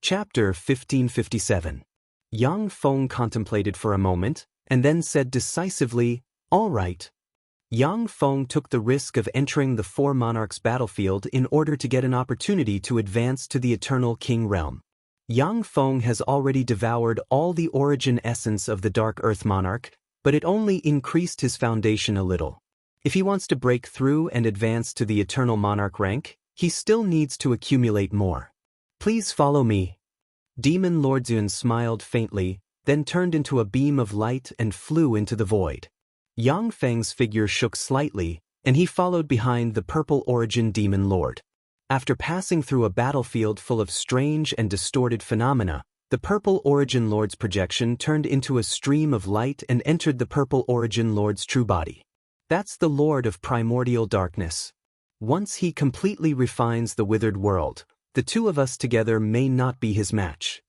Chapter 1557. Yang Feng contemplated for a moment, and then said decisively, "All right." Yang Feng took the risk of entering the Four Monarchs battlefield in order to get an opportunity to advance to the Eternal King realm. Yang Feng has already devoured all the origin essence of the Dark Earth Monarch, but it only increased his foundation a little. If he wants to break through and advance to the Eternal Monarch rank, he still needs to accumulate more. "Please follow me." Demon Lord Zun smiled faintly, then turned into a beam of light and flew into the void. Yang Feng's figure shook slightly, and he followed behind the Purple Origin Demon Lord. After passing through a battlefield full of strange and distorted phenomena, the Purple Origin Lord's projection turned into a stream of light and entered the Purple Origin Lord's true body. That's the Lord of Primordial Darkness. Once he completely refines the withered world, the two of us together may not be his match.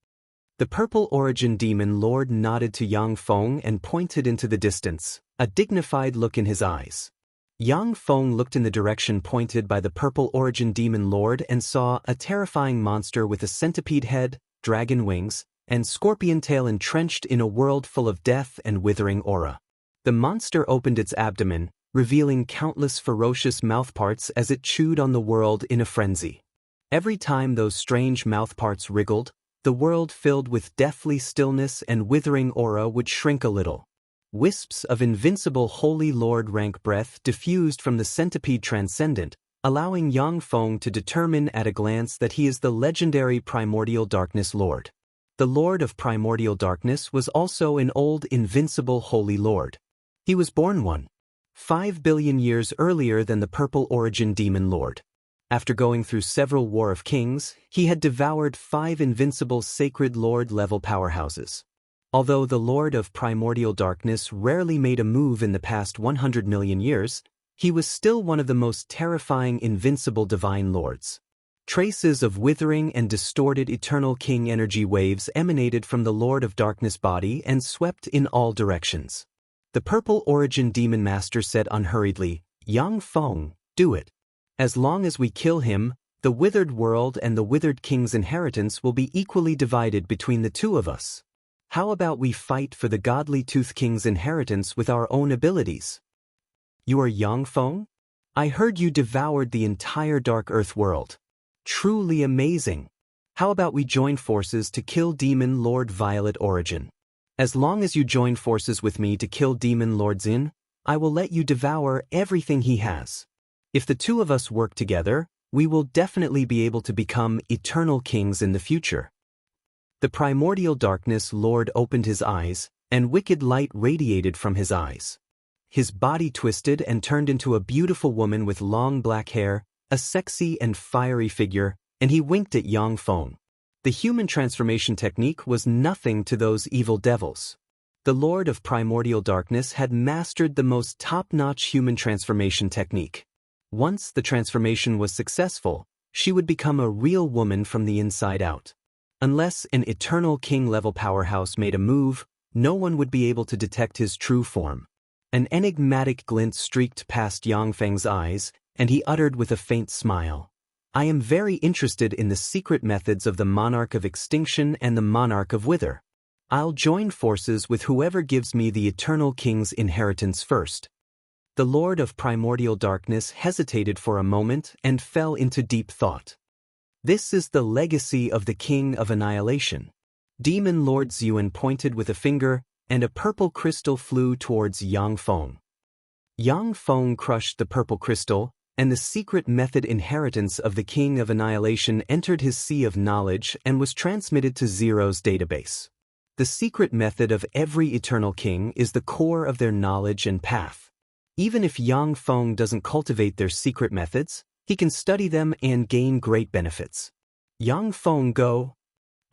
The Purple Origin Demon Lord nodded to Yang Feng and pointed into the distance, a dignified look in his eyes. Yang Feng looked in the direction pointed by the Purple Origin Demon Lord and saw a terrifying monster with a centipede head, dragon wings, and scorpion tail entrenched in a world full of death and withering aura. The monster opened its abdomen, revealing countless ferocious mouthparts as it chewed on the world in a frenzy. Every time those strange mouthparts wriggled, the world filled with deathly stillness and withering aura would shrink a little. Wisps of invincible Holy Lord rank breath diffused from the centipede transcendent, allowing Yang Feng to determine at a glance that he is the legendary Primordial Darkness Lord. The Lord of Primordial Darkness was also an old invincible Holy Lord. He was born 5 billion years earlier than the Purple Origin Demon Lord. After going through several War of Kings, he had devoured 5 invincible Sacred Lord-level powerhouses. Although the Lord of Primordial Darkness rarely made a move in the past 100 million years, he was still one of the most terrifying invincible Divine Lords. Traces of withering and distorted Eternal King energy waves emanated from the Lord of Darkness body and swept in all directions. The Purple Origin Demon Master said unhurriedly, "Yang Feng, do it. As long as we kill him, the withered world and the withered king's inheritance will be equally divided between the two of us. How about we fight for the godly Tooth King's inheritance with our own abilities?" "You are Yang Feng? I heard you devoured the entire Dark Earth world. Truly amazing. How about we join forces to kill Demon Lord Violet Origin? As long as you join forces with me to kill Demon Lord Zin, I will let you devour everything he has. If the two of us work together, we will definitely be able to become eternal kings in the future." The Primordial Darkness Lord opened his eyes, and wicked light radiated from his eyes. His body twisted and turned into a beautiful woman with long black hair, a sexy and fiery figure, and he winked at Yang Feng. The human transformation technique was nothing to those evil devils. The Lord of Primordial Darkness had mastered the most top-notch human transformation technique. Once the transformation was successful, she would become a real woman from the inside out. Unless an Eternal King-level powerhouse made a move, no one would be able to detect his true form. An enigmatic glint streaked past Yang Feng's eyes, and he uttered with a faint smile, "I am very interested in the secret methods of the Monarch of Extinction and the Monarch of Wither. I'll join forces with whoever gives me the Eternal King's inheritance first." The Lord of Primordial Darkness hesitated for a moment and fell into deep thought. This is the legacy of the King of Annihilation. Demon Lord Zun pointed with a finger, and a purple crystal flew towards Yang Feng. Yang Feng crushed the purple crystal, and the secret method inheritance of the King of Annihilation entered his sea of knowledge and was transmitted to Zero's database. The secret method of every Eternal King is the core of their knowledge and path. Even if Yang Feng doesn't cultivate their secret methods, he can study them and gain great benefits. "Yang Feng, go!"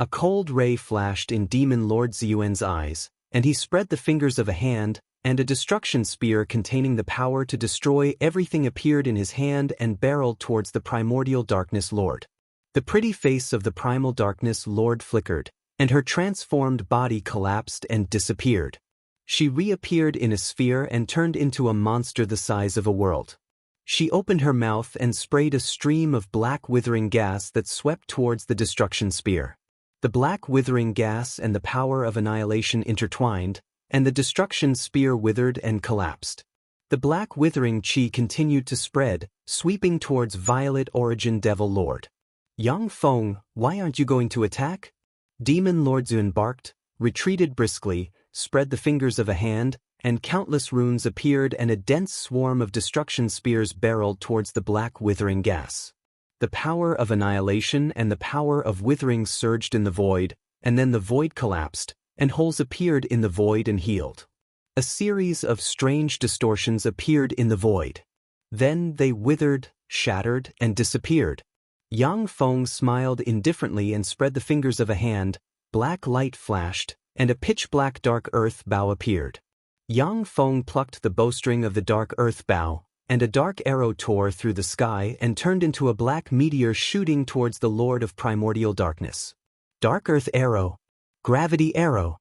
A cold ray flashed in Demon Lord Ziyuan's eyes, and he spread the fingers of a hand, and a destruction spear containing the power to destroy everything appeared in his hand and barreled towards the Primordial Darkness Lord. The pretty face of the Primal Darkness Lord flickered, and her transformed body collapsed and disappeared. She reappeared in a sphere and turned into a monster the size of a world. She opened her mouth and sprayed a stream of black withering gas that swept towards the destruction spear. The black withering gas and the power of annihilation intertwined, and the destruction spear withered and collapsed. The black withering chi continued to spread, sweeping towards violet origin Devil Lord. Yang Feng, why aren't you going to attack? Demon Lord Zun barked, retreated briskly, spread the fingers of a hand, and countless runes appeared and a dense swarm of destruction spears barreled towards the black withering gas. The power of annihilation and the power of withering surged in the void, and then the void collapsed, and holes appeared in the void and healed. A series of strange distortions appeared in the void. Then they withered, shattered, and disappeared. Yang Feng smiled indifferently and spread the fingers of a hand, black light flashed, and a pitch-black dark earth bow appeared. Yang Feng plucked the bowstring of the dark earth bow, and a dark arrow tore through the sky and turned into a black meteor shooting towards the Lord of Primordial Darkness. Dark Earth Arrow. Gravity Arrow.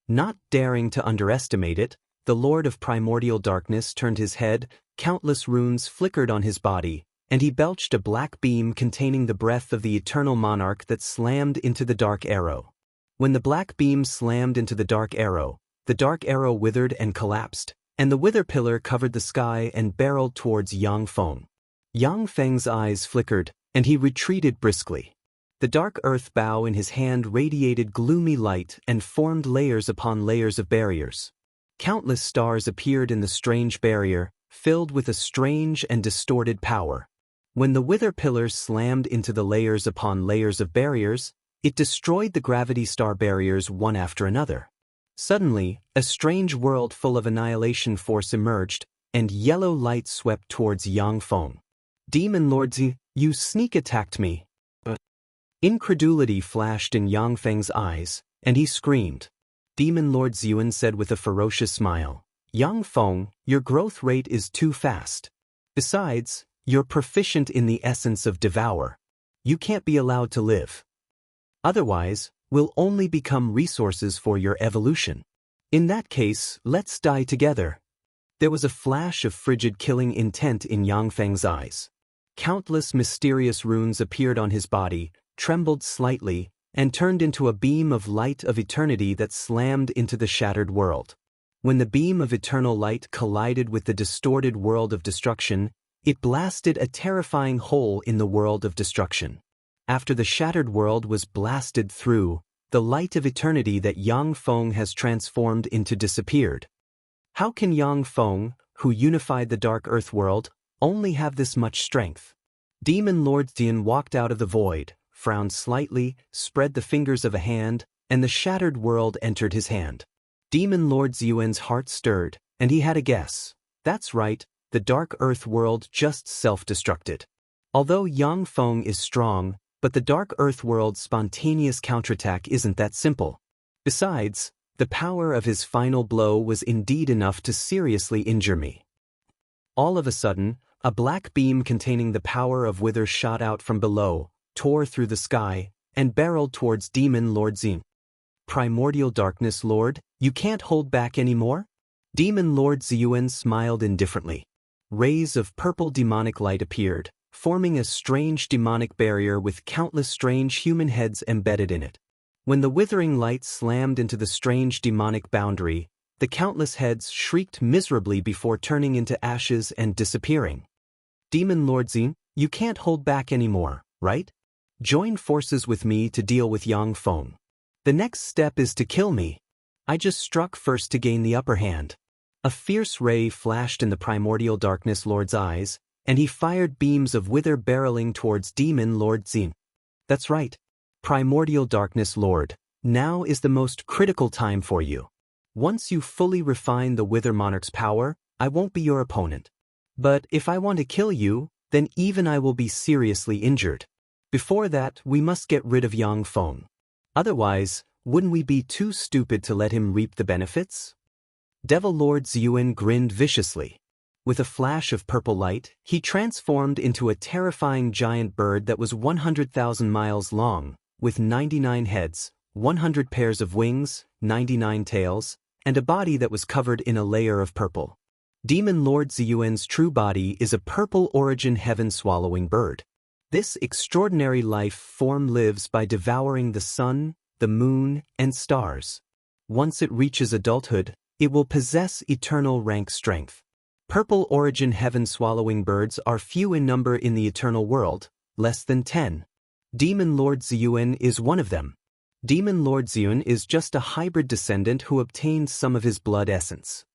Not daring to underestimate it, the Lord of Primordial Darkness turned his head, countless runes flickered on his body, and he belched a black beam containing the breath of the eternal monarch that slammed into the dark arrow. When the black beam slammed into the dark arrow withered and collapsed, and the wither pillar covered the sky and barreled towards Yang Feng. Yang Feng's eyes flickered, and he retreated briskly. The dark earth bow in his hand radiated gloomy light and formed layers upon layers of barriers. Countless stars appeared in the strange barrier, filled with a strange and distorted power. When the wither pillar slammed into the layers upon layers of barriers, it destroyed the gravity star barriers one after another. Suddenly, a strange world full of annihilation force emerged, and yellow light swept towards Yang Feng. Demon Lord Zi, you sneak attacked me. Incredulity flashed in Yang Feng's eyes, and he screamed. Demon Lord Ziyuan said with a ferocious smile, Yang Feng, your growth rate is too fast. Besides, you're proficient in the essence of devour. You can't be allowed to live. Otherwise, we'll only become resources for your evolution. In that case, let's die together. There was a flash of frigid killing intent in Yang Feng's eyes. Countless mysterious runes appeared on his body, trembled slightly, and turned into a beam of light of eternity that slammed into the shattered world. When the beam of eternal light collided with the distorted world of destruction, it blasted a terrifying hole in the world of destruction. After the shattered world was blasted through, the light of eternity that Yang Feng has transformed into disappeared. How can Yang Feng, who unified the dark earth world, only have this much strength? Demon Lord Dian walked out of the void, frowned slightly, spread the fingers of a hand, and the shattered world entered his hand. Demon Lord Ziyuan's heart stirred, and he had a guess. That's right, the dark earth world just self-destructed. Although Yang Feng is strong, but the dark earth world's spontaneous counterattack isn't that simple. Besides, the power of his final blow was indeed enough to seriously injure me. All of a sudden, a black beam containing the power of wither shot out from below, tore through the sky, and barreled towards Demon Lord Xin. Primordial Darkness Lord, you can't hold back anymore? Demon Lord Ziyuan smiled indifferently. Rays of purple demonic light appeared, forming a strange demonic barrier with countless strange human heads embedded in it. When the withering light slammed into the strange demonic boundary, the countless heads shrieked miserably before turning into ashes and disappearing. Demon Lord Xin, you can't hold back anymore, right? Join forces with me to deal with Yang Feng. The next step is to kill me. I just struck first to gain the upper hand. A fierce ray flashed in the Primordial Darkness Lord's eyes, and he fired beams of wither barreling towards Demon Lord Xin. That's right. Primordial Darkness Lord, now is the most critical time for you. Once you fully refine the Wither Monarch's power, I won't be your opponent. But if I want to kill you, then even I will be seriously injured. Before that, we must get rid of Yang Feng. Otherwise, wouldn't we be too stupid to let him reap the benefits? Devil Lord Ziyuan grinned viciously. With a flash of purple light, he transformed into a terrifying giant bird that was 100,000 miles long, with 99 heads, 100 pairs of wings, 99 tails, and a body that was covered in a layer of purple. Demon Lord Ziyuan's true body is a purple origin heaven-swallowing bird. This extraordinary life form lives by devouring the sun, the moon, and stars. Once it reaches adulthood, it will possess eternal rank strength. Purple origin heaven-swallowing birds are few in number in the eternal world, less than 10. Demon Lord Ziyuan is one of them. Demon Lord Ziyuan is just a hybrid descendant who obtained some of his blood essence.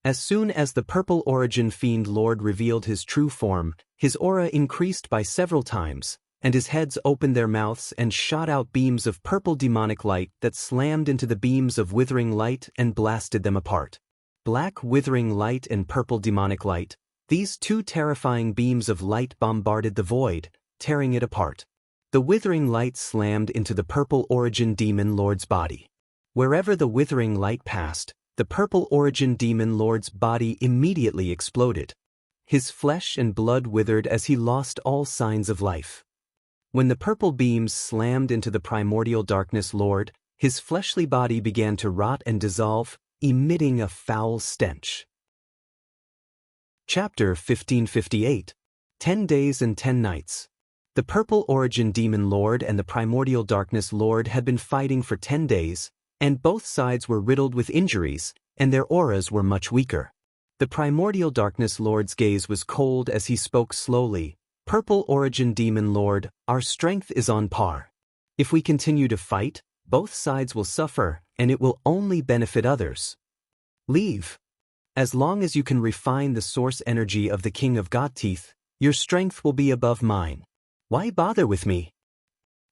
As soon as the purple origin fiend lord revealed his true form, his aura increased by several times, and his heads opened their mouths and shot out beams of purple demonic light that slammed into the beams of withering light and blasted them apart. Black withering light and purple demonic light, these two terrifying beams of light bombarded the void, tearing it apart. The withering light slammed into the purple origin demon lord's body. Wherever the withering light passed, the purple origin demon lord's body immediately exploded. His flesh and blood withered as he lost all signs of life. When the purple beams slammed into the primordial darkness lord, his fleshly body began to rot and dissolve, emitting a foul stench. Chapter 1558. 10 Days and 10 Nights. The purple origin demon lord and the primordial darkness lord had been fighting for 10 days, and both sides were riddled with injuries, and their auras were much weaker. The primordial darkness lord's gaze was cold as he spoke slowly. Purple origin demon lord, our strength is on par. If we continue to fight, both sides will suffer, and it will only benefit others. Leave. As long as you can refine the source energy of the King of Godteeth, your strength will be above mine. Why bother with me?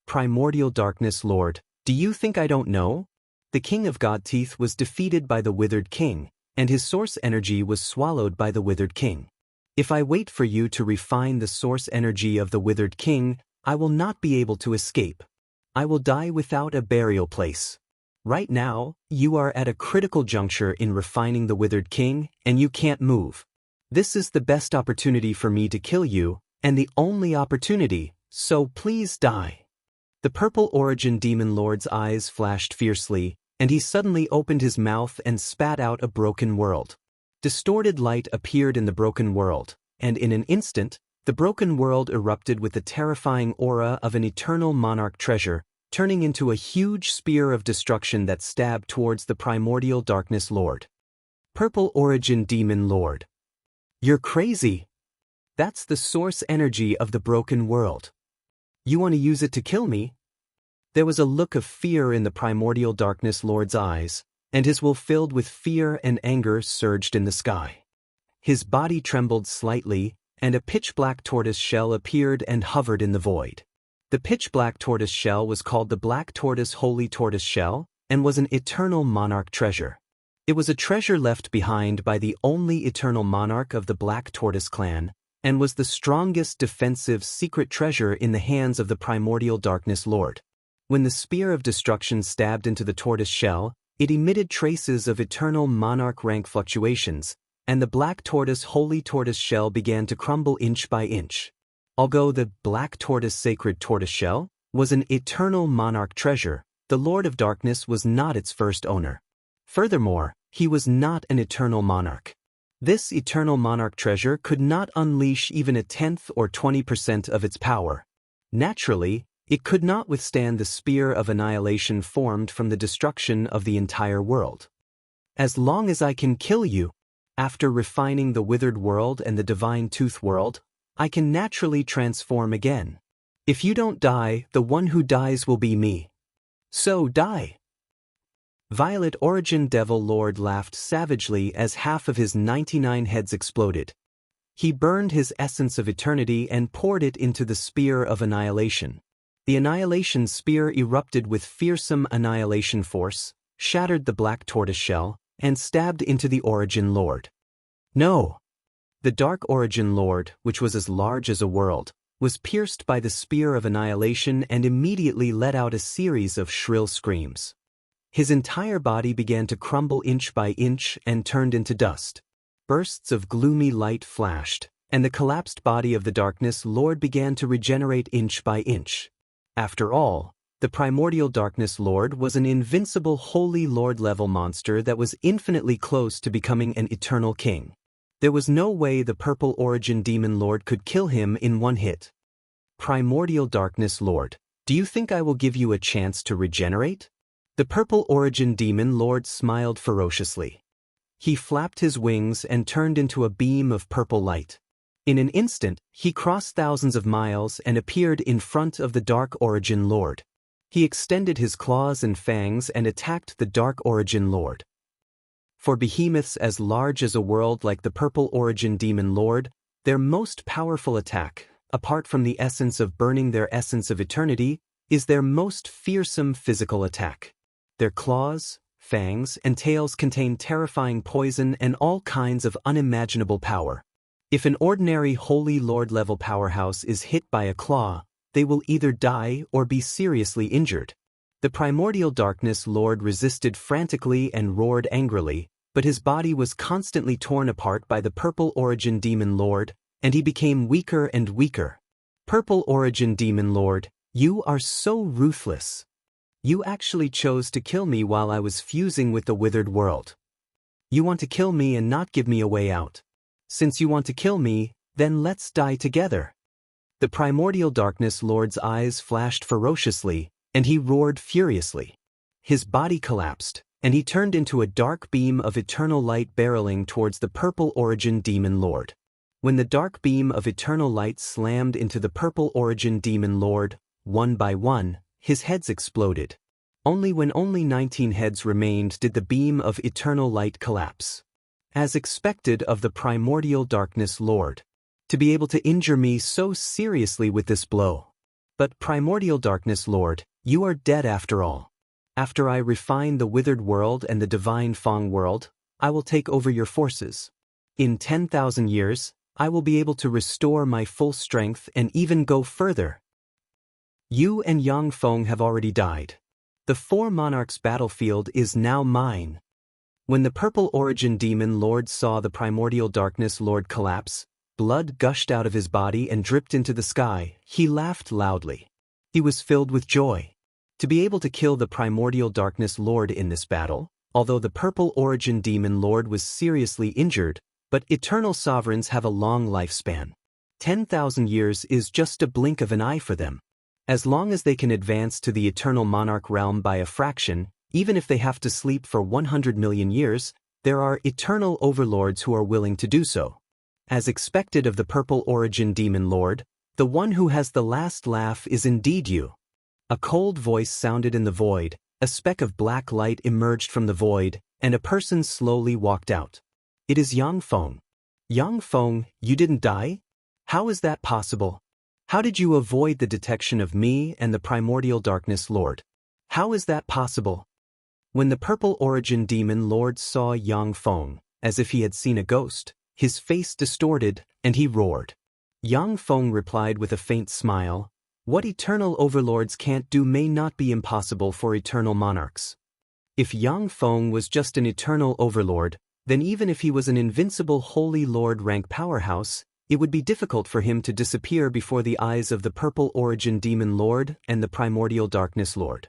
Primordial Darkness Lord, do you think I don't know? The King of Godteeth was defeated by the Withered King, and his source energy was swallowed by the Withered King. If I wait for you to refine the source energy of the Withered King, I will not be able to escape. I will die without a burial place. Right now, you are at a critical juncture in refining the Withered King, and you can't move. This is the best opportunity for me to kill you, and the only opportunity, so please die. The purple origin demon lord's eyes flashed fiercely, and he suddenly opened his mouth and spat out a broken world. Distorted light appeared in the broken world, and in an instant, the broken world erupted with the terrifying aura of an eternal monarch treasure, turning into a huge spear of destruction that stabbed towards the primordial darkness lord. Purple origin demon lord. You're crazy. That's the source energy of the broken world. You want to use it to kill me? There was a look of fear in the primordial darkness lord's eyes, and his will filled with fear and anger surged in the sky. His body trembled slightly, and a pitch-black tortoise shell appeared and hovered in the void. The pitch-black tortoise shell was called the Black Tortoise Holy Tortoise Shell, and was an eternal monarch treasure. It was a treasure left behind by the only eternal monarch of the Black Tortoise clan, and was the strongest defensive secret treasure in the hands of the primordial darkness lord. When the spear of destruction stabbed into the tortoise shell, it emitted traces of eternal monarch rank fluctuations, and the Black Tortoise Holy Tortoise Shell began to crumble inch by inch. Although the Black Tortoise Sacred Tortoise Shell was an eternal monarch treasure, the Lord of Darkness was not its first owner. Furthermore, he was not an eternal monarch. This eternal monarch treasure could not unleash even a 10th or 20% of its power. Naturally, it could not withstand the spear of annihilation formed from the destruction of the entire world. As long as I can kill you, after refining the withered world and the divine tooth world, I can naturally transform again. If you don't die, the one who dies will be me. So die. Violet Origin Devil Lord laughed savagely as half of his 99 heads exploded. He burned his essence of eternity and poured it into the spear of annihilation. The annihilation spear erupted with fearsome annihilation force, shattered the Black Tortoise Shell, and stabbed into the Origin Lord. No! The Dark Origin Lord, which was as large as a world, was pierced by the spear of annihilation and immediately let out a series of shrill screams. His entire body began to crumble inch by inch and turned into dust. Bursts of gloomy light flashed, and the collapsed body of the Darkness Lord began to regenerate inch by inch. After all, the Primordial Darkness Lord was an invincible Holy Lord-level monster that was infinitely close to becoming an eternal king. There was no way the Purple Origin Demon Lord could kill him in one hit. Primordial Darkness Lord, do you think I will give you a chance to regenerate? The Purple Origin Demon Lord smiled ferociously. He flapped his wings and turned into a beam of purple light. In an instant, he crossed thousands of miles and appeared in front of the Dark Origin Lord. He extended his claws and fangs and attacked the Dark Origin Lord. For behemoths as large as a world like the Purple Origin Demon Lord, their most powerful attack, apart from the essence of burning their essence of eternity, is their most fearsome physical attack. Their claws, fangs, and tails contain terrifying poison and all kinds of unimaginable power. If an ordinary Holy Lord-level powerhouse is hit by a claw, they will either die or be seriously injured. The Primordial Darkness Lord resisted frantically and roared angrily, but his body was constantly torn apart by the Purple Origin Demon Lord, and he became weaker and weaker. Purple Origin Demon Lord, you are so ruthless. You actually chose to kill me while I was fusing with the withered world. You want to kill me and not give me a way out. Since you want to kill me, then let's die together. The Primordial Darkness Lord's eyes flashed ferociously, and he roared furiously. His body collapsed, and he turned into a dark beam of eternal light barreling towards the Purple Origin Demon Lord. When the dark beam of eternal light slammed into the Purple Origin Demon Lord, one by one, his heads exploded. When only 19 heads remained did the beam of eternal light collapse. As expected of the Primordial Darkness Lord. To be able to injure me so seriously with this blow. But Primordial Darkness Lord, you are dead after all. After I refine the withered world and the divine Fong world, I will take over your forces. In 10,000 years, I will be able to restore my full strength and even go further. You and Yang Feng have already died. The Four Monarchs battlefield is now mine. When the Purple Origin Demon Lord saw the Primordial Darkness Lord collapse, blood gushed out of his body and dripped into the sky. He laughed loudly. He was filled with joy. To be able to kill the Primordial Darkness Lord in this battle, although the Purple Origin Demon Lord was seriously injured, but eternal sovereigns have a long lifespan. 10,000 years is just a blink of an eye for them. As long as they can advance to the Eternal Monarch realm by a fraction, even if they have to sleep for 100 million years, there are eternal overlords who are willing to do so. As expected of the Purple Origin Demon Lord, the one who has the last laugh is indeed you. A cold voice sounded in the void, a speck of black light emerged from the void, and a person slowly walked out. It is Yang Feng. Yang Feng, you didn't die? How is that possible? How did you avoid the detection of me and the Primordial Darkness Lord? How is that possible? When the Purple Origin Demon Lord saw Yang Feng, as if he had seen a ghost, his face distorted, and he roared. Yang Feng replied with a faint smile, "What eternal overlords can't do may not be impossible for eternal monarchs." If Yang Feng was just an eternal overlord, then even if he was an invincible Holy Lord rank powerhouse, it would be difficult for him to disappear before the eyes of the Purple Origin Demon Lord and the Primordial Darkness Lord.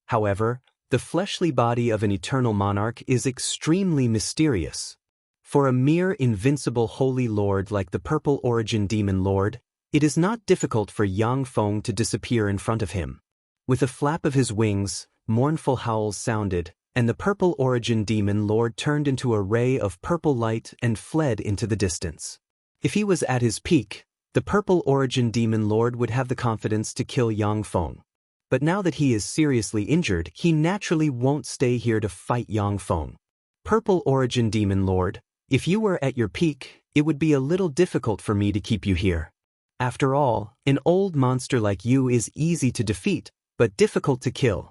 However, the fleshly body of an eternal monarch is extremely mysterious. For a mere invincible Holy Lord like the Purple Origin Demon Lord, it is not difficult for Yang Feng to disappear in front of him. With a flap of his wings, mournful howls sounded, and the Purple Origin Demon Lord turned into a ray of purple light and fled into the distance. If he was at his peak, the Purple Origin Demon Lord would have the confidence to kill Yang Feng. But now that he is seriously injured, he naturally won't stay here to fight Yang Feng. Purple Origin Demon Lord, if you were at your peak, it would be a little difficult for me to keep you here. After all, an old monster like you is easy to defeat, but difficult to kill.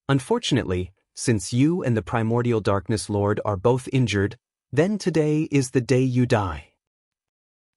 Unfortunately, since you and the Primordial Darkness Lord are both injured, then today is the day you die.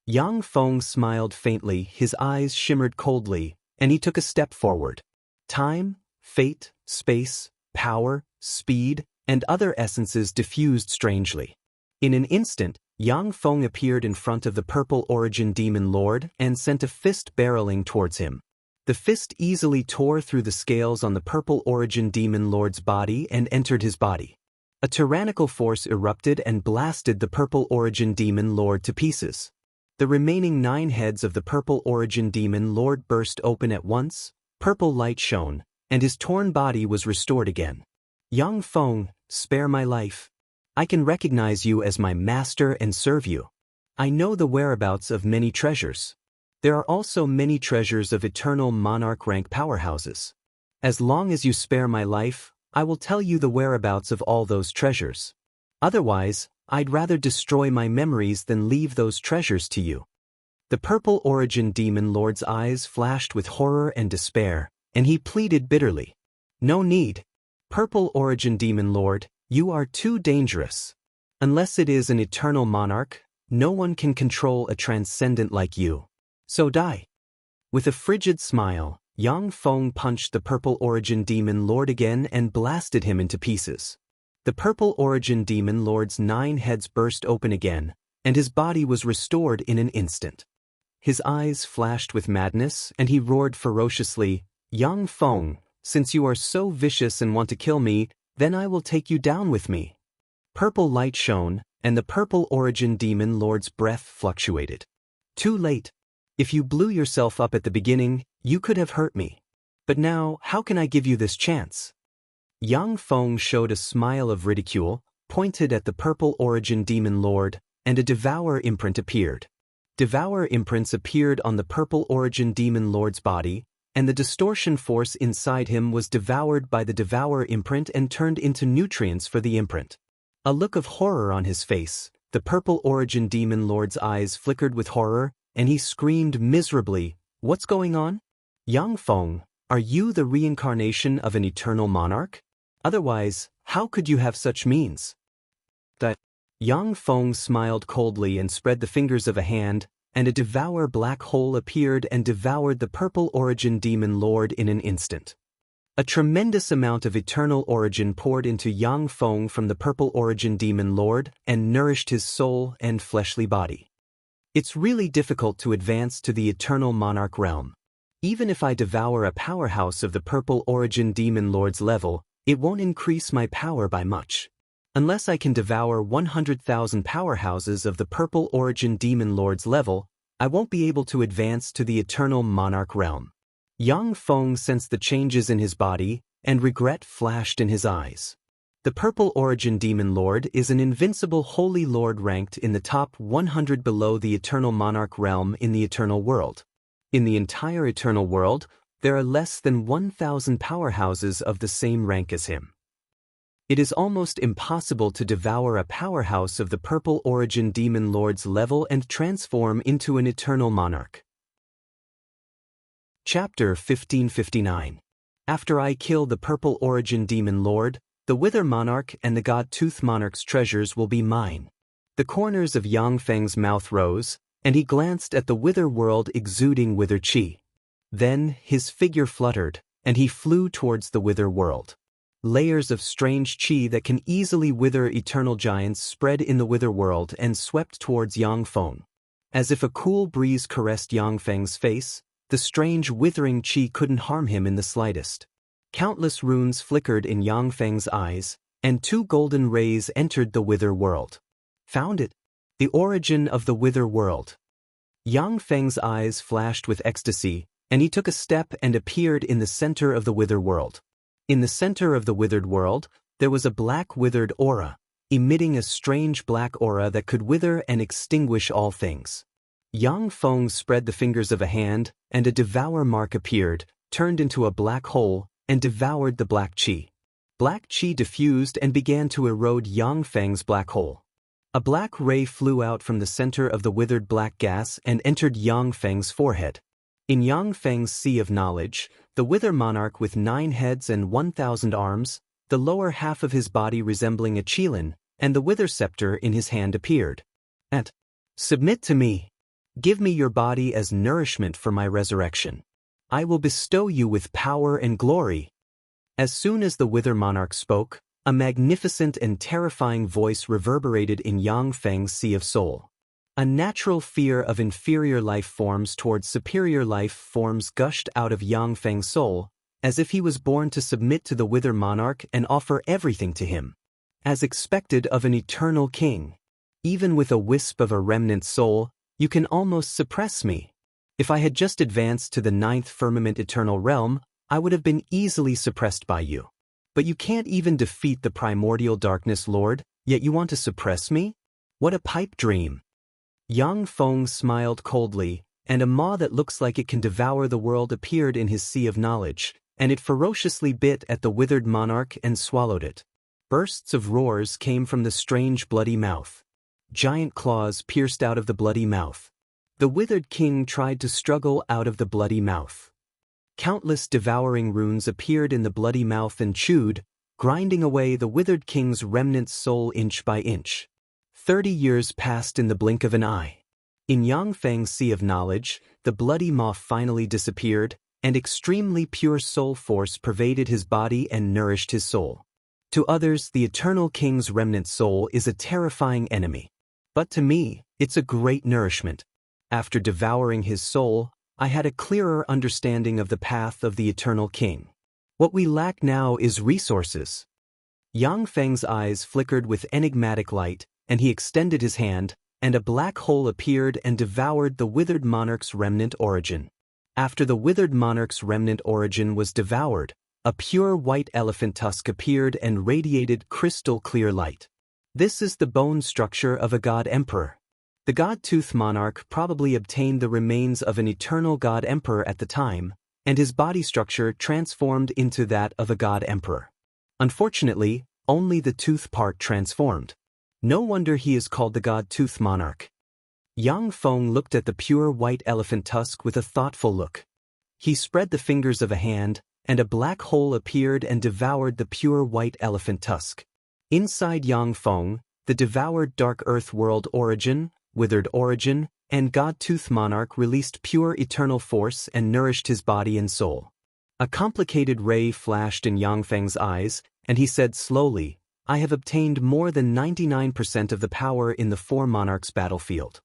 Yang Feng smiled faintly, his eyes shimmered coldly, and he took a step forward. Time, fate, space, power, speed, and other essences diffused strangely. In an instant, Yang Feng appeared in front of the Purple Origin Demon Lord and sent a fist barreling towards him. The fist easily tore through the scales on the Purple Origin Demon Lord's body and entered his body. A tyrannical force erupted and blasted the Purple Origin Demon Lord to pieces. The remaining 9 heads of the purple origin demon lord burst open at once, purple light shone, and his torn body was restored again. Young Feng, spare my life. I can recognize you as my master and serve you. I know the whereabouts of many treasures. There are also many treasures of eternal monarch rank powerhouses. As long as you spare my life, I will tell you the whereabouts of all those treasures. Otherwise, I'd rather destroy my memories than leave those treasures to you. The purple origin demon lord's eyes flashed with horror and despair, and he pleaded bitterly. No need. Purple origin demon lord, you are too dangerous. Unless it is an eternal monarch, no one can control a transcendent like you. So die. With a frigid smile, Yang Feng punched the purple origin demon lord again and blasted him into pieces. The purple origin demon lord's 9 heads burst open again, and his body was restored in an instant. His eyes flashed with madness, and he roared ferociously, Yang Feng, since you are so vicious and want to kill me, then I will take you down with me. Purple light shone, and the purple origin demon lord's breath fluctuated. Too late. If you blew yourself up at the beginning, you could have hurt me. But now, how can I give you this chance? Yang Feng showed a smile of ridicule, pointed at the purple origin demon lord, and a devour imprint appeared. Devour imprints appeared on the purple origin demon lord's body, and the distortion force inside him was devoured by the devour imprint and turned into nutrients for the imprint. A look of horror on his face, the purple origin demon lord's eyes flickered with horror, and he screamed miserably, What's going on? Yang Feng, are you the reincarnation of an eternal monarch? Otherwise, how could you have such means? Yang Feng smiled coldly and spread the fingers of a hand, and a devour black hole appeared and devoured the purple origin demon lord in an instant. A tremendous amount of eternal origin poured into Yang Feng from the purple origin demon lord and nourished his soul and fleshly body. It's really difficult to advance to the eternal monarch realm. Even if I devour a powerhouse of the purple origin demon lord's level, it won't increase my power by much. Unless I can devour 100,000 powerhouses of the purple origin demon lord's level, I won't be able to advance to the eternal monarch realm. Yang Feng sensed the changes in his body, and regret flashed in his eyes. The purple origin demon lord is an invincible holy lord ranked in the top 100 below the eternal monarch realm in the eternal world. In the entire eternal world, there are less than 1,000 powerhouses of the same rank as him. It is almost impossible to devour a powerhouse of the purple origin demon lord's level and transform into an eternal monarch. Chapter 1559. After I kill the purple origin demon lord, the Wither Monarch and the God Tooth Monarch's treasures will be mine. The corners of Yang Feng's mouth rose, and he glanced at the Wither world exuding Wither Chi. Then his figure fluttered, and he flew towards the Wither world. Layers of strange chi that can easily wither eternal giants spread in the Wither world and swept towards Yang Feng. As if a cool breeze caressed Yang Feng's face, the strange withering chi couldn't harm him in the slightest. Countless runes flickered in Yang Feng's eyes, and 2 golden rays entered the Wither world. Found it. The origin of the Wither world. Yang Feng's eyes flashed with ecstasy, and he took a step and appeared in the center of the Wither world. In the center of the withered world, there was a black withered aura, emitting a strange black aura that could wither and extinguish all things. Yang Feng spread the fingers of a hand, and a devour mark appeared, turned into a black hole, and devoured the black chi. Black chi diffused and began to erode Yang Feng's black hole. A black ray flew out from the center of the withered black gas and entered Yang Feng's forehead. In Yang Feng's sea of knowledge, the Wither Monarch with 9 heads and 1,000 arms, the lower half of his body resembling a qilin, and the Wither Scepter in his hand appeared. Submit to me. Give me your body as nourishment for my resurrection. I will bestow you with power and glory. As soon as the Wither Monarch spoke, a magnificent and terrifying voice reverberated in Yang Feng's sea of soul. A natural fear of inferior life forms towards superior life forms gushed out of Yang Feng's soul, as if he was born to submit to the Wither Monarch and offer everything to him. As expected of an eternal king. Even with a wisp of a remnant soul, You can almost suppress me. If I had just advanced to the 9th firmament eternal realm, I would have been easily suppressed by you. But you can't even defeat the primordial darkness lord, yet you want to suppress me? What a pipe dream. Yang Feng smiled coldly, and a maw that looks like it can devour the world appeared in his sea of knowledge, and it ferociously bit at the withered monarch and swallowed it. Bursts of roars came from the strange bloody mouth. Giant claws pierced out of the bloody mouth. The withered king tried to struggle out of the bloody mouth. Countless devouring runes appeared in the bloody mouth and chewed, grinding away the withered king's remnant soul inch by inch. 30 years passed in the blink of an eye. In Yang Feng's sea of knowledge, the bloody maw finally disappeared, and extremely pure soul force pervaded his body and nourished his soul. To others, the eternal king's remnant soul is a terrifying enemy. But to me, it's a great nourishment. After devouring his soul, I had a clearer understanding of the path of the eternal king. What we lack now is resources. Yang Feng's eyes flickered with enigmatic light, and he extended his hand, and a black hole appeared and devoured the withered monarch's remnant origin. After the withered monarch's remnant origin was devoured, a pure white elephant tusk appeared and radiated crystal-clear light. This is the bone structure of a god-emperor. The god-tooth monarch probably obtained the remains of an eternal god-emperor at the time, and his body structure transformed into that of a god-emperor. Unfortunately, only the tooth part transformed. No wonder he is called the god-tooth monarch. Yang Feng looked at the pure white elephant tusk with a thoughtful look. He spread the fingers of a hand, and a black hole appeared and devoured the pure white elephant tusk. Inside Yang Feng, the devoured dark earth world origin, withered origin, and god-tooth monarch released pure eternal force and nourished his body and soul. A complicated ray flashed in Yang Feng's eyes, and he said slowly, I have obtained more than 99% of the power in the 4 monarchs battlefield.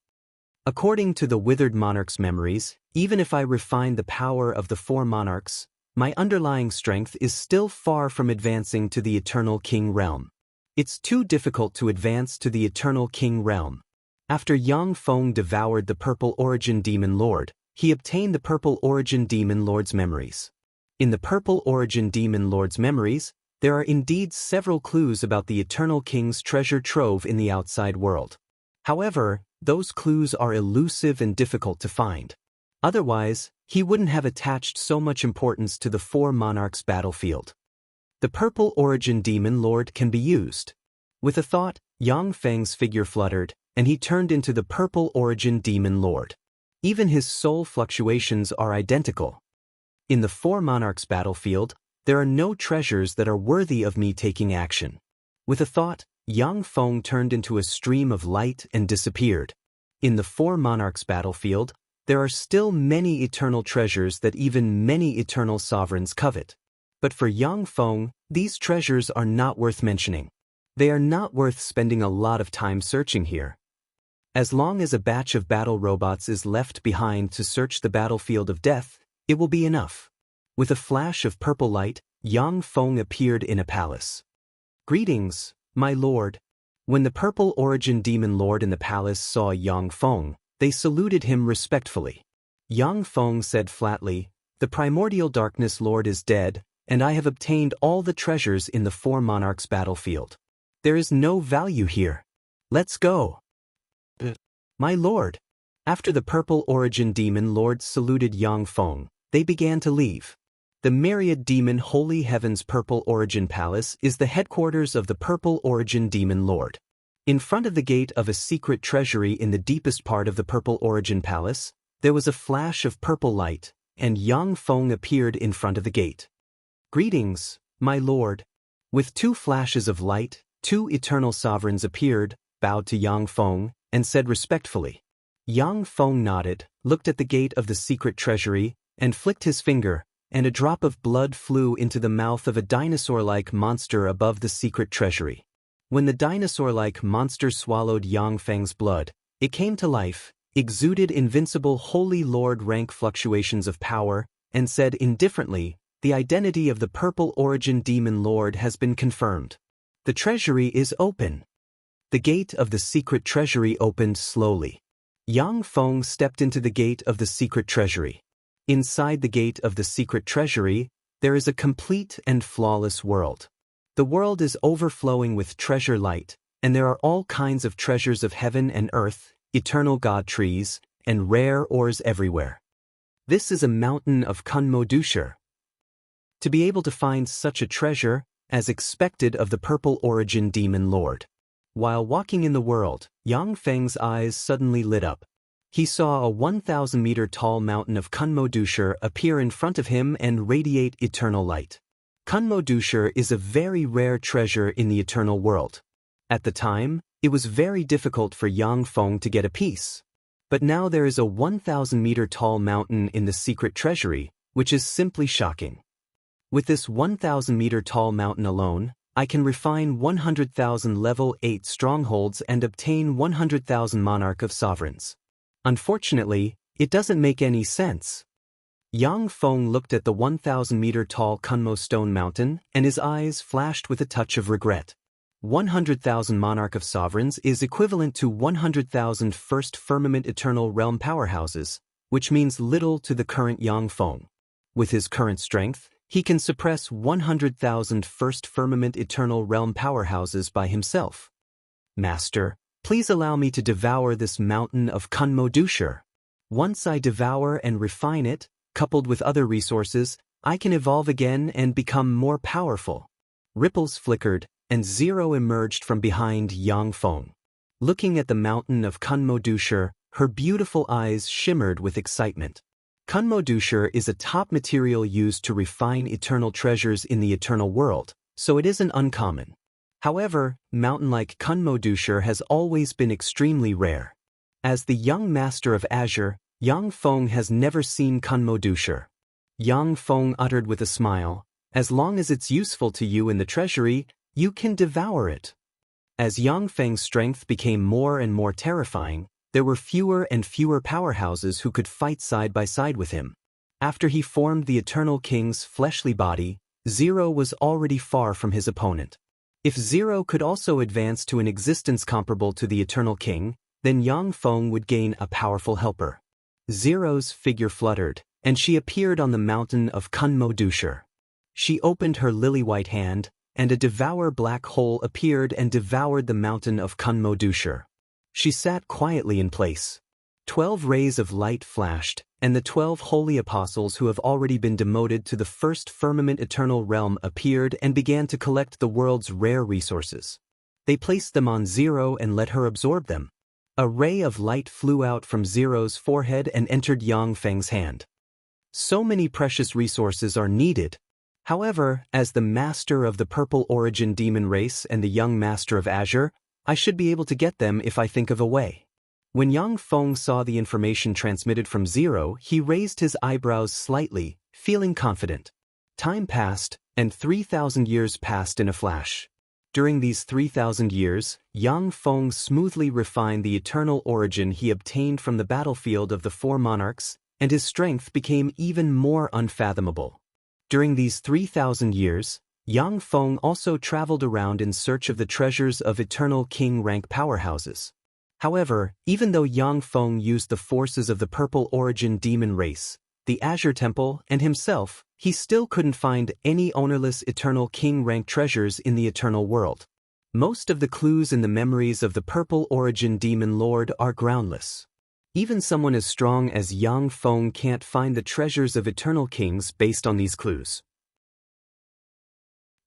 According to the withered monarch's memories, even if I refine the power of the 4 monarchs, my underlying strength is still far from advancing to the eternal king realm. It's too difficult to advance to the eternal king realm. After Yang Feng devoured the purple origin demon lord, he obtained the purple origin demon lord's memories. In the purple origin demon lord's memories, there are indeed several clues about the eternal king's treasure trove in the outside world. However, those clues are elusive and difficult to find. Otherwise, he wouldn't have attached so much importance to the 4 monarchs battlefield. The purple origin demon lord can be used. With a thought, Yang Feng's figure fluttered, and he turned into the purple origin demon lord. Even his soul fluctuations are identical. In the 4 monarchs battlefield, there are no treasures that are worthy of me taking action. With a thought, Yang Feng turned into a stream of light and disappeared. In the 4 monarchs battlefield, there are still many eternal treasures that even many eternal sovereigns covet. But for Yang Feng, these treasures are not worth mentioning. They are not worth spending a lot of time searching here. As long as a batch of battle robots is left behind to search the battlefield of death, it will be enough. With a flash of purple light, Yang Feng appeared in a palace. Greetings, my lord. When the purple origin demon lord in the palace saw Yang Feng, they saluted him respectfully. Yang Feng said flatly, the primordial darkness lord is dead, and I have obtained all the treasures in the 4 monarchs battlefield. There is no value here. Let's go. My lord. After the purple origin demon lords saluted Yang Feng, they began to leave. The myriad demon Holy Heaven's Purple Origin Palace is the headquarters of the Purple Origin Demon Lord. In front of the gate of a secret treasury in the deepest part of the Purple Origin Palace, there was a flash of purple light, and Yang Feng appeared in front of the gate. Greetings, my lord. With 2 flashes of light, 2 eternal sovereigns appeared, bowed to Yang Feng, and said respectfully. Yang Feng nodded, looked at the gate of the secret treasury, and flicked his finger, and a drop of blood flew into the mouth of a dinosaur-like monster above the secret treasury. When the dinosaur-like monster swallowed Yang Feng's blood, it came to life, exuded invincible Holy Lord rank fluctuations of power, and said indifferently, the identity of the Purple Origin Demon Lord has been confirmed. The treasury is open. The gate of the secret treasury opened slowly. Yang Feng stepped into the gate of the secret treasury. Inside the gate of the secret treasury, there is a complete and flawless world. The world is overflowing with treasure light, and there are all kinds of treasures of heaven and earth, eternal god trees, and rare ores everywhere. This is a mountain of Kunmo-dusher. To be able to find such a treasure, as expected of the purple origin demon lord. While walking in the world, Yang Feng's eyes suddenly lit up. He saw a 1,000-meter tall mountain of Kunmo-dusher appear in front of him and radiate eternal light. Kunmo-dusher is a very rare treasure in the eternal world. At the time, it was very difficult for Yang Feng to get a piece. But now there is a 1,000-meter tall mountain in the secret treasury, which is simply shocking. With this 1,000-meter tall mountain alone, I can refine 100,000 level 8 strongholds and obtain 100,000 monarch of sovereigns. Unfortunately, it doesn't make any sense. Yang Feng looked at the 1,000-meter tall Kunmo stone mountain, and his eyes flashed with a touch of regret. 100,000 monarch of sovereigns is equivalent to 100,000 first firmament eternal realm powerhouses, which means little to the current Yang Feng. With his current strength, he can suppress 100,000 first firmament eternal realm powerhouses by himself. Master, please allow me to devour this mountain of Kunmo-dusher. Once I devour and refine it, coupled with other resources, I can evolve again and become more powerful. Ripples flickered, and Zero emerged from behind Yang Feng. Looking at the mountain of Kunmo-dusher, her beautiful eyes shimmered with excitement. Kunmo-dusher is a top material used to refine eternal treasures in the eternal world, so it isn't uncommon. However, mountain like Kunmo-dusher has always been extremely rare. As the young master of Azure, Yang Feng has never seen Kunmo-dusher. Yang Feng uttered with a smile, "As long as it's useful to you in the treasury, you can devour it." As Yang Feng's strength became more and more terrifying, there were fewer and fewer powerhouses who could fight side by side with him. After he formed the Eternal King's fleshly body, Zero was already far from his opponent. If Zero could also advance to an existence comparable to the Eternal King, then Yang Feng would gain a powerful helper. Zero's figure fluttered, and she appeared on the mountain of Kunmo-dusher. She opened her lily-white hand, and a devour black hole appeared and devoured the mountain of Kunmo-dusher. She sat quietly in place. 12 rays of light flashed, and the 12 holy apostles who have already been demoted to the first firmament eternal realm appeared and began to collect the world's rare resources. They placed them on Zero and let her absorb them. A ray of light flew out from Zero's forehead and entered Yang Feng's hand. So many precious resources are needed. However, as the master of the purple origin demon race and the young master of Azure, I should be able to get them if I think of a way. When Yang Feng saw the information transmitted from Zero, he raised his eyebrows slightly, feeling confident. Time passed, and 3,000 years passed in a flash. During these 3,000 years, Yang Feng smoothly refined the eternal origin he obtained from the battlefield of the 4 monarchs, and his strength became even more unfathomable. During these 3,000 years, Yang Feng also traveled around in search of the treasures of Eternal King rank powerhouses. However, even though Yang Feng used the forces of the purple origin demon race, the Azure Temple, and himself, he still couldn't find any ownerless Eternal King rank treasures in the eternal world. Most of the clues in the memories of the purple origin demon lord are groundless. Even someone as strong as Yang Feng can't find the treasures of Eternal Kings based on these clues.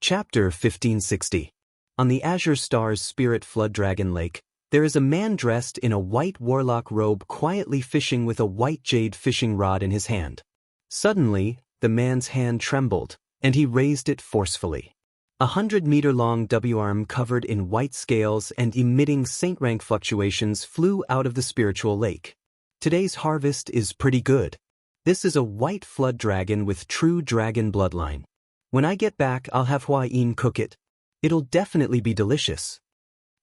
Chapter 1560. On the Azure Star's Spirit Flood Dragon Lake, there is a man dressed in a white warlock robe quietly fishing with a white jade fishing rod in his hand. Suddenly, the man's hand trembled, and he raised it forcefully. 100-meter-long W-arm covered in white scales and emitting saint-rank fluctuations flew out of the spiritual lake. Today's harvest is pretty good. This is a white flood dragon with true dragon bloodline. When I get back, I'll have Hua Yin cook it. It'll definitely be delicious.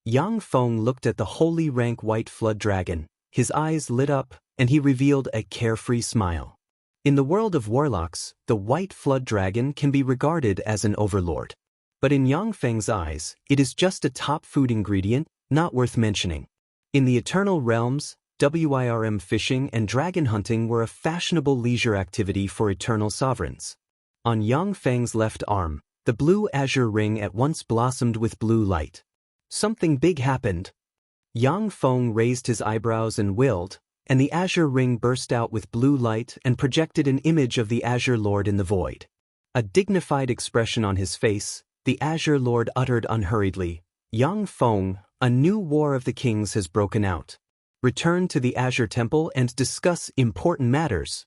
Yang Feng looked at the holy rank white flood dragon. His eyes lit up, and he revealed a carefree smile. In the world of warlocks, the white flood dragon can be regarded as an overlord. But in Yang Feng's eyes, it is just a top food ingredient, not worth mentioning. In the eternal realms, swirm fishing and dragon hunting were a fashionable leisure activity for eternal sovereigns. On Yang Feng's left arm, the blue azure ring at once blossomed with blue light. Something big happened. Yang Feng raised his eyebrows and willed, and the azure ring burst out with blue light and projected an image of the Azure Lord in the void. A dignified expression on his face, the Azure Lord uttered unhurriedly, "Yang Feng, a new war of the kings has broken out. Return to the Azure Temple and discuss important matters."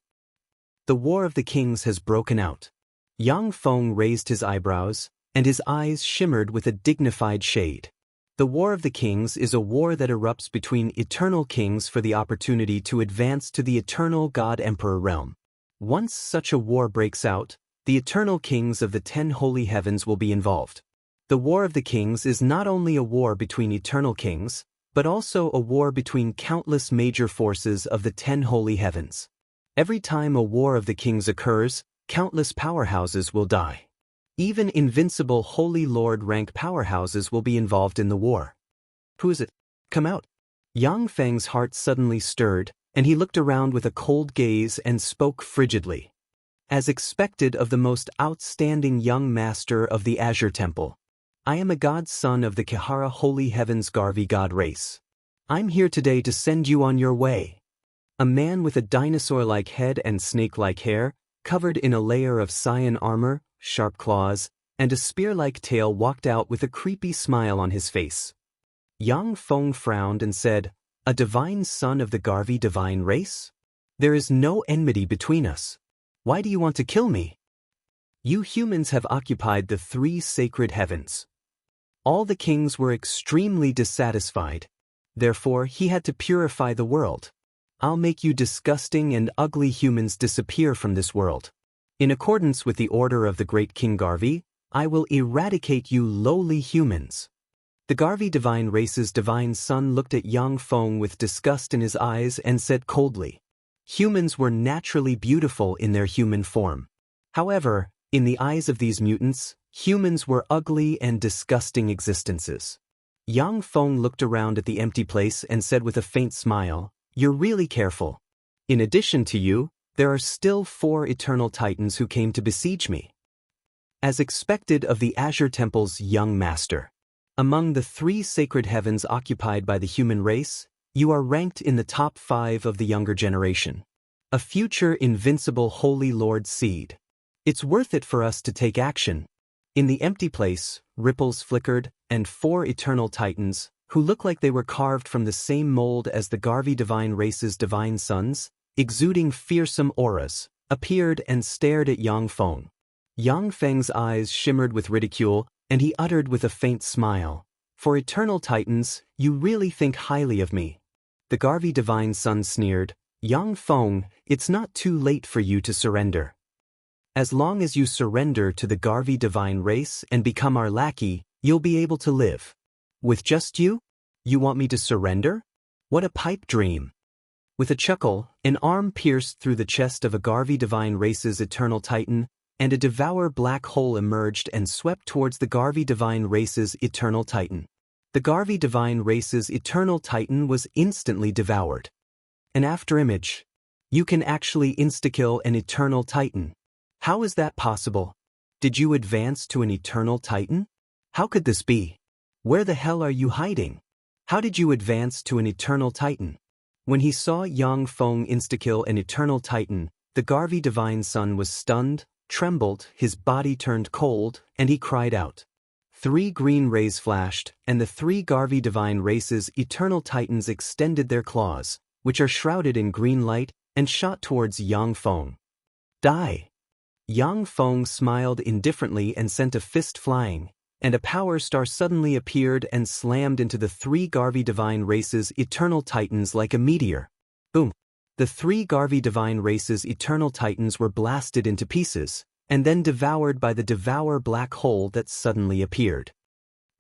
The war of the kings has broken out. Yang Feng raised his eyebrows, and his eyes shimmered with a dignified shade. The War of the Kings is a war that erupts between eternal kings for the opportunity to advance to the eternal God-Emperor realm. Once such a war breaks out, the eternal kings of the 10 holy heavens will be involved. The War of the Kings is not only a war between eternal kings, but also a war between countless major forces of the 10 holy heavens. Every time a War of the Kings occurs, countless powerhouses will die. Even invincible Holy Lord rank powerhouses will be involved in the war. Who is it? Come out. Yang Feng's heart suddenly stirred, and he looked around with a cold gaze and spoke frigidly. As expected of the most outstanding young master of the Azure Temple, I am a god's son of the Kihara Holy Heavens Garvi god race. I'm here today to send you on your way. A man with a dinosaur-like head and snake-like hair, covered in a layer of cyan armor, sharp claws, and a spear-like tail walked out with a creepy smile on his face. Yang Feng frowned and said, "A divine son of the Garvi divine race? There is no enmity between us. Why do you want to kill me? You humans have occupied the 3 sacred heavens." All the kings were extremely dissatisfied. Therefore, he had to purify the world. "I'll make you disgusting and ugly humans disappear from this world. In accordance with the order of the great King Garvi, I will eradicate you lowly humans." The Garvi divine race's divine son looked at Yang Feng with disgust in his eyes and said coldly, "Humans were naturally beautiful in their human form. However, in the eyes of these mutants, humans were ugly and disgusting existences." Yang Feng looked around at the empty place and said with a faint smile, "You're really careful. In addition to you, there are still 4 eternal titans who came to besiege me." As expected of the Azure Temple's young master, among the 3 sacred heavens occupied by the human race, you are ranked in the top 5 of the younger generation. A future invincible Holy Lord seed. It's worth it for us to take action. In the empty place, ripples flickered, and 4 eternal titans, who look like they were carved from the same mold as the Garvi divine race's divine sons, exuding fearsome auras, appeared and stared at Yang Feng. Yang Feng's eyes shimmered with ridicule, and he uttered with a faint smile, "For eternal titans, you really think highly of me." The Garvi divine son sneered, "Yang Feng, it's not too late for you to surrender. As long as you surrender to the Garvi divine race and become our lackey, you'll be able to live. With just you? You want me to surrender? What a pipe dream." With a chuckle, an arm pierced through the chest of a Garvi divine race's eternal titan, and a devour black hole emerged and swept towards the Garvi divine race's eternal titan. The Garvi divine race's eternal titan was instantly devoured. An afterimage. You can actually insta-kill an eternal titan. How is that possible? Did you advance to an eternal titan? How could this be? Where the hell are you hiding? How did you advance to an eternal titan? When he saw Yang Feng insta-kill an eternal titan, the Garvi divine son was stunned, trembled, his body turned cold, and he cried out. 3 green rays flashed, and the 3 Garvi divine race's eternal titans extended their claws, which are shrouded in green light, and shot towards Yang Feng. "Die!" Yang Feng smiled indifferently and sent a fist flying, and a power star suddenly appeared and slammed into the 3 Garvi divine race's eternal titans like a meteor. Boom! The 3 Garvi divine race's eternal titans were blasted into pieces, and then devoured by the devour black hole that suddenly appeared.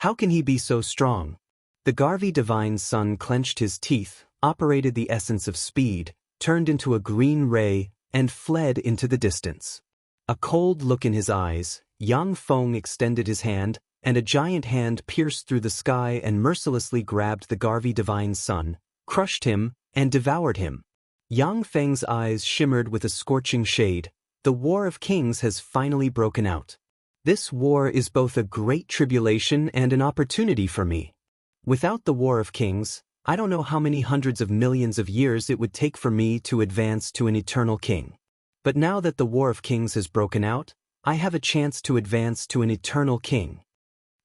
How can he be so strong? The Garvi divine son clenched his teeth, operated the essence of speed, turned into a green ray, and fled into the distance. A cold look in his eyes, Yang Feng extended his hand, and a giant hand pierced through the sky and mercilessly grabbed the Garvi divine son, crushed him, and devoured him. Yang Feng's eyes shimmered with a scorching shade. The War of Kings has finally broken out. This war is both a great tribulation and an opportunity for me. Without the War of Kings, I don't know how many hundreds of millions of years it would take for me to advance to an eternal king. But now that the War of Kings has broken out, I have a chance to advance to an eternal king.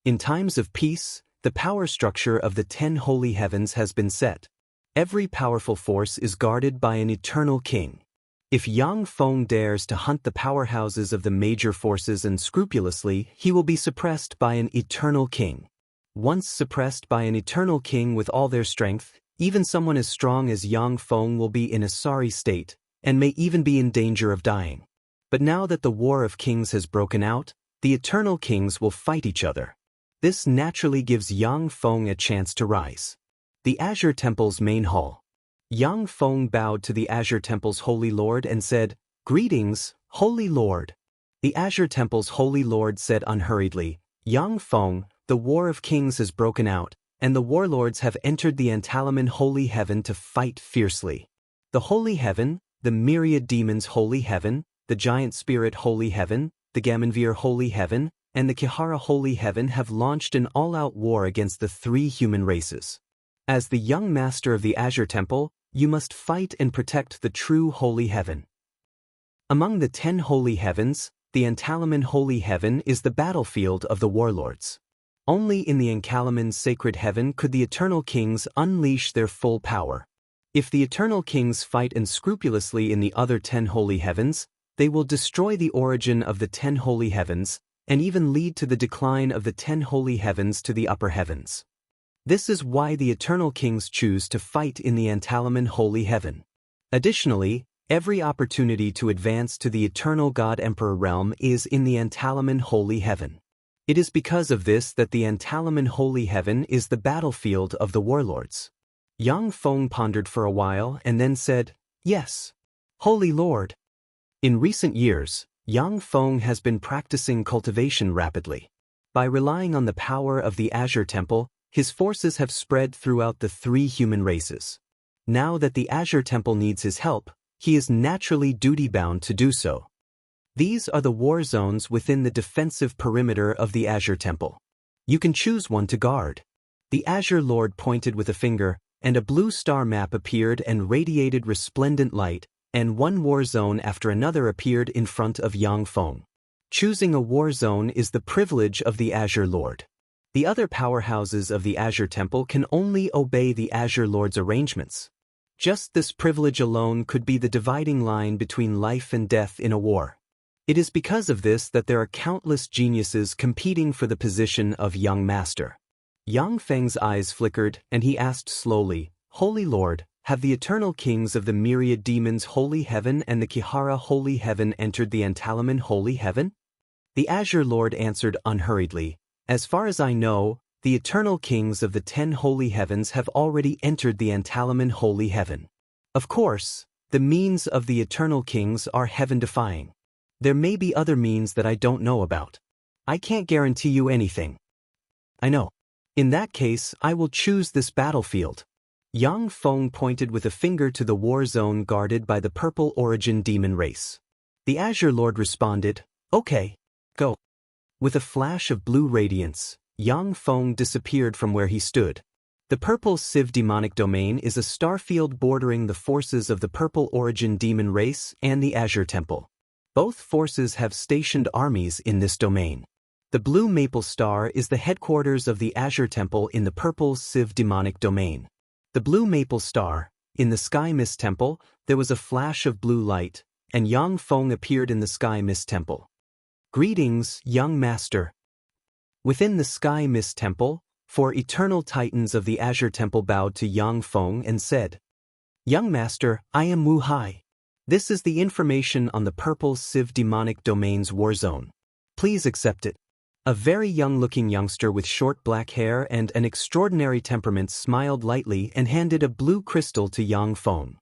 In times of peace, the power structure of the 10 holy heavens has been set. Every powerful force is guarded by an eternal king. If Yang Feng dares to hunt the powerhouses of the major forces unscrupulously, he will be suppressed by an eternal king. Once suppressed by an eternal king with all their strength, even someone as strong as Yang Feng will be in a sorry state, and may even be in danger of dying. But now that the War of Kings has broken out, the eternal kings will fight each other. This naturally gives Yang Feng a chance to rise. The Azure Temple's main hall. Yang Feng bowed to the Azure Temple's Holy Lord and said, "Greetings, Holy Lord." The Azure Temple's Holy Lord said unhurriedly, "Yang Feng, the War of Kings has broken out, and the warlords have entered the Antalaman Holy Heaven to fight fiercely. The Holy Heaven, the myriad demons Holy Heaven, the Giant Spirit Holy Heaven, the Gamanvir Holy Heaven, and the Kihara Holy Heaven have launched an all-out war against the 3 human races. As the young master of the Azure Temple, you must fight and protect the true Holy Heaven. Among the 10 Holy Heavens, the Antalaman Holy Heaven is the battlefield of the warlords. Only in the Antalaman Sacred Heaven could the Eternal Kings unleash their full power. If the Eternal Kings fight unscrupulously in the other 10 Holy Heavens, they will destroy the origin of the 10 Holy Heavens, and even lead to the decline of the 10 Holy Heavens to the upper heavens. This is why the Eternal Kings choose to fight in the Antalaman Holy Heaven. Additionally, every opportunity to advance to the Eternal God Emperor realm is in the Antalaman Holy Heaven. It is because of this that the Antalaman Holy Heaven is the battlefield of the warlords. Yang Feng pondered for a while and then said, "Yes, Holy Lord." In recent years, Yang Feng has been practicing cultivation rapidly. By relying on the power of the Azure Temple, his forces have spread throughout the 3 human races. Now that the Azure Temple needs his help, he is naturally duty-bound to do so. These are the war zones within the defensive perimeter of the Azure Temple. You can choose one to guard. The Azure Lord pointed with a finger, and a blue star map appeared and radiated resplendent light, and one war zone after another appeared in front of Yang Feng. Choosing a war zone is the privilege of the Azure Lord. The other powerhouses of the Azure Temple can only obey the Azure Lord's arrangements. Just this privilege alone could be the dividing line between life and death in a war. It is because of this that there are countless geniuses competing for the position of young master. Yang Feng's eyes flickered, and he asked slowly, "Holy Lord, have the eternal kings of the myriad demons Holy Heaven and the Kihara Holy Heaven entered the Antalaman Holy Heaven?" The Azure Lord answered unhurriedly, "As far as I know, the eternal kings of the 10 Holy Heavens have already entered the Antalaman Holy Heaven. Of course, the means of the eternal kings are heaven-defying. There may be other means that I don't know about. I can't guarantee you anything." "I know. In that case, I will choose this battlefield." Yang Feng pointed with a finger to the war zone guarded by the purple origin demon race. The Azure Lord responded, "Okay, go." With a flash of blue radiance, Yang Feng disappeared from where he stood. The purple Civ demonic domain is a starfield bordering the forces of the purple origin demon race and the Azure Temple. Both forces have stationed armies in this domain. The blue maple star is the headquarters of the Azure Temple in the purple Civ demonic domain. The blue maple star, in the Sky Mist Temple, there was a flash of blue light, and Yang Feng appeared in the Sky Mist Temple. "Greetings, young master." Within the Sky Mist Temple, 4 eternal titans of the Azure Temple bowed to Yang Feng and said, "Young master, I am Wu Hai. This is the information on the purple Civ demonic domain's war zone. Please accept it." A very young-looking youngster with short black hair and an extraordinary temperament smiled lightly and handed a blue crystal to Yang Feng.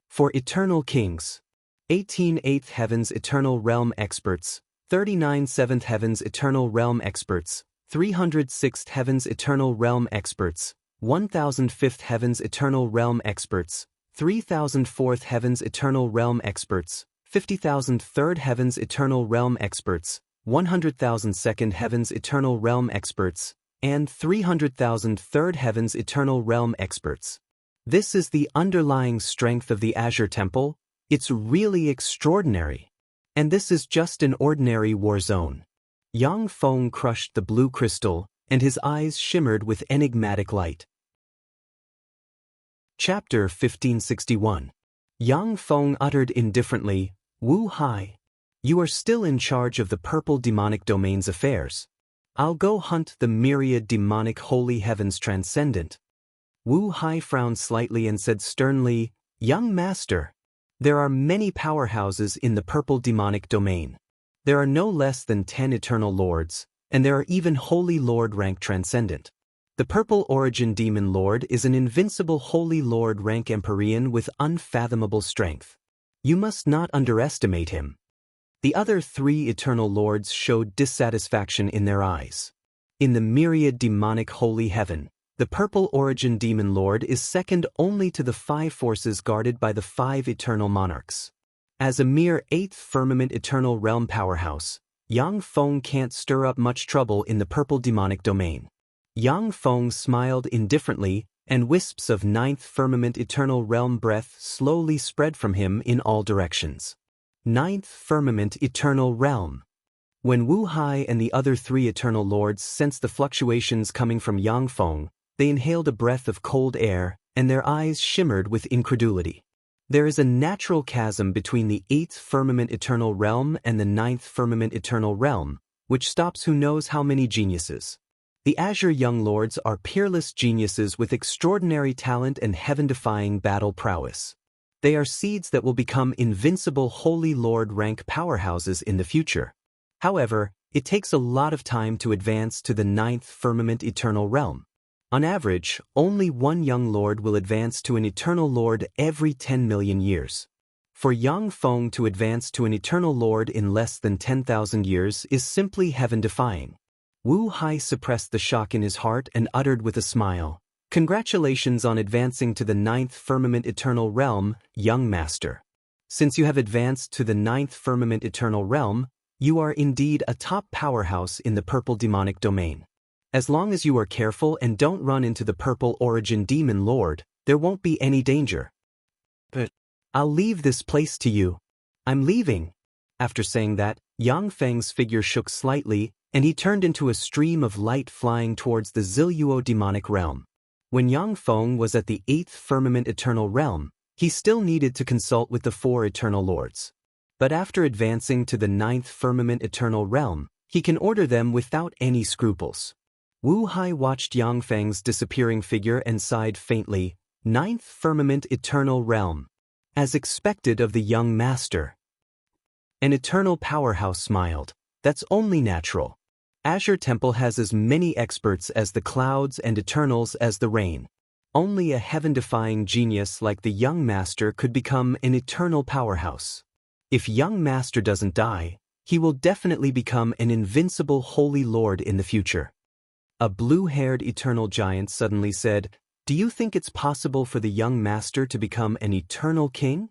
"For eternal kings. 18 8th Heavens Eternal Realm Experts, 39 7th Heavens Eternal Realm Experts, 306th Heavens Eternal Realm Experts, 1005th Heavens Eternal Realm Experts, 3,000 Fourth Heaven's Eternal Realm Experts, 50,000 Third Heaven's Eternal Realm Experts, 100,000 Second Heaven's Eternal Realm Experts, and 300,000 Third Heaven's Eternal Realm Experts. This is the underlying strength of the Azure Temple. It's really extraordinary. And this is just an ordinary war zone. Yang Feng crushed the blue crystal, and his eyes shimmered with enigmatic light. Chapter 1561. Yang Feng uttered indifferently, "Wu Hai, you are still in charge of the purple demonic domain's affairs. I'll go hunt the myriad demonic holy heavens transcendent." Wu Hai frowned slightly and said sternly, "Young master, there are many powerhouses in the purple demonic domain. There are no less than 10 eternal lords, and there are even holy lord rank transcendent. The Purple Origin Demon Lord is an invincible Holy Lord rank Empyrean with unfathomable strength. You must not underestimate him." The other 3 Eternal Lords showed dissatisfaction in their eyes. In the myriad demonic Holy Heaven, the Purple Origin Demon Lord is second only to the 5 forces guarded by the 5 Eternal Monarchs. As a mere 8th Firmament Eternal Realm powerhouse, Yang Feng can't stir up much trouble in the purple demonic domain. Yang Feng smiled indifferently, and wisps of 9th Firmament Eternal Realm breath slowly spread from him in all directions. 9th Firmament Eternal Realm. When Wu Hai and the other 3 Eternal Lords sensed the fluctuations coming from Yang Feng, they inhaled a breath of cold air, and their eyes shimmered with incredulity. There is a natural chasm between the 8th Firmament Eternal Realm and the 9th Firmament Eternal Realm, which stops who knows how many geniuses. The Azure Young Lords are peerless geniuses with extraordinary talent and heaven-defying battle prowess. They are seeds that will become invincible Holy Lord rank powerhouses in the future. However, it takes a lot of time to advance to the 9th Firmament Eternal Realm. On average, only one Young Lord will advance to an Eternal Lord every 10 million years. For Yang Feng to advance to an Eternal Lord in less than 10,000 years is simply heaven-defying. Wu Hai suppressed the shock in his heart and uttered with a smile, "Congratulations on advancing to the 9th Firmament Eternal Realm, young master. Since you have advanced to the 9th Firmament Eternal Realm, you are indeed a top powerhouse in the purple demonic domain. As long as you are careful and don't run into the Purple Origin Demon Lord, there won't be any danger. But I'll leave this place to you. I'm leaving." After saying that, Yang Feng's figure shook slightly, and he turned into a stream of light flying towards the Ziluo demonic realm. When Yang Feng was at the 8th Firmament Eternal Realm, he still needed to consult with the 4 Eternal Lords. But after advancing to the 9th Firmament Eternal Realm, he can order them without any scruples. Wu Hai watched Yang Feng's disappearing figure and sighed faintly, 9th Firmament Eternal Realm. As expected of the young master. An eternal powerhouse smiled. That's only natural. Azure Temple has as many experts as the clouds and Eternals as the rain. Only a heaven-defying genius like the young master could become an eternal powerhouse. If young master doesn't die, he will definitely become an invincible holy lord in the future. A blue-haired eternal giant suddenly said, "Do you think it's possible for the young master to become an eternal king?"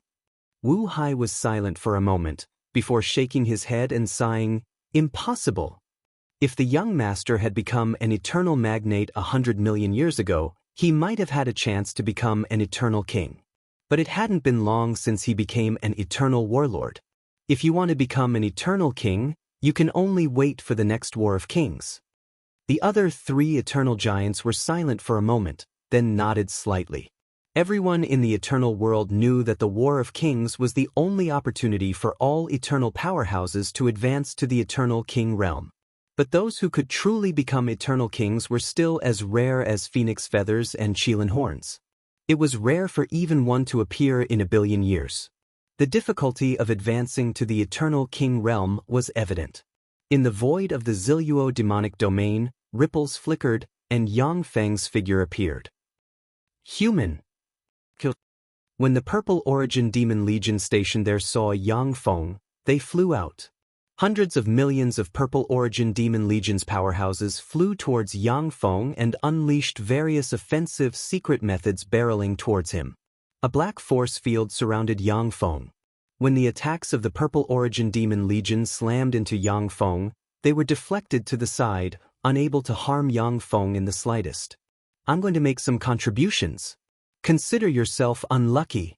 Wu Hai was silent for a moment, before shaking his head and sighing, "Impossible. If the young master had become an eternal magnate 100 million years ago, he might have had a chance to become an eternal king. But it hadn't been long since he became an eternal warlord. If you want to become an eternal king, you can only wait for the next War of Kings." The other 3 eternal giants were silent for a moment, then nodded slightly. Everyone in the eternal world knew that the War of Kings was the only opportunity for all eternal powerhouses to advance to the eternal king realm. But those who could truly become eternal kings were still as rare as phoenix feathers and Qilin horns. It was rare for even one to appear in a billion years. The difficulty of advancing to the eternal king realm was evident. In the void of the Ziluo demonic domain, ripples flickered, and Yang Feng's figure appeared. Human. When the Purple Origin Demon Legion stationed there saw Yang Feng, they flew out. Hundreds of millions of Purple Origin Demon Legion's powerhouses flew towards Yang Feng and unleashed various offensive secret methods barreling towards him. A black force field surrounded Yang Feng. When the attacks of the Purple Origin Demon Legion slammed into Yang Feng, they were deflected to the side, unable to harm Yang Feng in the slightest. I'm going to make some contributions. Consider yourself unlucky.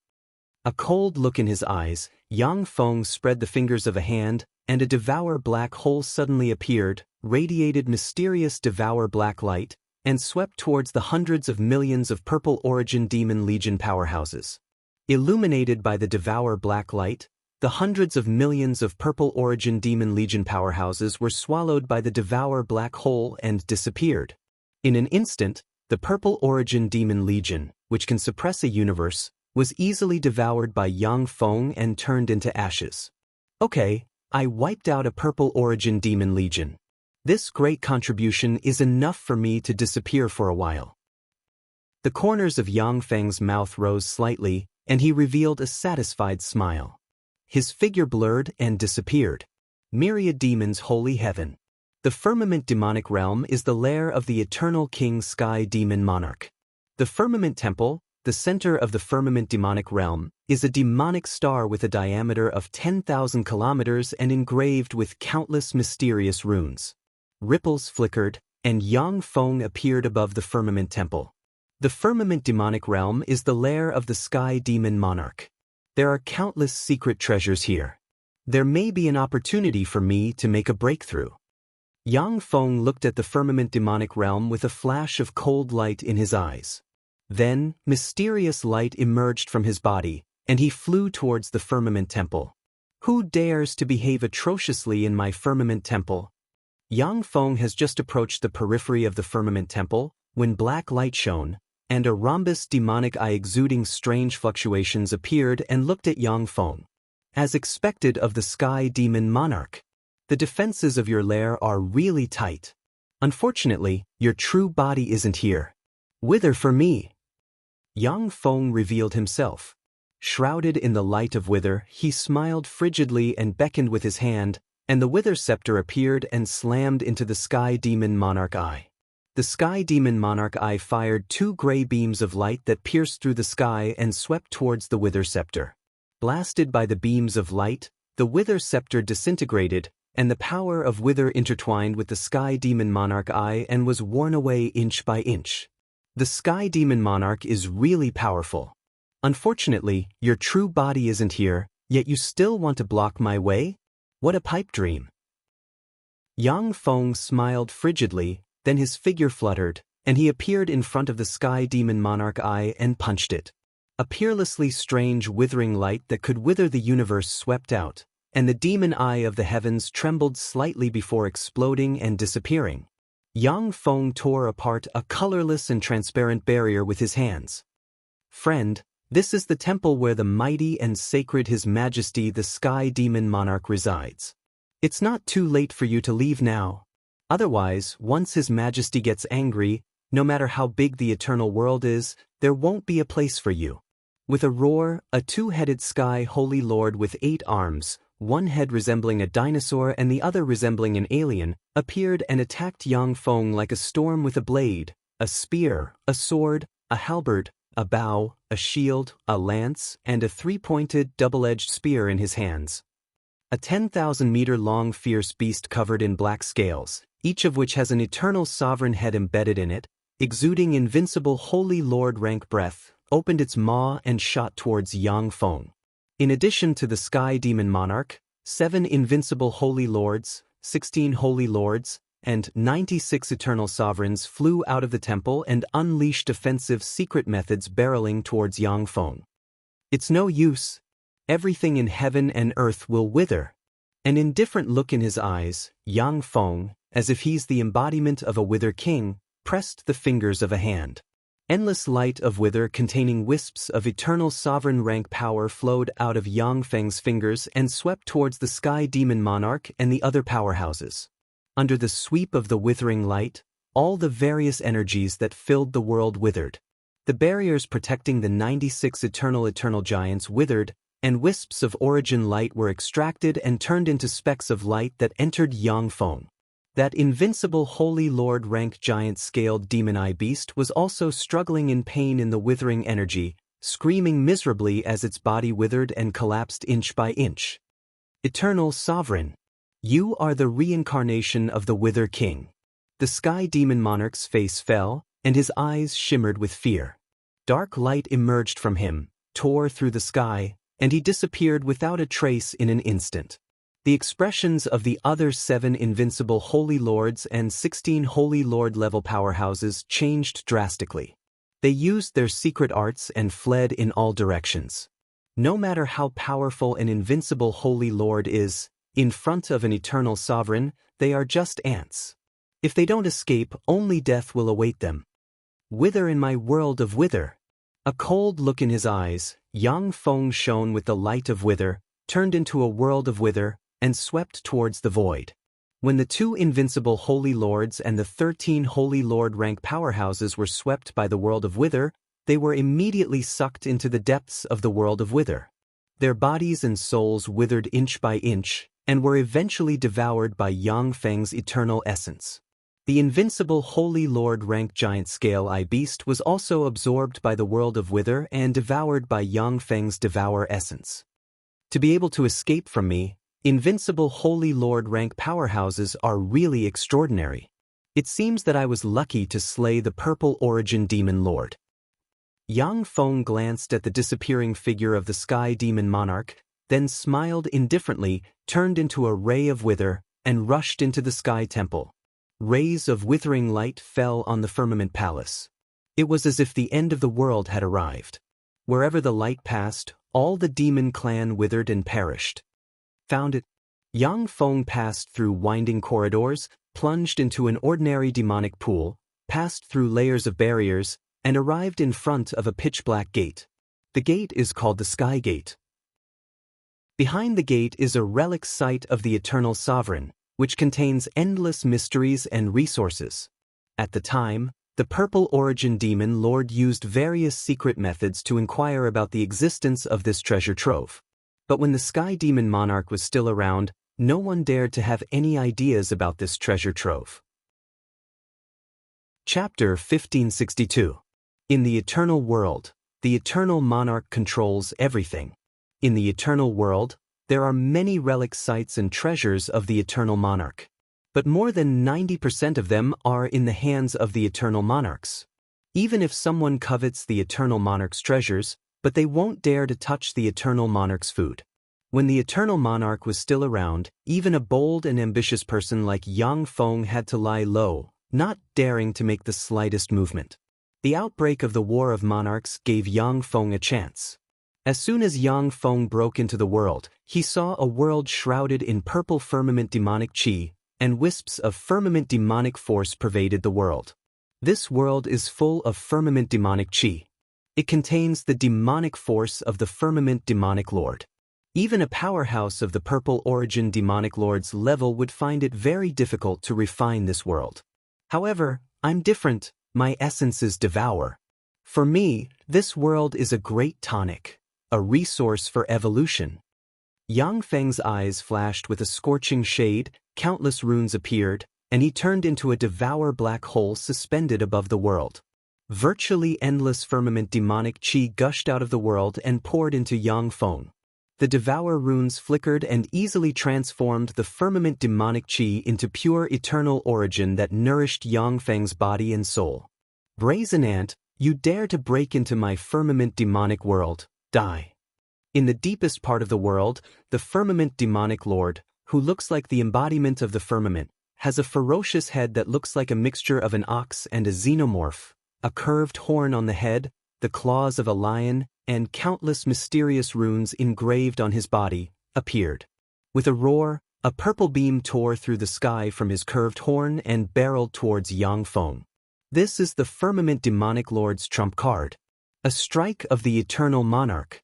A cold look in his eyes, Yang Feng spread the fingers of a hand, and a devour black hole suddenly appeared, radiated mysterious devour black light, and swept towards the hundreds of millions of Purple Origin Demon Legion powerhouses. Illuminated by the devour black light, the hundreds of millions of Purple Origin Demon Legion powerhouses were swallowed by the devour black hole and disappeared. In an instant, the Purple Origin Demon Legion, which can suppress a universe, was easily devoured by Yang Feng and turned into ashes. Okay, I wiped out a Purple Origin Demon Legion. This great contribution is enough for me to disappear for a while. The corners of Yang Feng's mouth rose slightly, and he revealed a satisfied smile. His figure blurred and disappeared. Myriad demons, holy heaven. The firmament demonic realm is the lair of the eternal king sky demon monarch. The firmament temple, the center of the firmament demonic realm, is a demonic star with a diameter of 10,000 kilometers and engraved with countless mysterious runes. Ripples flickered, and Yang Feng appeared above the firmament temple. The firmament demonic realm is the lair of the sky demon monarch. There are countless secret treasures here. There may be an opportunity for me to make a breakthrough. Yang Feng looked at the firmament demonic realm with a flash of cold light in his eyes. Then, mysterious light emerged from his body, and he flew towards the firmament temple. Who dares to behave atrociously in my firmament temple? Yang Feng has just approached the periphery of the firmament temple, when black light shone, and a rhombus demonic eye exuding strange fluctuations appeared and looked at Yang Feng. As expected of the sky demon monarch, the defenses of your lair are really tight. Unfortunately, your true body isn't here. Wither for me. Yang Feng revealed himself. Shrouded in the light of wither, he smiled frigidly and beckoned with his hand, and the wither scepter appeared and slammed into the sky demon monarch eye. The sky demon monarch eye fired two gray beams of light that pierced through the sky and swept towards the wither scepter. Blasted by the beams of light, the wither scepter disintegrated, and the power of wither intertwined with the sky demon monarch eye and was worn away inch by inch. The sky demon monarch is really powerful. Unfortunately, your true body isn't here, yet you still want to block my way? What a pipe dream. Yang Feng smiled frigidly, then his figure fluttered, and he appeared in front of the sky demon monarch eye and punched it. A peerlessly strange withering light that could wither the universe swept out, and the demon eye of the heavens trembled slightly before exploding and disappearing. Yang Feng tore apart a colorless and transparent barrier with his hands. Friend, this is the temple where the mighty and sacred His Majesty the Sky Demon Monarch resides. It's not too late for you to leave now. Otherwise, once His Majesty gets angry, no matter how big the eternal world is, there won't be a place for you. With a roar, a two-headed Sky Holy Lord with 8 arms, one head resembling a dinosaur and the other resembling an alien, appeared and attacked Yang Feng like a storm with a blade, a spear, a sword, a halberd, a bow, a shield, a lance, and a 3-pointed, double-edged spear in his hands. A 10,000-meter-long fierce beast covered in black scales, each of which has an eternal sovereign head embedded in it, exuding invincible Holy Lord rank breath, opened its maw and shot towards Yang Feng. In addition to the Sky Demon Monarch, 7 invincible Holy Lords, 16 Holy Lords, and 96 Eternal Sovereigns flew out of the temple and unleashed offensive secret methods barreling towards Yang Feng. It's no use. Everything in heaven and earth will wither. An indifferent look in his eyes, Yang Feng, as if he's the embodiment of a wither king, pressed the fingers of a hand. Endless light of wither containing wisps of eternal sovereign rank power flowed out of Yang Feng's fingers and swept towards the Sky Demon Monarch and the other powerhouses. Under the sweep of the withering light, all the various energies that filled the world withered. The barriers protecting the 96 eternal giants withered, and wisps of origin light were extracted and turned into specks of light that entered Yang Feng. That invincible Holy Lord rank giant-scaled demon eye beast was also struggling in pain in the withering energy, screaming miserably as its body withered and collapsed inch by inch. Eternal Sovereign, you are the reincarnation of the Wither King. The Sky Demon Monarch's face fell, and his eyes shimmered with fear. Dark light emerged from him, tore through the sky, and he disappeared without a trace in an instant. The expressions of the other 7 invincible Holy Lords and 16 Holy Lord level powerhouses changed drastically. They used their secret arts and fled in all directions. No matter how powerful an invincible Holy Lord is, in front of an eternal sovereign, they are just ants. If they don't escape, only death will await them. Wither in my world of wither. A cold look in his eyes, Yang Feng shone with the light of wither, turned into a world of wither, and swept towards the void. When the 2 invincible Holy Lords and the 13 Holy Lord rank powerhouses were swept by the world of wither, they were immediately sucked into the depths of the world of wither. Their bodies and souls withered inch by inch, and were eventually devoured by Yang Feng's eternal essence. The invincible Holy Lord rank giant scale eye beast was also absorbed by the world of wither and devoured by Yang Feng's devour essence. To be able to escape from me, invincible Holy Lord rank powerhouses are really extraordinary. It seems that I was lucky to slay the Purple Origin Demon Lord. Yang Feng glanced at the disappearing figure of the Sky Demon Monarch, then smiled indifferently, turned into a ray of wither, and rushed into the Sky Temple. Rays of withering light fell on the Firmament Palace. It was as if the end of the world had arrived. Wherever the light passed, all the demon clan withered and perished. Found it. Yang Feng passed through winding corridors, plunged into an ordinary demonic pool, passed through layers of barriers, and arrived in front of a pitch-black gate. The gate is called the Sky Gate. Behind the gate is a relic site of the Eternal Sovereign, which contains endless mysteries and resources. At the time, the Purple Origin Demon Lord used various secret methods to inquire about the existence of this treasure trove. But when the Sky Demon Monarch was still around, no one dared to have any ideas about this treasure trove. Chapter 1562. In the Eternal World, the Eternal Monarch controls everything. In the Eternal World, there are many relic sites and treasures of the Eternal Monarch. But more than 90% of them are in the hands of the Eternal Monarchs. Even if someone covets the Eternal Monarch's treasures, but they won't dare to touch the Eternal Monarch's food. When the Eternal Monarch was still around, even a bold and ambitious person like Yang Feng had to lie low, not daring to make the slightest movement. The outbreak of the War of Monarchs gave Yang Feng a chance. As soon as Yang Feng broke into the world, he saw a world shrouded in purple firmament demonic chi, and wisps of firmament demonic force pervaded the world. This world is full of firmament demonic chi. It contains the demonic force of the firmament demonic lord. Even a powerhouse of the Purple Origin demonic lord's level would find it very difficult to refine this world. However, I'm different. My essences devour. For me, this world is a great tonic, a resource for evolution. Yang Feng's eyes flashed with a scorching shade, countless runes appeared, and he turned into a devour black hole suspended above the world. Virtually endless firmament demonic chi gushed out of the world and poured into Yang Feng. The devour runes flickered and easily transformed the firmament demonic chi into pure eternal origin that nourished Yang Feng's body and soul. Brazen ant, you dare to break into my firmament demonic world, die. In the deepest part of the world, the firmament demonic lord, who looks like the embodiment of the firmament, has a ferocious head that looks like a mixture of an ox and a xenomorph, a curved horn on the head, the claws of a lion, and countless mysterious runes engraved on his body, appeared. With a roar, a purple beam tore through the sky from his curved horn and barreled towards Yang Feng. This is the Firmament Demonic Lord's trump card. A strike of the Eternal Monarch.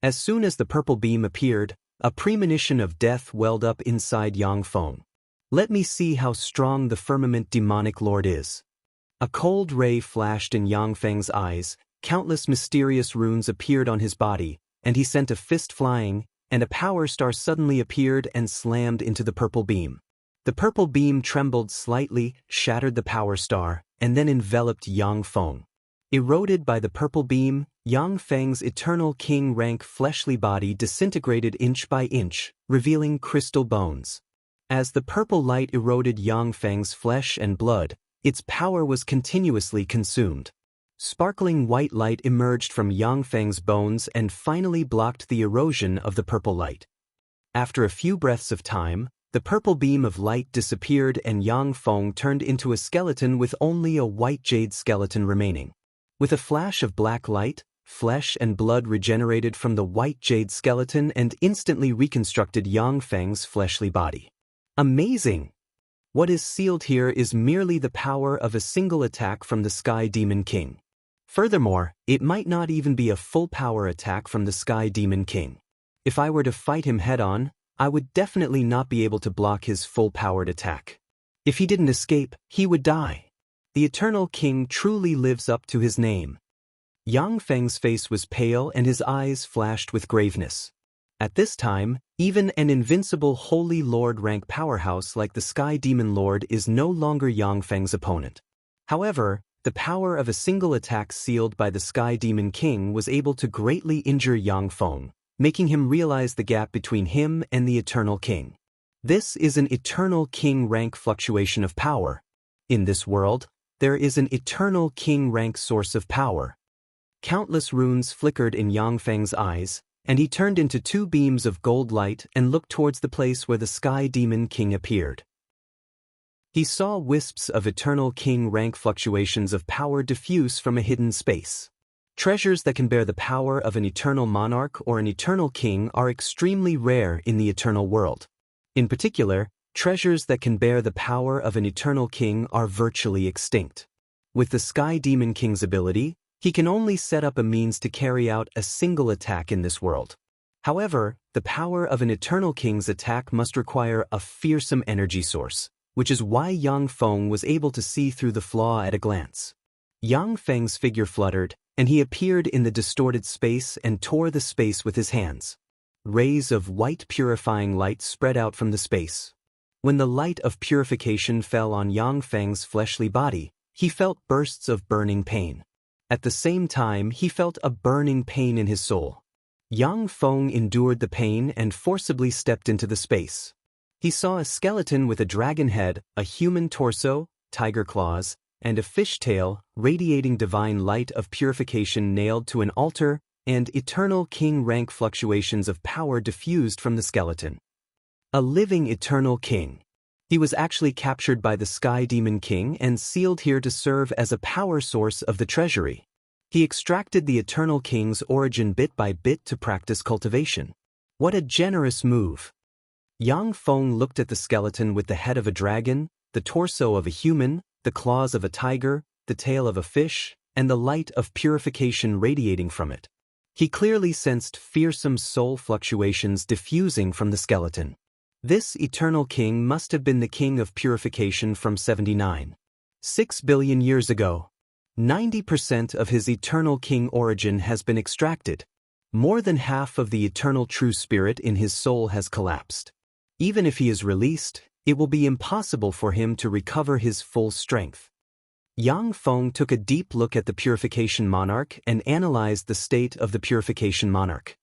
As soon as the purple beam appeared, a premonition of death welled up inside Yang Feng. Let me see how strong the Firmament Demonic Lord is. A cold ray flashed in Yang Feng's eyes, countless mysterious runes appeared on his body, and he sent a fist flying, and a power star suddenly appeared and slammed into the purple beam. The purple beam trembled slightly, shattered the power star, and then enveloped Yang Feng. Eroded by the purple beam, Yang Feng's eternal king rank fleshly body disintegrated inch by inch, revealing crystal bones. As the purple light eroded Yang Feng's flesh and blood, its power was continuously consumed. Sparkling white light emerged from Yang Feng's bones and finally blocked the erosion of the purple light. After a few breaths of time, the purple beam of light disappeared and Yang Feng turned into a skeleton with only a white jade skeleton remaining. With a flash of black light, flesh and blood regenerated from the white jade skeleton and instantly reconstructed Yang Feng's fleshly body. Amazing! What is sealed here is merely the power of a single attack from the Sky Demon King. Furthermore, it might not even be a full power attack from the Sky Demon King. If I were to fight him head-on, I would definitely not be able to block his full-powered attack. If he didn't escape, he would die. The Eternal King truly lives up to his name. Yang Feng's face was pale and his eyes flashed with graveness. At this time, even an invincible Holy Lord rank powerhouse like the Sky Demon Lord is no longer Yang Feng's opponent. However, the power of a single attack sealed by the Sky Demon King was able to greatly injure Yang Feng, making him realize the gap between him and the Eternal King. This is an Eternal King rank fluctuation of power. In this world, there is an Eternal King rank source of power. Countless runes flickered in Yang Feng's eyes, and he turned into two beams of gold light and looked towards the place where the Sky Demon King appeared. He saw wisps of Eternal King rank fluctuations of power diffuse from a hidden space. Treasures that can bear the power of an eternal monarch or an eternal king are extremely rare in the eternal world. In particular, treasures that can bear the power of an eternal king are virtually extinct. With the Sky Demon King's ability, he can only set up a means to carry out a single attack in this world. However, the power of an eternal king's attack must require a fearsome energy source, which is why Yang Feng was able to see through the flaw at a glance. Yang Feng's figure fluttered, and he appeared in the distorted space and tore the space with his hands. Rays of white purifying light spread out from the space. When the light of purification fell on Yang Feng's fleshly body, he felt bursts of burning pain. At the same time, he felt a burning pain in his soul. Yang Feng endured the pain and forcibly stepped into the space. He saw a skeleton with a dragon head, a human torso, tiger claws, and a fish tail, radiating divine light of purification nailed to an altar, and eternal king rank fluctuations of power diffused from the skeleton. A living eternal king. He was actually captured by the Sky Demon King and sealed here to serve as a power source of the treasury. He extracted the Eternal King's origin bit by bit to practice cultivation. What a generous move! Yang Feng looked at the skeleton with the head of a dragon, the torso of a human, the claws of a tiger, the tail of a fish, and the light of purification radiating from it. He clearly sensed fearsome soul fluctuations diffusing from the skeleton. This Eternal King must have been the King of Purification from 6 billion years ago. 90% of his Eternal King origin has been extracted. More than half of the eternal true spirit in his soul has collapsed. Even if he is released, it will be impossible for him to recover his full strength. Yang Feng took a deep look at the Purification Monarch and analyzed the state of the Purification Monarch.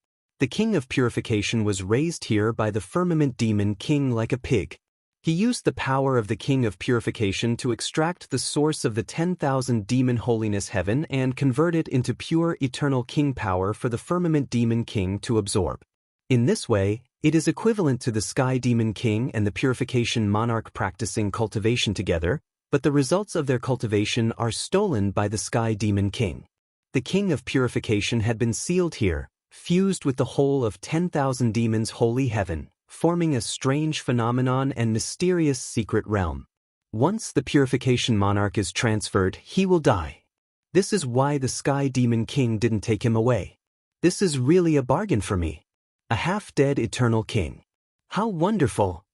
The King of Purification was raised here by the Firmament Demon King like a pig. He used the power of the King of Purification to extract the source of the 10,000 demon holiness heaven and convert it into pure eternal king power for the Firmament Demon King to absorb. In this way, it is equivalent to the Sky Demon King and the Purification Monarch practicing cultivation together, but the results of their cultivation are stolen by the Sky Demon King. The King of Purification had been sealed here, fused with the whole of 10,000 demons' holy heaven, forming a strange phenomenon and mysterious secret realm. Once the Purification Monarch is transferred, he will die. This is why the Sky Demon King didn't take him away. This is really a bargain for me. A half-dead Eternal King. How wonderful!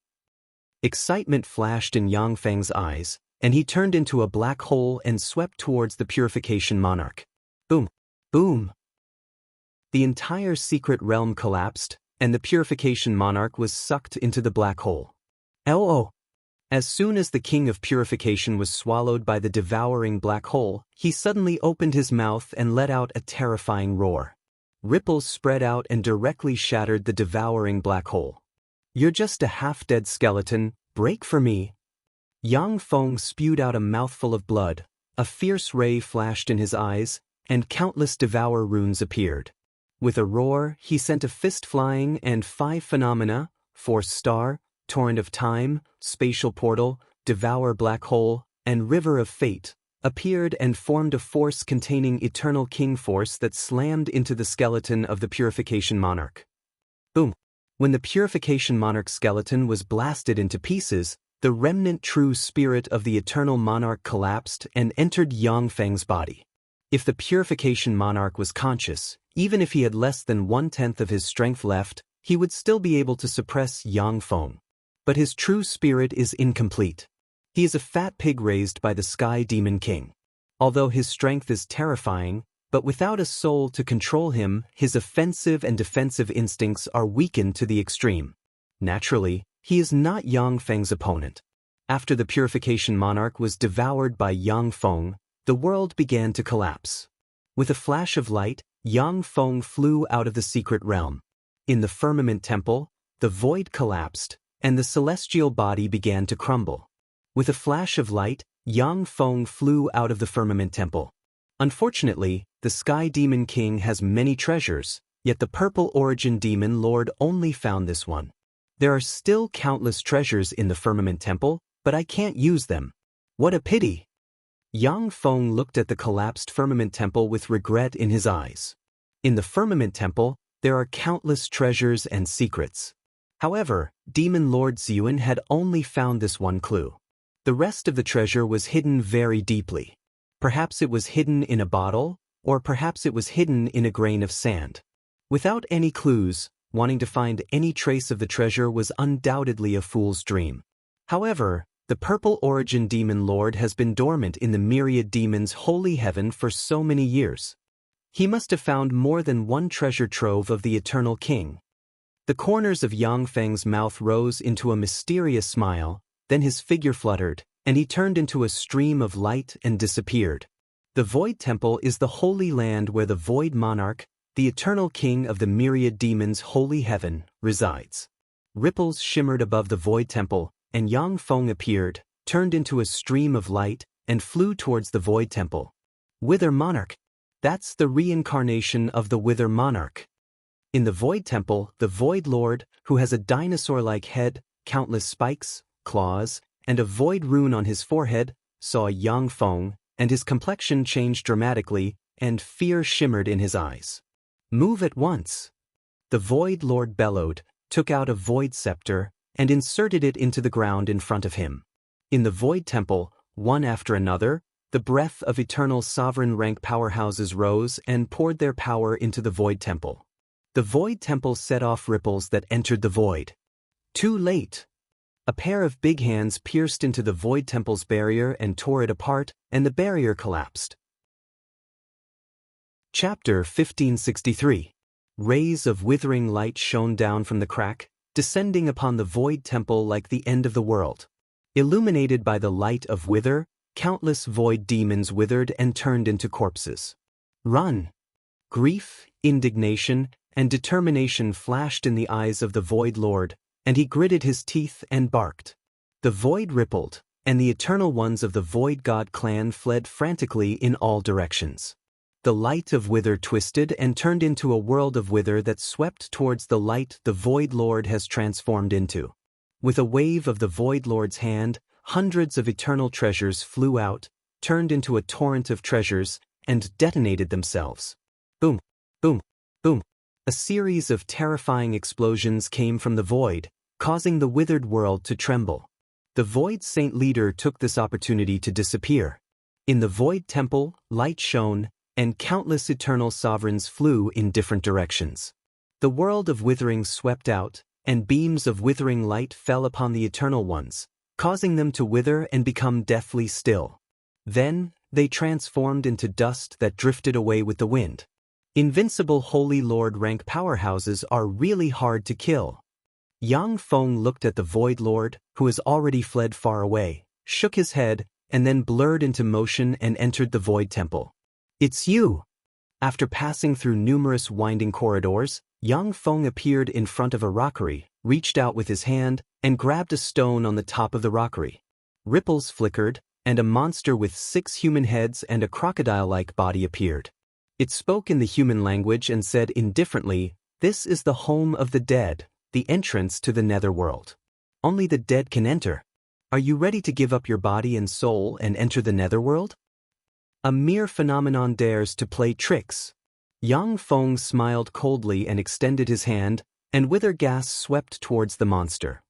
Excitement flashed in Yang Feng's eyes, and he turned into a black hole and swept towards the Purification Monarch. Boom! Boom! The entire secret realm collapsed, and the Purification Monarch was sucked into the black hole. Oh! As soon as the king of purification was swallowed by the devouring black hole, he suddenly opened his mouth and let out a terrifying roar. Ripples spread out and directly shattered the devouring black hole. "You're just a half-dead skeleton, break for me." Yang Feng spewed out a mouthful of blood, a fierce ray flashed in his eyes, and countless devour runes appeared. With a roar, he sent a fist flying and 5 phenomena, Force Star, Torrent of Time, Spatial Portal, Devour Black Hole, and River of Fate, appeared and formed a force containing Eternal King Force that slammed into the skeleton of the Purification Monarch. Boom! When the Purification Monarch skeleton was blasted into pieces, the remnant true spirit of the Eternal Monarch collapsed and entered Yang Feng's body. If the Purification Monarch was conscious, even if he had less than 1/10 of his strength left, he would still be able to suppress Yang Feng. But his true spirit is incomplete. He is a fat pig raised by the Sky Demon King. Although his strength is terrifying, but without a soul to control him, his offensive and defensive instincts are weakened to the extreme. Naturally, he is not Yang Feng's opponent. After the Purification Monarch was devoured by Yang Feng, the world began to collapse. With a flash of light, Yang Feng flew out of the secret realm. In the Firmament Temple, the void collapsed, and the celestial body began to crumble. With a flash of light, Yang Feng flew out of the Firmament Temple. Unfortunately, the Sky Demon King has many treasures, yet the Purple Origin Demon Lord only found this one. There are still countless treasures in the Firmament Temple, but I can't use them. What a pity! Yang Feng looked at the collapsed Firmament Temple with regret in his eyes. In the Firmament Temple, there are countless treasures and secrets. However, Demon Lord Ziyuan had only found this one clue. The rest of the treasure was hidden very deeply. Perhaps it was hidden in a bottle, or perhaps it was hidden in a grain of sand. Without any clues, wanting to find any trace of the treasure was undoubtedly a fool's dream. However, the Purple Origin Demon Lord has been dormant in the myriad demons' holy heaven for so many years. He must have found more than one treasure trove of the Eternal King. The corners of Yang Feng's mouth rose into a mysterious smile, then his figure fluttered, and he turned into a stream of light and disappeared. The Void Temple is the holy land where the Void Monarch, the Eternal King of the myriad demons' holy heaven, resides. Ripples shimmered above the Void Temple, and Yang Feng appeared, turned into a stream of light, and flew towards the Void Temple. Wither Monarch. That's the reincarnation of the Wither Monarch. In the Void Temple, the Void Lord, who has a dinosaur-like head, countless spikes, claws, and a void rune on his forehead, saw Yang Feng, and his complexion changed dramatically, and fear shimmered in his eyes. "Move at once." The Void Lord bellowed, took out a void scepter, and inserted it into the ground in front of him. In the Void Temple, one after another, the breath of eternal sovereign rank powerhouses rose and poured their power into the Void Temple. The Void Temple set off ripples that entered the void. Too late. A pair of big hands pierced into the Void Temple's barrier and tore it apart, and the barrier collapsed. Chapter 1563. Rays of withering light shone down from the crack, descending upon the Void Temple like the end of the world. Illuminated by the light of wither, countless void demons withered and turned into corpses. Run! Grief, indignation, and determination flashed in the eyes of the Void Lord, and he gritted his teeth and barked. The void rippled, and the eternal ones of the Void God clan fled frantically in all directions. The light of wither twisted and turned into a world of wither that swept towards the light the Void Lord has transformed into. With a wave of the Void Lord's hand, hundreds of eternal treasures flew out, turned into a torrent of treasures, and detonated themselves. Boom, boom, boom. A series of terrifying explosions came from the void, causing the withered world to tremble. The Void Saint Leader took this opportunity to disappear. In the Void Temple, light shone, and countless eternal sovereigns flew in different directions. The world of withering swept out, and beams of withering light fell upon the eternal ones, causing them to wither and become deathly still. Then, they transformed into dust that drifted away with the wind. Invincible Holy Lord rank powerhouses are really hard to kill. Yang Feng looked at the Void Lord, who has already fled far away, shook his head, and then blurred into motion and entered the Void Temple. "It's you!" After passing through numerous winding corridors, Yang Feng appeared in front of a rockery, reached out with his hand, and grabbed a stone on the top of the rockery. Ripples flickered, and a monster with 6 human heads and a crocodile-like body appeared. It spoke in the human language and said indifferently, "This is the home of the dead, the entrance to the netherworld. Only the dead can enter. Are you ready to give up your body and soul and enter the netherworld?" A mere phenomenon dares to play tricks. Yang Feng smiled coldly and extended his hand, and wither gas swept towards the monster.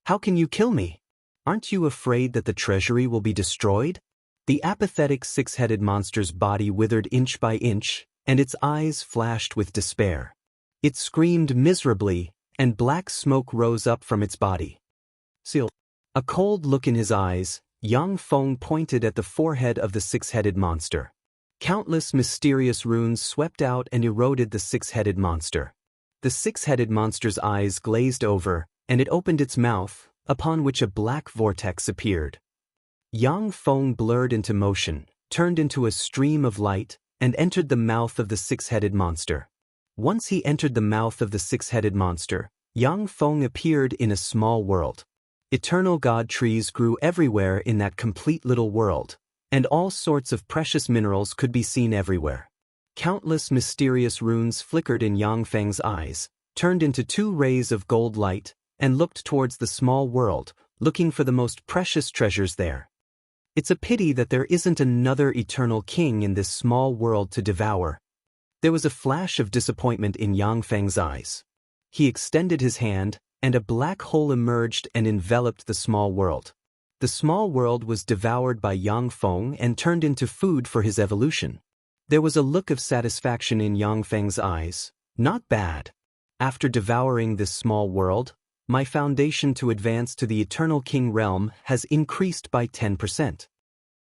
"How can you kill me? Aren't you afraid that the treasury will be destroyed?" The apathetic 6-headed monster's body withered inch by inch, and its eyes flashed with despair. It screamed miserably, and black smoke rose up from its body. "Seal." A cold look in his eyes, Yang Feng pointed at the forehead of the 6-headed monster. Countless mysterious runes swept out and eroded the 6-headed monster. The 6-headed monster's eyes glazed over, and it opened its mouth, upon which a black vortex appeared. Yang Feng blurred into motion, turned into a stream of light, and entered the mouth of the 6-headed monster. Once he entered the mouth of the 6-headed monster, Yang Feng appeared in a small world. Eternal god trees grew everywhere in that complete little world, and all sorts of precious minerals could be seen everywhere. Countless mysterious runes flickered in Yang Feng's eyes, turned into 2 rays of gold light, and looked towards the small world, looking for the most precious treasures there. "It's a pity that there isn't another eternal king in this small world to devour." There was a flash of disappointment in Yang Feng's eyes. He extended his hand, and a black hole emerged and enveloped the small world. The small world was devoured by Yang Feng and turned into food for his evolution. There was a look of satisfaction in Yang Feng's eyes. "Not bad. After devouring this small world, my foundation to advance to the Eternal King realm has increased by 10%.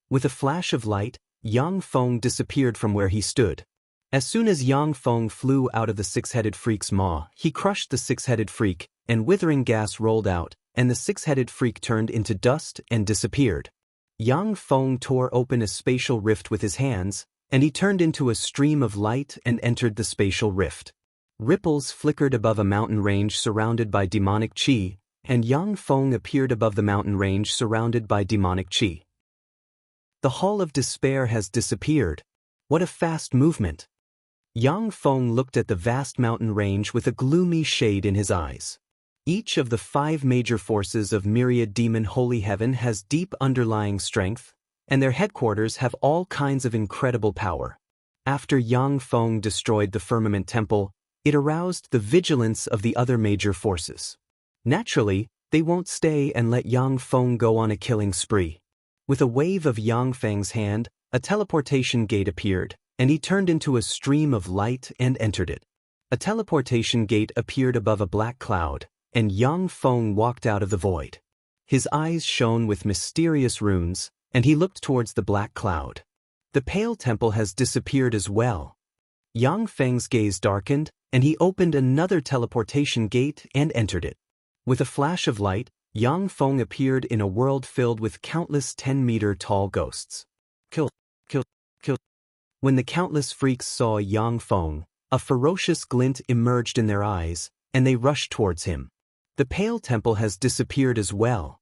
With a flash of light, Yang Feng disappeared from where he stood. As soon as Yang Feng flew out of the 6-headed freak's maw, he crushed the 6-headed freak, and withering gas rolled out, and the 6-headed freak turned into dust and disappeared. Yang Feng tore open a spatial rift with his hands, and he turned into a stream of light and entered the spatial rift. Ripples flickered above a mountain range surrounded by demonic chi, and Yang Feng appeared above the mountain range surrounded by demonic chi. "The Hall of Despair has disappeared. What a fast movement." Yang Feng looked at the vast mountain range with a gloomy shade in his eyes. Each of the 5 major forces of Myriad Demon Holy Heaven has deep underlying strength, and their headquarters have all kinds of incredible power. After Yang Feng destroyed the Firmament Temple, it aroused the vigilance of the other major forces. Naturally, they won't stay and let Yang Feng go on a killing spree. With a wave of Yang Feng's hand, a teleportation gate appeared, and he turned into a stream of light and entered it. A teleportation gate appeared above a black cloud, and Yang Feng walked out of the void. His eyes shone with mysterious runes, and he looked towards the black cloud. The Pale Temple has disappeared as well. Yang Feng's gaze darkened, and he opened another teleportation gate and entered it. With a flash of light, Yang Feng appeared in a world filled with countless 10-meter-tall ghosts. Kill, kill, kill. When the countless freaks saw Yang Feng, a ferocious glint emerged in their eyes, and they rushed towards him. The Pale Temple has disappeared as well.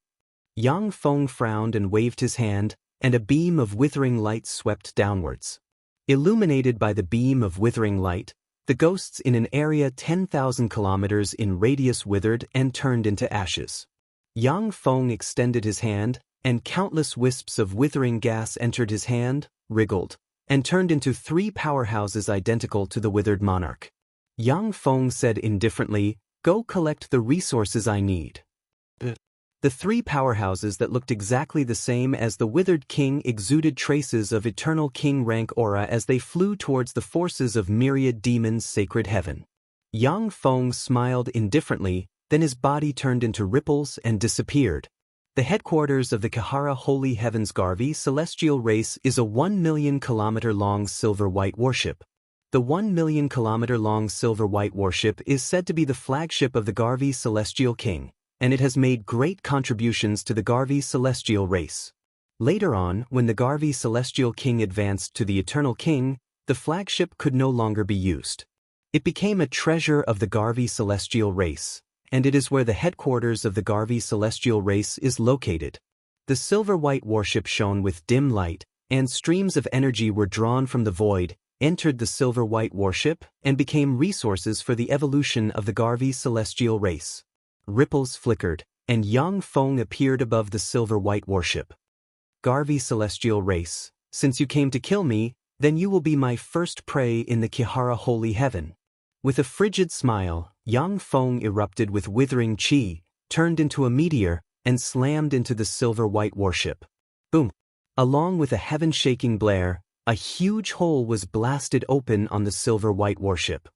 Yang Feng frowned and waved his hand, and a beam of withering light swept downwards. Illuminated by the beam of withering light, the ghosts in an area 10,000 kilometers in radius withered and turned into ashes. Yang Feng extended his hand, and countless wisps of withering gas entered his hand, wriggled, and turned into 3 powerhouses identical to the withered monarch. Yang Feng said indifferently, "Go collect the resources I need." The 3 powerhouses that looked exactly the same as the withered king exuded traces of eternal king rank aura as they flew towards the forces of Myriad Demons' sacred heaven. Yang Feng smiled indifferently, then his body turned into ripples and disappeared. The headquarters of the Kahara Holy Heavens Garvi celestial race is a 1 million kilometer long silver-white warship. The 1 million-kilometer-long silver-white warship is said to be the flagship of the Garvey Celestial King, and it has made great contributions to the Garvey Celestial race. Later on, when the Garvey Celestial King advanced to the Eternal King, the flagship could no longer be used. It became a treasure of the Garvey Celestial race, and it is where the headquarters of the Garvey Celestial race is located. The silver-white warship shone with dim light, and streams of energy were drawn from the void, entered the silver-white warship, and became resources for the evolution of the Garvey Celestial race. Ripples flickered, and Yang Feng appeared above the silver-white warship. Garvey Celestial race, since you came to kill me, then you will be my first prey in the Kihara Holy Heaven. With a frigid smile, Yang Feng erupted with withering chi, turned into a meteor, and slammed into the silver-white warship. Boom! Along with a heaven-shaking blare, a huge hole was blasted open on the silver-white warship.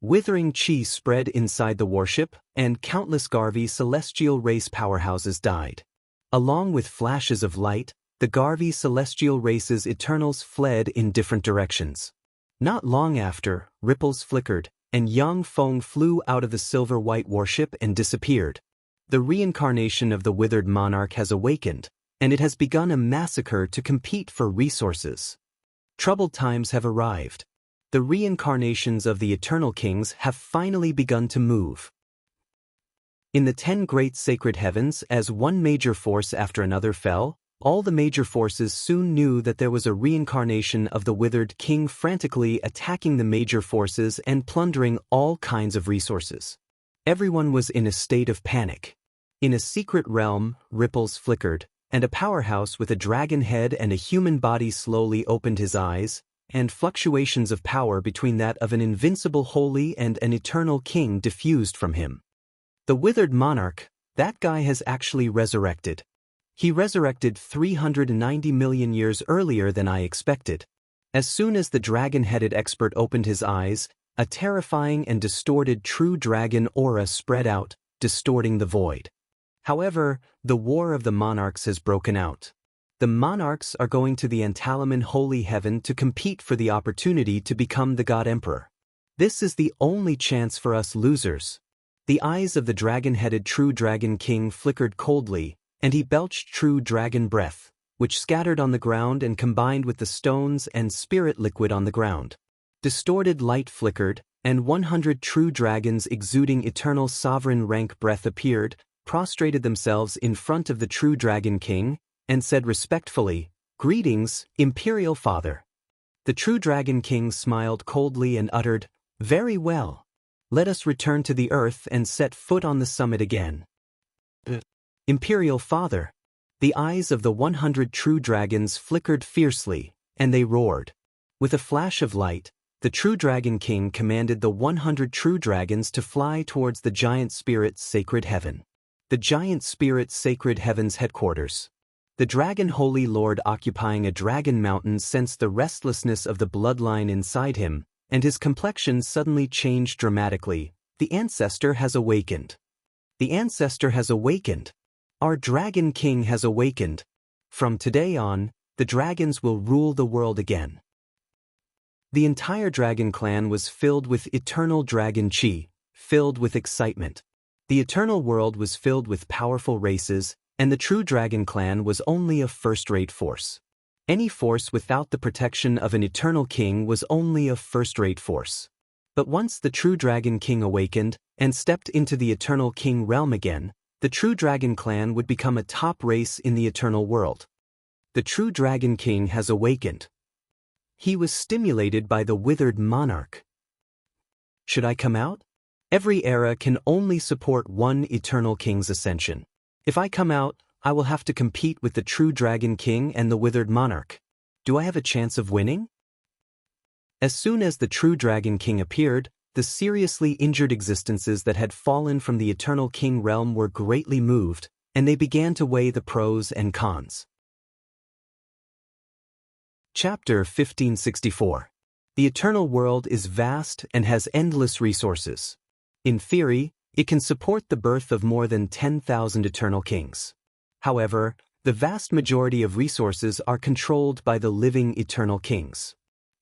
Withering chi spread inside the warship, and countless Garvey Celestial race powerhouses died. Along with flashes of light, the Garvey Celestial race's Eternals fled in different directions. Not long after, ripples flickered, and Yang Feng flew out of the silver-white warship and disappeared. The reincarnation of the withered monarch has awakened, and it has begun a massacre to compete for resources. Troubled times have arrived. The reincarnations of the Eternal Kings have finally begun to move. In the 10 great sacred heavens, as one major force after another fell, all the major forces soon knew that there was a reincarnation of the withered king frantically attacking the major forces and plundering all kinds of resources. Everyone was in a state of panic. In a secret realm, ripples flickered, and a powerhouse with a dragon head and a human body slowly opened his eyes, and fluctuations of power between that of an invincible holy and an eternal king diffused from him. The withered monarch, that guy has actually resurrected. He resurrected 390 million years earlier than I expected. As soon as the dragon-headed expert opened his eyes, a terrifying and distorted true dragon aura spread out, distorting the void. However, the war of the monarchs has broken out. The monarchs are going to the Antalaman Holy Heaven to compete for the opportunity to become the God Emperor. This is the only chance for us losers. The eyes of the dragon-headed true dragon king flickered coldly, and he belched true dragon breath, which scattered on the ground and combined with the stones and spirit liquid on the ground. Distorted light flickered, and 100 true dragons exuding eternal sovereign rank breath appeared, prostrated themselves in front of the true dragon king, and said respectfully, "Greetings, Imperial Father." The true dragon king smiled coldly and uttered, "Very well. Let us return to the earth and set foot on the summit again." Imperial Father. The eyes of the 100 true dragons flickered fiercely, and they roared. With a flash of light, the true dragon king commanded the 100 true dragons to fly towards the giant spirit's sacred heaven. The giant spirit's sacred heaven's headquarters. The dragon holy lord occupying a dragon mountain sensed the restlessness of the bloodline inside him, and his complexion suddenly changed dramatically. The ancestor has awakened. The ancestor has awakened. Our dragon king has awakened. From today on, the dragons will rule the world again. The entire dragon clan was filled with eternal dragon chi, filled with excitement. The eternal world was filled with powerful races, and the true dragon clan was only a first-rate force. Any force without the protection of an eternal king was only a first-rate force. But once the true dragon king awakened and stepped into the eternal king realm again, the true dragon clan would become a top race in the eternal world. The true dragon king has awakened. He was stimulated by the withered monarch. Should I come out? Every era can only support one eternal king's ascension. If I come out, I will have to compete with the true dragon king and the withered monarch. Do I have a chance of winning? As soon as the true dragon king appeared, the seriously injured existences that had fallen from the eternal king realm were greatly moved, and they began to weigh the pros and cons. Chapter 1564. The eternal world is vast and has endless resources. In theory, it can support the birth of more than 10,000 eternal kings. However, the vast majority of resources are controlled by the living eternal kings.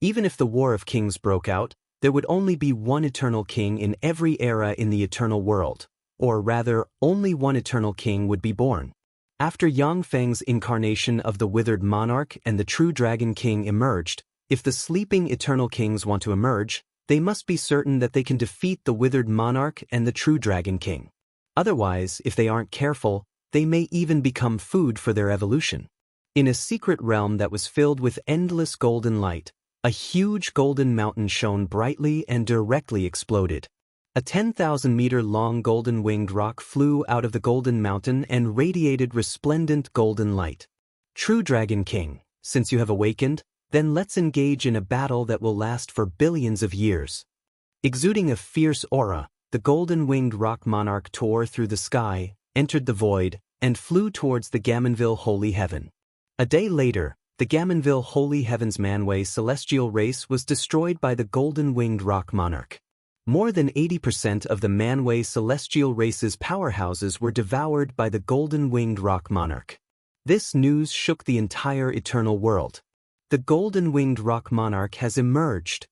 Even if the War of Kings broke out, there would only be one eternal king in every era in the eternal world, or rather, only one eternal king would be born. After Yang Feng's incarnation of the withered monarch and the true dragon king emerged, if the sleeping eternal kings want to emerge, they must be certain that they can defeat the withered monarch and the true dragon king. Otherwise, if they aren't careful, they may even become food for their evolution. In a secret realm that was filled with endless golden light, a huge golden mountain shone brightly and directly exploded. A 10,000-meter-long golden-winged rock flew out of the golden mountain and radiated resplendent golden light. True Dragon King, since you have awakened, then let's engage in a battle that will last for billions of years. Exuding a fierce aura, the golden-winged rock monarch tore through the sky, entered the void, and flew towards the Gamonville Holy Heaven. A day later, the Gamonville Holy Heaven's Manway celestial race was destroyed by the golden-winged rock monarch. More than 80% of the Manway celestial race's powerhouses were devoured by the golden-winged rock monarch. This news shook the entire eternal world. The golden-winged rock monarch has emerged.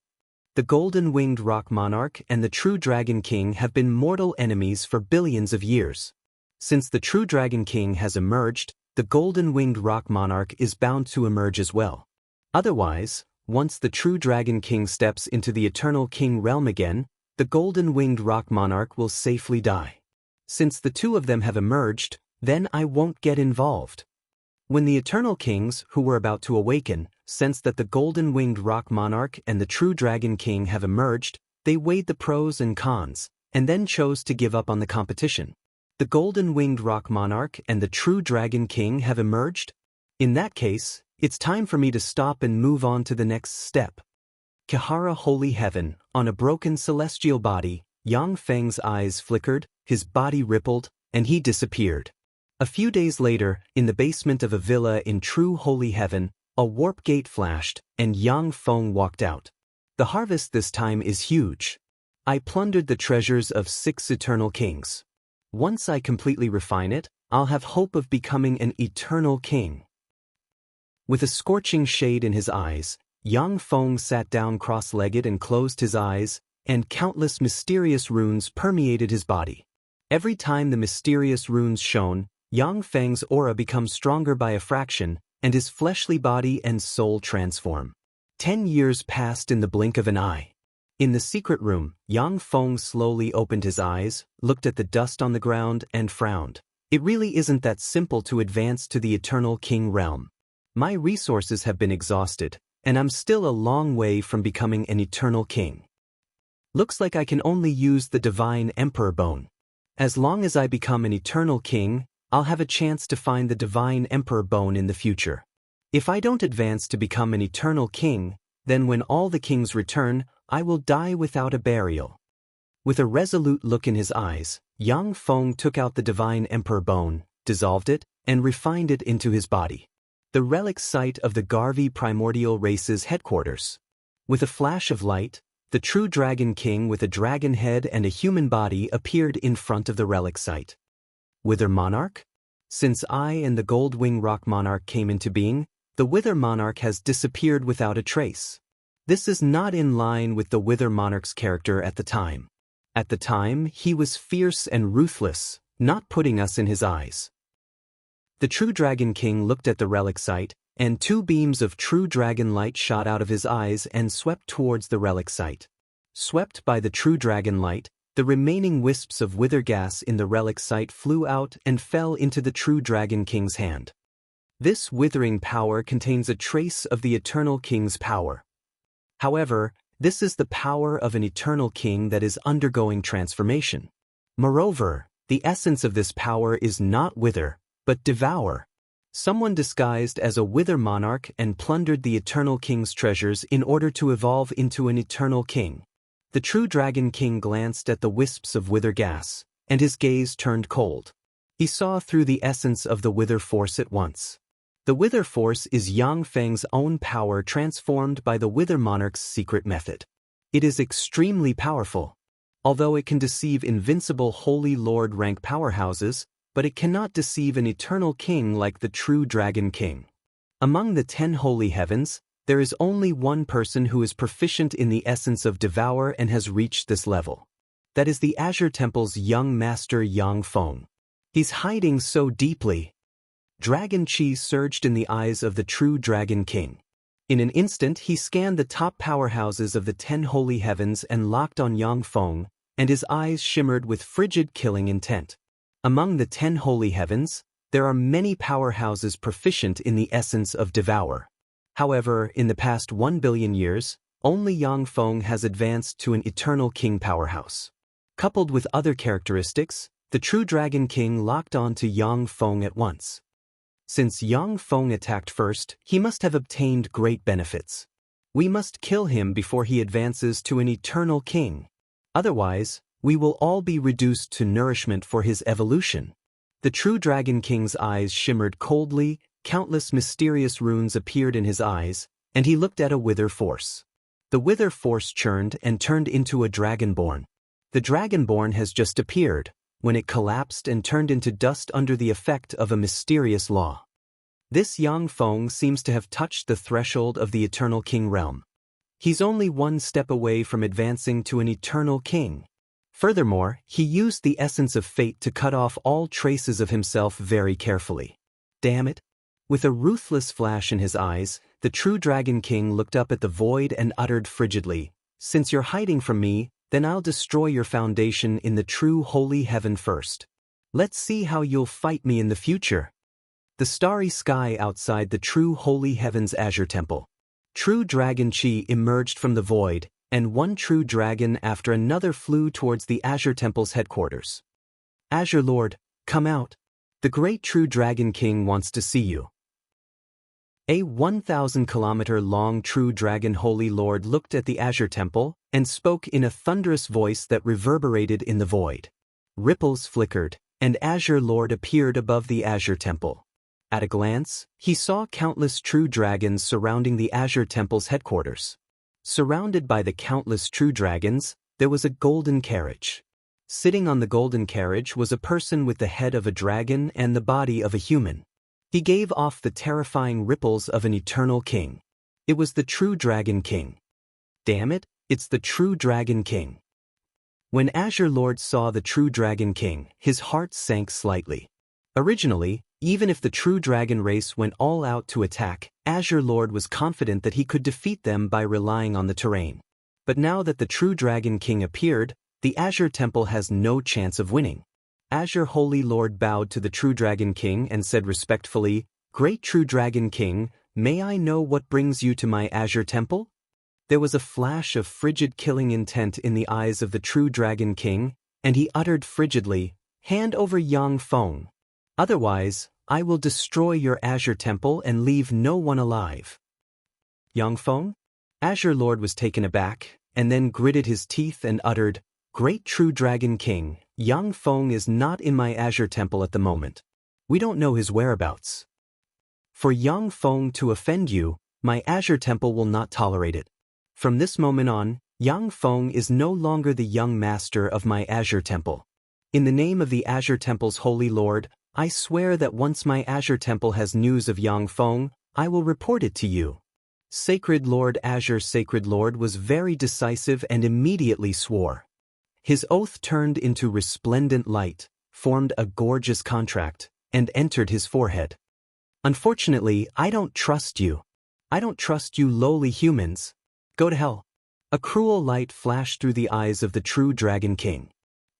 The golden-winged rock monarch and the true dragon king have been mortal enemies for billions of years. Since the true dragon king has emerged, the golden-winged rock monarch is bound to emerge as well. Otherwise, once the true dragon king steps into the eternal king realm again, the golden-winged rock monarch will safely die. Since the two of them have emerged, then I won't get involved. When the eternal kings, who were about to awaken, sensed that the golden-winged rock monarch and the true dragon king have emerged, they weighed the pros and cons, and then chose to give up on the competition. The golden-winged rock monarch and the true dragon king have emerged? In that case, it's time for me to stop and move on to the next step. Kihara Holy Heaven, on a broken celestial body, Yang Feng's eyes flickered, his body rippled, and he disappeared. A few days later, in the basement of a villa in true Holy Heaven, a warp gate flashed, and Yang Feng walked out. The harvest this time is huge. I plundered the treasures of 6 eternal kings. Once I completely refine it, I'll have hope of becoming an eternal king. With a scorching shade in his eyes, Yang Feng sat down cross-legged and closed his eyes, and countless mysterious runes permeated his body. Every time the mysterious runes shone, Yang Feng's aura becomes stronger by a fraction, and his fleshly body and soul transform. 10 years passed in the blink of an eye. In the secret room, Yang Feng slowly opened his eyes, looked at the dust on the ground, and frowned. It really isn't that simple to advance to the Eternal King realm. My resources have been exhausted, and I'm still a long way from becoming an Eternal King. Looks like I can only use the Divine Emperor Bone. As long as I become an Eternal King, I'll have a chance to find the Divine Emperor Bone in the future. If I don't advance to become an Eternal King, then when all the kings return, I will die without a burial. With a resolute look in his eyes, Yang Feng took out the Divine Emperor Bone, dissolved it, and refined it into his body. The relic site of the Garvey primordial race's headquarters. With a flash of light, the true Dragon King with a dragon head and a human body appeared in front of the relic site. Wither Monarch? Since I and the Gold-Wing Rock Monarch came into being, the Wither Monarch has disappeared without a trace. This is not in line with the Wither Monarch's character at the time. At the time, he was fierce and ruthless, not putting us in his eyes. The true Dragon King looked at the relic site, and 2 beams of true dragon light shot out of his eyes and swept towards the relic site. Swept by the true dragon light, the remaining wisps of wither gas in the relic site flew out and fell into the true Dragon King's hand. This withering power contains a trace of the Eternal King's power. However, this is the power of an Eternal King that is undergoing transformation. Moreover, the essence of this power is not wither, but devour. Someone disguised as a Wither Monarch and plundered the Eternal King's treasures in order to evolve into an Eternal King. The true Dragon King glanced at the wisps of wither gas, and his gaze turned cold. He saw through the essence of the wither force at once. The wither force is Yang Feng's own power transformed by the Wither Monarch's secret method. It is extremely powerful. Although it can deceive invincible Holy Lord rank powerhouses, but it cannot deceive an Eternal King like the true Dragon King. Among the 10 holy heavens, There is only one person who is proficient in the essence of Devour and has reached this level. That is the Azure Temple's young master Yang Feng. He's hiding so deeply. Dragon Chi surged in the eyes of the true Dragon King. In an instant he scanned the top powerhouses of the 10 holy heavens and locked on Yang Feng, and his eyes shimmered with frigid killing intent. Among the 10 holy heavens, there are many powerhouses proficient in the essence of Devour. However, in the past 1 billion years, only Yang Feng has advanced to an Eternal King powerhouse. Coupled with other characteristics, the true Dragon King locked on to Yang Feng at once. Since Yang Feng attacked first, he must have obtained great benefits. We must kill him before he advances to an Eternal King. Otherwise, we will all be reduced to nourishment for his evolution. The true Dragon King's eyes shimmered coldly, countless mysterious runes appeared in his eyes, and he looked at a Wither Force. The Wither Force churned and turned into a Dragonborn. The Dragonborn has just appeared, when it collapsed and turned into dust under the effect of a mysterious law. This Yang Feng seems to have touched the threshold of the Eternal King realm. He's only one step away from advancing to an Eternal King. Furthermore, he used the essence of fate to cut off all traces of himself very carefully. Damn it! With a ruthless flash in his eyes, the true Dragon King looked up at the void and uttered frigidly, "Since you're hiding from me, then I'll destroy your foundation in the true holy heaven first. Let's see how you'll fight me in the future." The starry sky outside the true holy heaven's Azure Temple. True Dragon Chi emerged from the void, and one true dragon after another flew towards the Azure Temple's headquarters. "Azure Lord, come out. The great true Dragon King wants to see you." A 1,000-kilometer-long true dragon holy lord looked at the Azure Temple and spoke in a thunderous voice that reverberated in the void. Ripples flickered, and Azure Lord appeared above the Azure Temple. At a glance, he saw countless true dragons surrounding the Azure Temple's headquarters. Surrounded by the countless true dragons, there was a golden carriage. Sitting on the golden carriage was a person with the head of a dragon and the body of a human. He gave off the terrifying ripples of an Eternal King. It was the true Dragon King. Damn it, it's the true Dragon King. When Azure Lord saw the true Dragon King, his heart sank slightly. Originally, even if the true dragon race went all out to attack, Azure Lord was confident that he could defeat them by relying on the terrain. But now that the true Dragon King appeared, the Azure Temple has no chance of winning. Azure Holy Lord bowed to the true Dragon King and said respectfully, "Great true Dragon King, may I know what brings you to my Azure Temple?" There was a flash of frigid killing intent in the eyes of the true Dragon King, and he uttered frigidly, "Hand over Yang Feng. Otherwise, I will destroy your Azure Temple and leave no one alive." Yang Feng? Azure Lord was taken aback, and then gritted his teeth and uttered, "Great true Dragon King, Yang Feng is not in my Azure Temple at the moment. We don't know his whereabouts. For Yang Feng to offend you, my Azure Temple will not tolerate it. From this moment on, Yang Feng is no longer the young master of my Azure Temple. In the name of the Azure Temple's Holy Lord, I swear that once my Azure Temple has news of Yang Feng, I will report it to you." Sacred Lord Azure Sacred Lord was very decisive and immediately swore. His oath turned into resplendent light, formed a gorgeous contract, and entered his forehead. "Unfortunately, I don't trust you. I don't trust you lowly humans. Go to hell." A cruel light flashed through the eyes of the true Dragon King.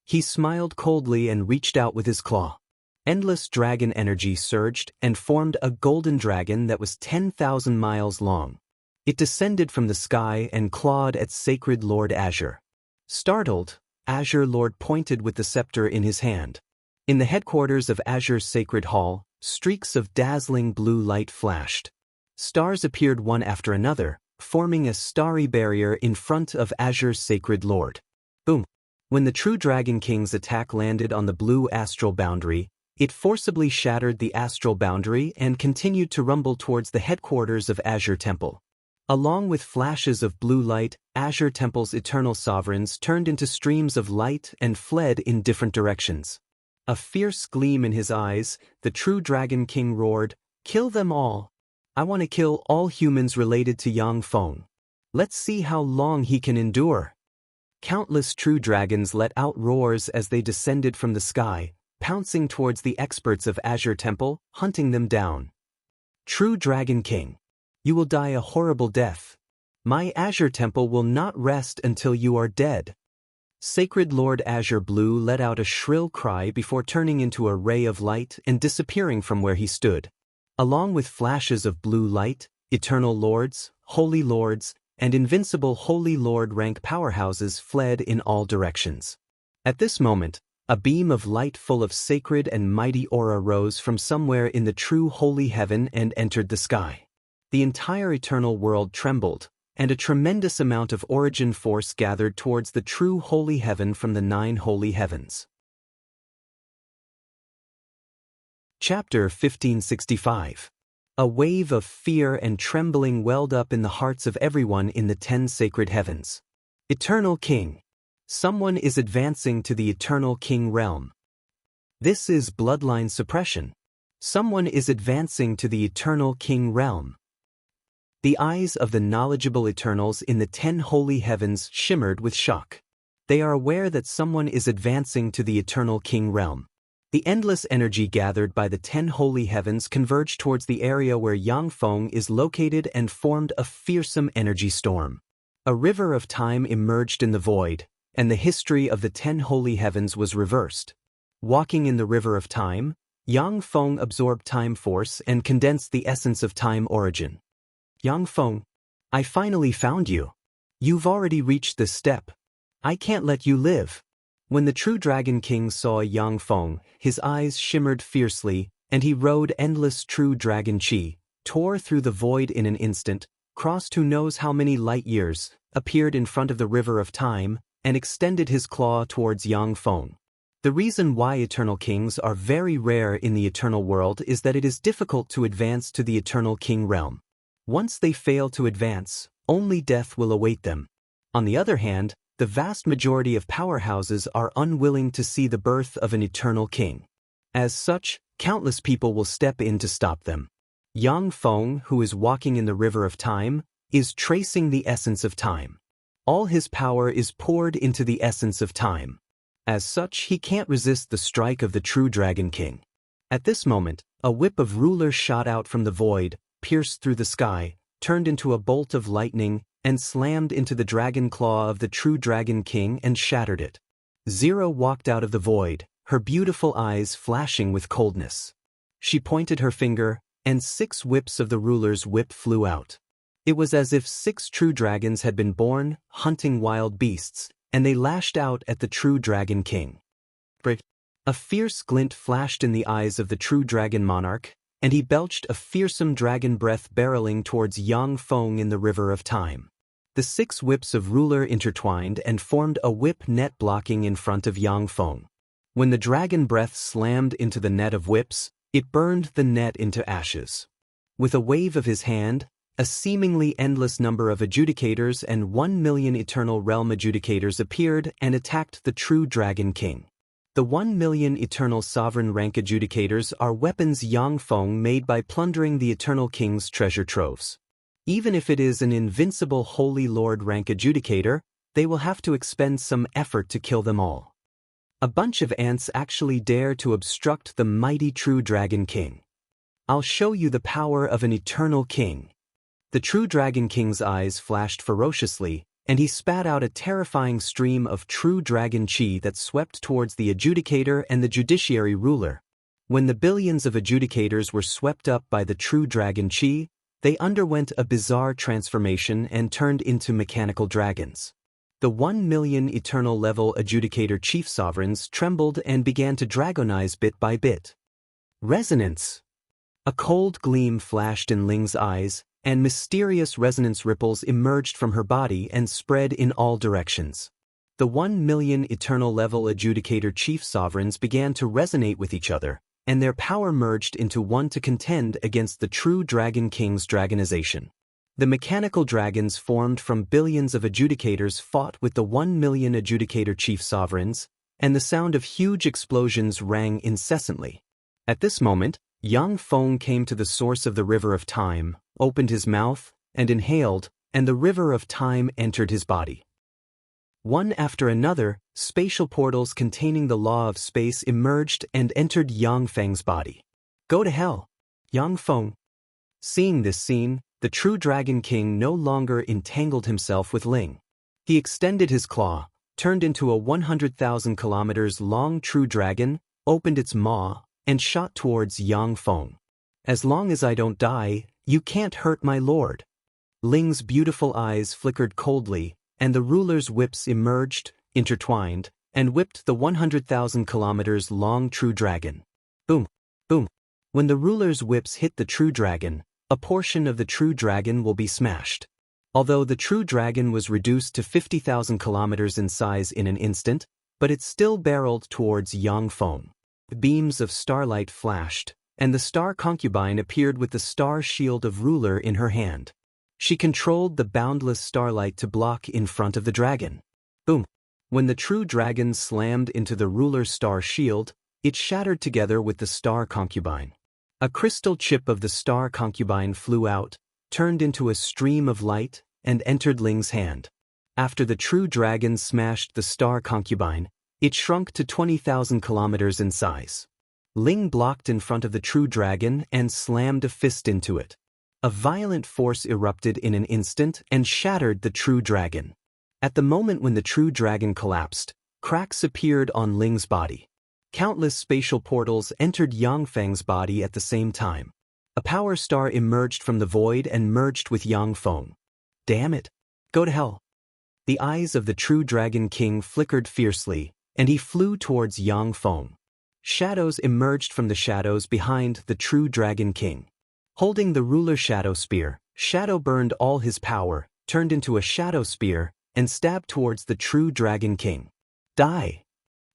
He smiled coldly and reached out with his claw. Endless dragon energy surged and formed a golden dragon that was 10,000 miles long. It descended from the sky and clawed at Sacred Lord Azure. Startled, Azure Lord pointed with the scepter in his hand. In the headquarters of Azure's Sacred Hall, streaks of dazzling blue light flashed. Stars appeared one after another, forming a starry barrier in front of Azure's Sacred Lord. Boom! When the true Dragon King's attack landed on the blue astral boundary, it forcibly shattered the astral boundary and continued to rumble towards the headquarters of Azure Temple. Along with flashes of blue light, Azure Temple's eternal sovereigns turned into streams of light and fled in different directions. A fierce gleam in his eyes, the true Dragon King roared, "Kill them all!" I want to kill all humans related to Yang Feng. Let's see how long he can endure. Countless true dragons let out roars as they descended from the sky, pouncing towards the experts of Azure Temple, hunting them down. True Dragon King, you will die a horrible death. My Azure Temple will not rest until you are dead. Sacred Lord Azure Blue let out a shrill cry before turning into a ray of light and disappearing from where he stood. Along with flashes of blue light, Eternal Lords, Holy Lords, and invincible Holy Lord rank powerhouses fled in all directions. At this moment, a beam of light full of sacred and mighty aura rose from somewhere in the true holy heaven and entered the sky. The entire eternal world trembled, and a tremendous amount of origin force gathered towards the true holy heaven from the 9 holy heavens. Chapter 1565. A wave of fear and trembling welled up in the hearts of everyone in the 10 sacred heavens. Eternal King. Someone is advancing to the Eternal King realm. This is bloodline suppression. Someone is advancing to the Eternal King realm. The eyes of the knowledgeable Eternals in the 10 holy heavens shimmered with shock. They are aware that someone is advancing to the Eternal King realm. The endless energy gathered by the 10 holy heavens converged towards the area where Yang Feng is located and formed a fearsome energy storm. A river of time emerged in the void, and the history of the 10 holy heavens was reversed. Walking in the river of time, Yang Feng absorbed time force and condensed the essence of time origin. Yang Feng, I finally found you. You've already reached this step. I can't let you live. When the true Dragon King saw Yang Feng, his eyes shimmered fiercely, and he rode endless true dragon chi, tore through the void in an instant, crossed who knows how many light years, appeared in front of the river of time, and extended his claw towards Yang Feng. The reason why Eternal Kings are very rare in the Eternal world is that it is difficult to advance to the Eternal King realm. Once they fail to advance, only death will await them. On the other hand, the vast majority of powerhouses are unwilling to see the birth of an Eternal King. As such, countless people will step in to stop them. Yang Feng, who is walking in the river of time, is tracing the essence of time. All his power is poured into the essence of time. As such, he can't resist the strike of the true Dragon King. At this moment, a whip of ruler shot out from the void, pierced through the sky, turned into a bolt of lightning, and slammed into the dragon claw of the true Dragon King and shattered it. Zero walked out of the void, her beautiful eyes flashing with coldness. She pointed her finger, and 6 whips of the ruler's whip flew out. It was as if 6 true dragons had been born, hunting wild beasts, and they lashed out at the true Dragon King. A fierce glint flashed in the eyes of the true dragon monarch, and he belched a fearsome dragon breath barreling towards Yang Feng in the river of time. The 6 whips of ruler intertwined and formed a whip net blocking in front of Yang Feng. When the dragon breath slammed into the net of whips, it burned the net into ashes. With a wave of his hand, a seemingly endless number of adjudicators and 1 million Eternal Realm adjudicators appeared and attacked the true Dragon King. The 1 million Eternal Sovereign rank adjudicators are weapons Yang Feng made by plundering the Eternal King's treasure troves. Even if it is an invincible Holy Lord rank adjudicator, they will have to expend some effort to kill them all. A bunch of ants actually dare to obstruct the mighty true Dragon King. I'll show you the power of an Eternal King. The true Dragon King's eyes flashed ferociously, and he spat out a terrifying stream of true dragon chi that swept towards the adjudicator and the judiciary ruler. When the billions of adjudicators were swept up by the true dragon chi, they underwent a bizarre transformation and turned into mechanical dragons. The 1 million eternal level adjudicator chief sovereigns trembled and began to dragonize bit by bit. Resonance! A cold gleam flashed in Ling's eyes, and mysterious resonance ripples emerged from her body and spread in all directions. The 1 million eternal level adjudicator chief sovereigns began to resonate with each other, and their power merged into one to contend against the true Dragon King's dragonization. The mechanical dragons formed from billions of adjudicators fought with the 1 million adjudicator chief sovereigns, and the sound of huge explosions rang incessantly. At this moment, Yang Feng came to the source of the river of time, opened his mouth, and inhaled, and the river of time entered his body. One after another, spatial portals containing the law of space emerged and entered Yang Feng's body. Go to hell, Yang Feng. Seeing this scene, the true Dragon King no longer entangled himself with Ling. He extended his claw, turned into a 100,000 kilometers long true dragon, opened its maw, and shot towards Yang Feng. As long as I don't die, you can't hurt my lord. Ling's beautiful eyes flickered coldly, and the ruler's whips emerged, intertwined, and whipped the 100,000 kilometers long true dragon. Boom, boom. When the ruler's whips hit the true dragon, a portion of the true dragon will be smashed. Although the true dragon was reduced to 50,000 kilometers in size in an instant, but it still barreled towards Yang Feng. Beams of starlight flashed, and the star concubine appeared with the star shield of ruler in her hand. She controlled the boundless starlight to block in front of the dragon. Boom! When the true dragon slammed into the ruler's star shield, it shattered together with the star concubine. A crystal chip of the star concubine flew out, turned into a stream of light, and entered Ling's hand. After the true dragon smashed the star concubine, it shrunk to 20,000 kilometers in size. Ling blocked in front of the true dragon and slammed a fist into it. A violent force erupted in an instant and shattered the true dragon. At the moment when the true dragon collapsed, cracks appeared on Ling's body. Countless spatial portals entered Yang Feng's body at the same time. A power star emerged from the void and merged with Yang Feng. Damn it! Go to hell! The eyes of the true Dragon King flickered fiercely, and he flew towards Yang Feng. Shadows emerged from the shadows behind the true Dragon King. Holding the ruler shadow spear, Shadow burned all his power, turned into a shadow spear, and stabbed towards the true Dragon King. Die!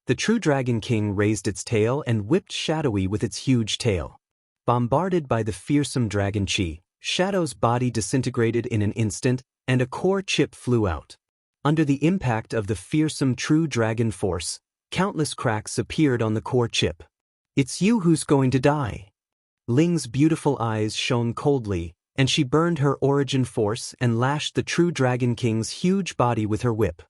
The true Dragon King raised its tail and whipped Shadowy with its huge tail. Bombarded by the fearsome dragon chi, Shadow's body disintegrated in an instant, and a core chip flew out. Under the impact of the fearsome true dragon force, countless cracks appeared on the core chip. It's you who's going to die. Ling's beautiful eyes shone coldly, and she burned her origin force and lashed the true Dragon King's huge body with her whip.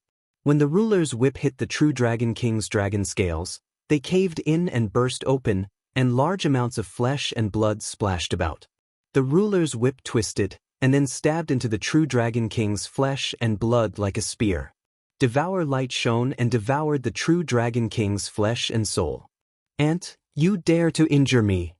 When the ruler's whip hit the true Dragon King's dragon scales, they caved in and burst open, and large amounts of flesh and blood splashed about. The ruler's whip twisted, and then stabbed into the true Dragon King's flesh and blood like a spear. Devour light shone and devoured the true Dragon King's flesh and soul. Ant, you dare to injure me!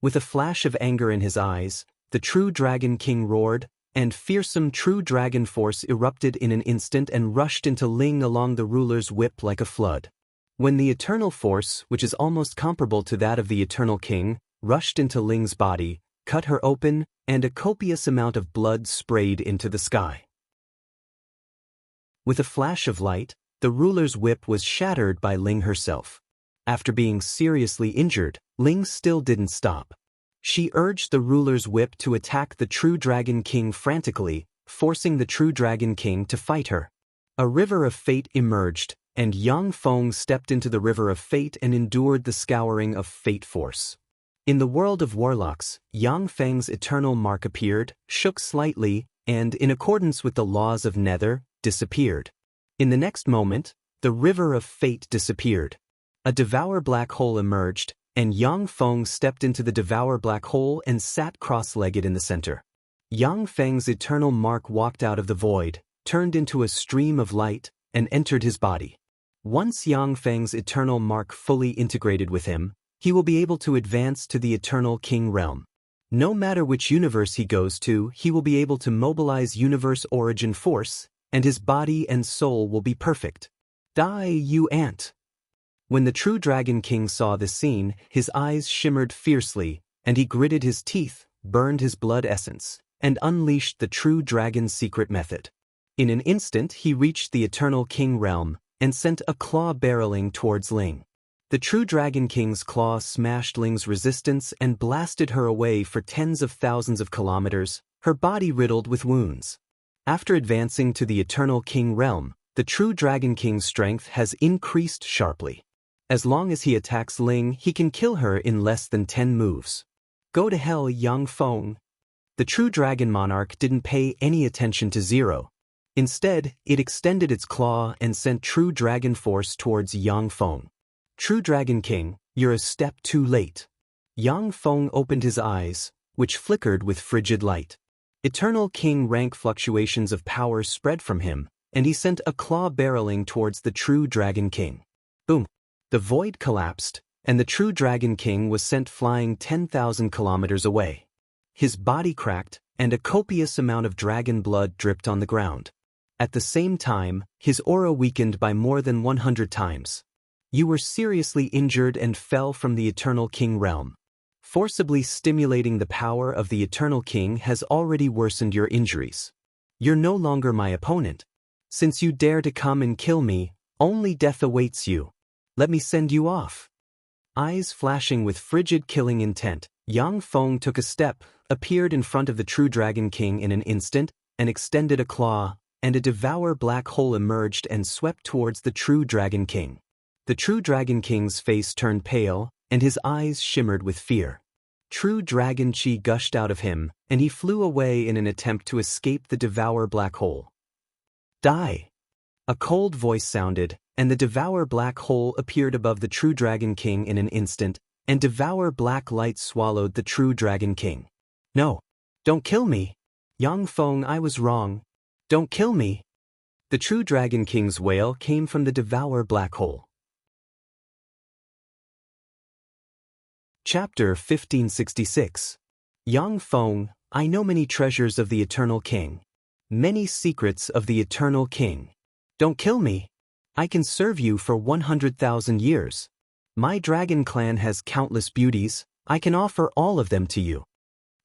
With a flash of anger in his eyes, the true Dragon King roared, and fearsome true dragon force erupted in an instant and rushed into Ling along the ruler's whip like a flood. When the eternal force, which is almost comparable to that of the eternal king, rushed into Ling's body, cut her open, and a copious amount of blood sprayed into the sky. With a flash of light, the ruler's whip was shattered by Ling herself. After being seriously injured, Ling still didn't stop. She urged the ruler's whip to attack the true Dragon King frantically, forcing the true Dragon King to fight her. A river of fate emerged, and Yang Feng stepped into the river of fate and endured the scouring of fate force. In the world of warlocks, Yang Feng's eternal mark appeared, shook slightly, and, in accordance with the laws of Nether, disappeared. In the next moment, the river of fate disappeared. A devour black hole emerged, and Yang Feng stepped into the devour black hole and sat cross-legged in the center. Yang Feng's eternal mark walked out of the void, turned into a stream of light, and entered his body. Once Yang Feng's eternal mark fully integrated with him, he will be able to advance to the eternal king realm. No matter which universe he goes to, he will be able to mobilize universe origin force, and his body and soul will be perfect. Die, you ant! When the true Dragon King saw this scene, his eyes shimmered fiercely, and he gritted his teeth, burned his blood essence, and unleashed the true dragon's secret method. In an instant he reached the eternal king realm, and sent a claw barreling towards Ling. The true Dragon King's claw smashed Ling's resistance and blasted her away for tens of thousands of kilometers, her body riddled with wounds. After advancing to the eternal king realm, the true Dragon King's strength has increased sharply. As long as he attacks Ling, he can kill her in less than 10 moves. Go to hell, Yang Feng. The true dragon monarch didn't pay any attention to Zero. Instead, it extended its claw and sent true dragon force towards Yang Feng. True Dragon King, you're a step too late. Yang Feng opened his eyes, which flickered with frigid light. Eternal King rank fluctuations of power spread from him, and he sent a claw barreling towards the true Dragon King. Boom! The void collapsed, and the true Dragon King was sent flying 10,000 kilometers away. His body cracked, and a copious amount of dragon blood dripped on the ground. At the same time, his aura weakened by more than 100 times. You were seriously injured and fell from the Eternal King realm. Forcibly stimulating the power of the Eternal King has already worsened your injuries. You're no longer my opponent. Since you dare to come and kill me, only death awaits you. Let me send you off. Eyes flashing with frigid killing intent, Yang Feng took a step, appeared in front of the true Dragon King in an instant, and extended a claw, and a devour black hole emerged and swept towards the true Dragon King. The true Dragon King's face turned pale, and his eyes shimmered with fear. True dragon chi gushed out of him, and he flew away in an attempt to escape the devour black hole. Die! A cold voice sounded, and the devour black hole appeared above the true Dragon King in an instant, and devour black light swallowed the true Dragon King. No! Don't kill me! Yang Feng, I was wrong. Don't kill me! The true Dragon King's wail came from the devour black hole. Chapter 1566. Yang Feng, I know many treasures of the Eternal King. Many secrets of the Eternal King. Don't kill me. I can serve you for 100,000 years. My dragon clan has countless beauties, I can offer all of them to you.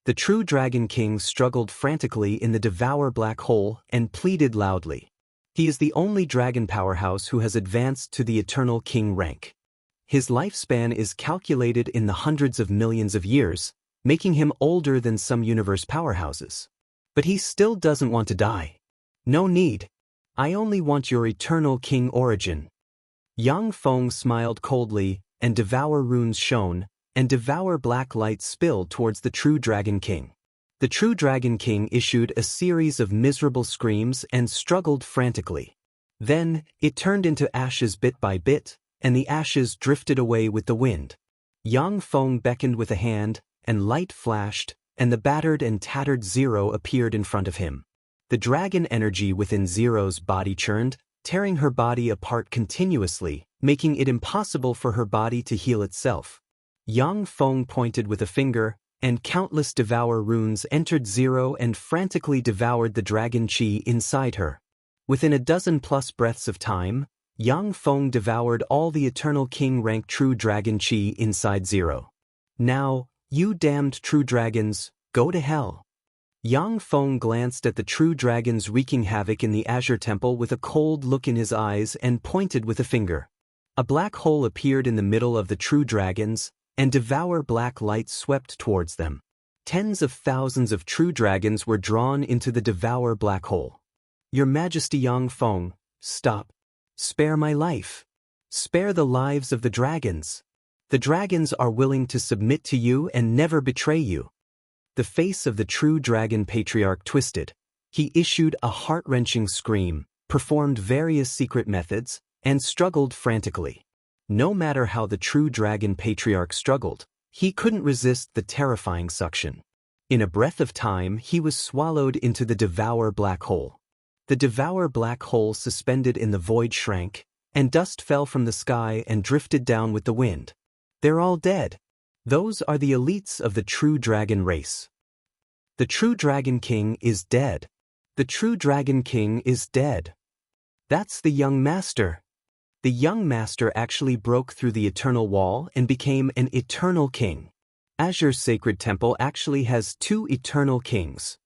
The true Dragon King struggled frantically in the devour black hole and pleaded loudly. He is the only dragon powerhouse who has advanced to the Eternal King rank. His lifespan is calculated in the hundreds of millions of years, making him older than some universe powerhouses. But he still doesn't want to die. No need. I only want your Eternal King origin. Yang Feng smiled coldly, and devour runes shone, and devour black light spilled towards the true Dragon King. The true Dragon King issued a series of miserable screams and struggled frantically. Then, it turned into ashes bit by bit, and the ashes drifted away with the wind. Yang Feng beckoned with a hand, and light flashed, and the battered and tattered Zero appeared in front of him. The dragon energy within Zero's body churned, tearing her body apart continuously, making it impossible for her body to heal itself. Yang Feng pointed with a finger, and countless devour runes entered Zero and frantically devoured the dragon chi inside her. Within a dozen-plus breaths of time, Yang Feng devoured all the Eternal King rank true dragon chi inside Zero. Now, you damned true dragons, go to hell. Yang Feng glanced at the true dragons wreaking havoc in the Azure Temple with a cold look in his eyes and pointed with a finger. A black hole appeared in the middle of the true dragons, and devour black light swept towards them. Tens of thousands of true dragons were drawn into the devour black hole. Your Majesty Yang Feng, stop. Spare my life. Spare the lives of the dragons. The dragons are willing to submit to you and never betray you. The face of the true dragon patriarch twisted. He issued a heart-wrenching scream, performed various secret methods, and struggled frantically. No matter how the true dragon patriarch struggled, he couldn't resist the terrifying suction. In a breath of time, he was swallowed into the devour black hole. The devour black hole suspended in the void shrank, and dust fell from the sky and drifted down with the wind. They're all dead. Those are the elites of the true dragon race. The true Dragon King is dead. The true Dragon King is dead. That's the young master. The young master actually broke through the eternal wall and became an eternal king. Azure's sacred temple actually has 2 eternal kings.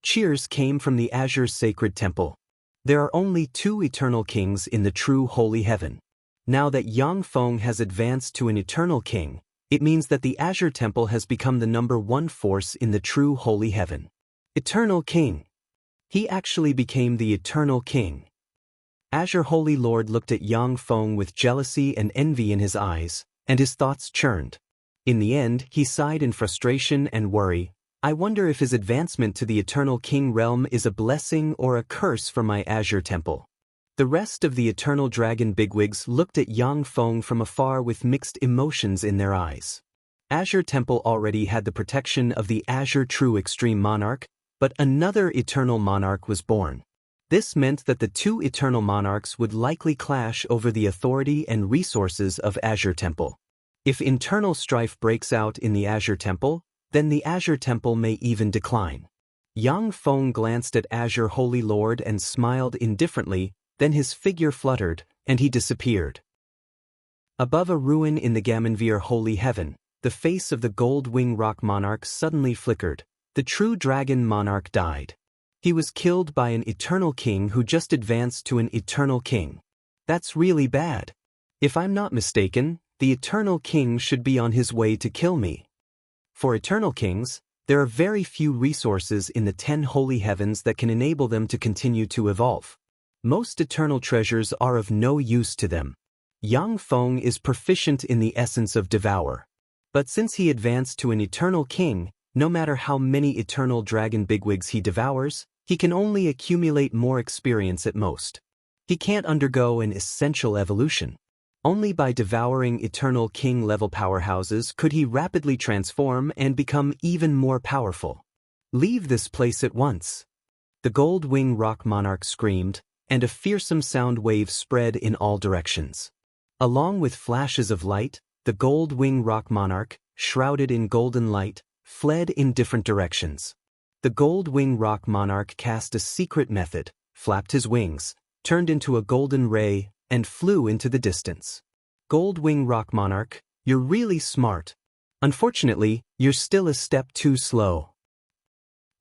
Cheers came from the Azure's sacred temple. There are only 2 eternal kings in the true holy heaven. Now that Yang Feng has advanced to an eternal king, it means that the Azure Temple has become the #1 force in the true holy heaven. Eternal King. He actually became the eternal king. Azure Holy Lord looked at Yang Feng with jealousy and envy in his eyes, and his thoughts churned. In the end, he sighed in frustration and worry. I wonder if his advancement to the Eternal King realm is a blessing or a curse for my Azure Temple. The rest of the Eternal Dragon bigwigs looked at Yang Feng from afar with mixed emotions in their eyes. Azure Temple already had the protection of the Azure True Extreme Monarch, but another Eternal Monarch was born. This meant that the two Eternal Monarchs would likely clash over the authority and resources of Azure Temple. If internal strife breaks out in the Azure Temple, then the Azure Temple may even decline. Yang Feng glanced at Azure Holy Lord and smiled indifferently, then his figure fluttered, and he disappeared. Above a ruin in the Gamonvir Holy Heaven, the face of the Gold Wing Rock Monarch suddenly flickered. The true Dragon Monarch died. He was killed by an Eternal King who just advanced to an Eternal King. That's really bad. If I'm not mistaken, the Eternal King should be on his way to kill me. For Eternal Kings, there are very few resources in the 10 Holy Heavens that can enable them to continue to evolve. Most eternal treasures are of no use to them. Yang Feng is proficient in the essence of Devour. But since he advanced to an Eternal King, no matter how many Eternal Dragon bigwigs he devours, he can only accumulate more experience at most. He can't undergo an essential evolution. Only by devouring Eternal King-level powerhouses could he rapidly transform and become even more powerful. Leave this place at once. The Gold Wing Rock Monarch screamed, and a fearsome sound wave spread in all directions. Along with flashes of light, the Gold Wing Rock Monarch, shrouded in golden light, fled in different directions. The Gold Wing Rock Monarch cast a secret method, flapped his wings, turned into a golden ray, and flew into the distance. Gold Wing Rock Monarch, you're really smart. Unfortunately, you're still a step too slow.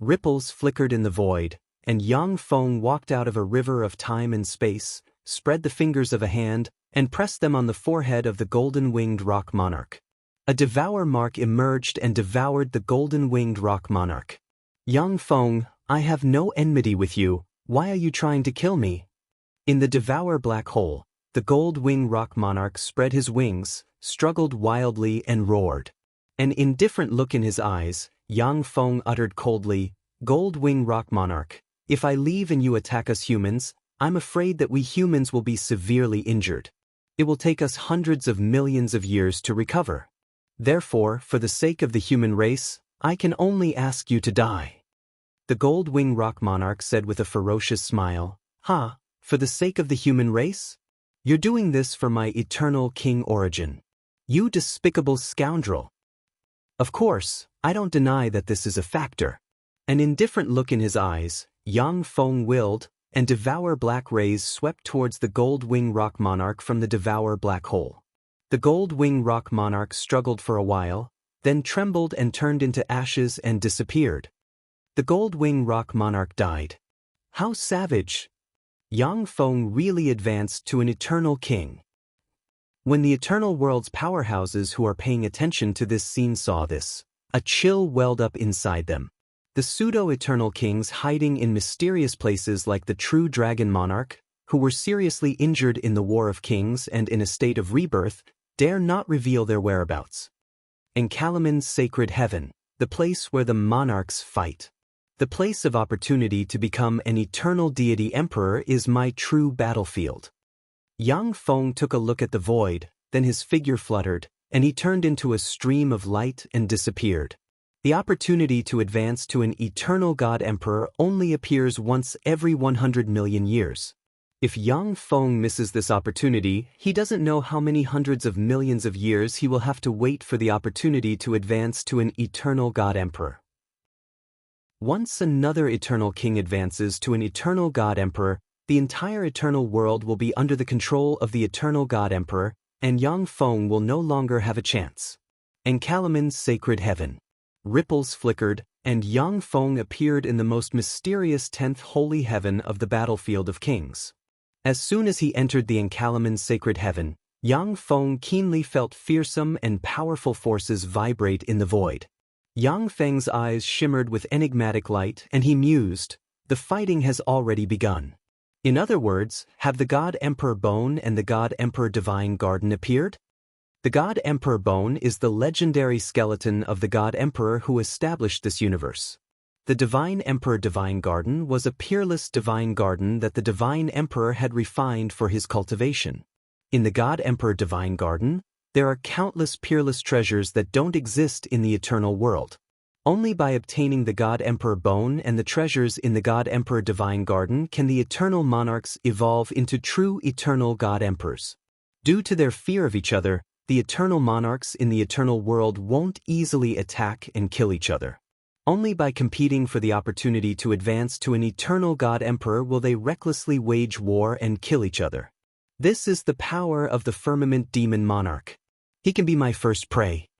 Ripples flickered in the void, and Yang Feng walked out of a river of time and space, spread the fingers of a hand, and pressed them on the forehead of the golden-winged rock monarch. A devour mark emerged and devoured the golden-winged rock monarch. Yang Feng, I have no enmity with you, why are you trying to kill me? In the devour black hole, the gold-winged rock monarch spread his wings, struggled wildly and roared. An indifferent look in his eyes, Yang Feng uttered coldly, Gold-winged rock monarch, if I leave and you attack us humans, I'm afraid that we humans will be severely injured. It will take us hundreds of millions of years to recover. Therefore, for the sake of the human race, I can only ask you to die. The Gold-winged rock monarch said with a ferocious smile, for the sake of the human race? You're doing this for my Eternal King origin. You despicable scoundrel. Of course, I don't deny that this is a factor. An indifferent look in his eyes, Yang Feng willed, and devour black rays swept towards the gold-winged rock monarch from the devour black hole. The gold-winged rock monarch struggled for a while, then trembled and turned into ashes and disappeared. The gold-winged rock monarch died. How savage! Yang Feng really advanced to an Eternal King. When the Eternal World's powerhouses who are paying attention to this scene saw this, a chill welled up inside them. The pseudo-Eternal Kings hiding in mysterious places like the true Dragon Monarch, who were seriously injured in the War of Kings and in a state of rebirth, dare not reveal their whereabouts. Encalamin's sacred heaven, the place where the monarchs fight. The place of opportunity to become an eternal deity emperor is my true battlefield. Yang Feng took a look at the void, then his figure fluttered, and he turned into a stream of light and disappeared. The opportunity to advance to an eternal God Emperor only appears once every 100 million years. If Yang Feng misses this opportunity, he doesn't know how many hundreds of millions of years he will have to wait for the opportunity to advance to an eternal God Emperor. Once another Eternal King advances to an eternal God Emperor, the entire eternal world will be under the control of the eternal God Emperor, and Yang Feng will no longer have a chance. Encalamin's sacred heaven. Ripples flickered, and Yang Feng appeared in the most mysterious 10th holy heaven of the battlefield of kings. As soon as he entered the Encalamin's sacred heaven, Yang Feng keenly felt fearsome and powerful forces vibrate in the void. Yang Feng's eyes shimmered with enigmatic light, and he mused, the fighting has already begun. In other words, have the God Emperor Bone and the God Emperor Divine Garden appeared? The God Emperor bone is the legendary skeleton of the God Emperor who established this universe. The Divine Emperor Divine Garden was a peerless divine garden that the Divine Emperor had refined for his cultivation. In the God Emperor Divine Garden, there are countless peerless treasures that don't exist in the eternal world. Only by obtaining the God Emperor bone and the treasures in the God Emperor Divine Garden can the eternal monarchs evolve into true eternal God Emperors. Due to their fear of each other, the eternal monarchs in the eternal world won't easily attack and kill each other. Only by competing for the opportunity to advance to an eternal God Emperor will they recklessly wage war and kill each other. This is the power of the firmament demon monarch. He can be my first prey.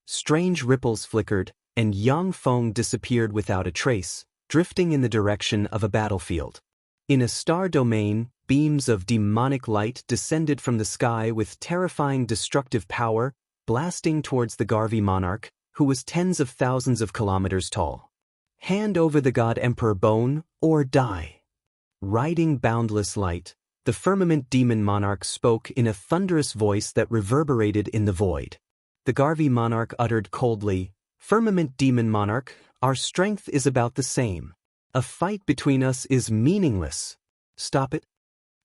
Strange ripples flickered, and Yang Feng disappeared without a trace, drifting in the direction of a battlefield. In a star domain, beams of demonic light descended from the sky with terrifying destructive power, blasting towards the Garvey monarch, who was tens of thousands of kilometers tall. Hand over the God Emperor bone, or die. Riding boundless light, the firmament demon monarch spoke in a thunderous voice that reverberated in the void. The Garvey monarch uttered coldly, "Firmament demon monarch, our strength is about the same. A fight between us is meaningless. Stop it."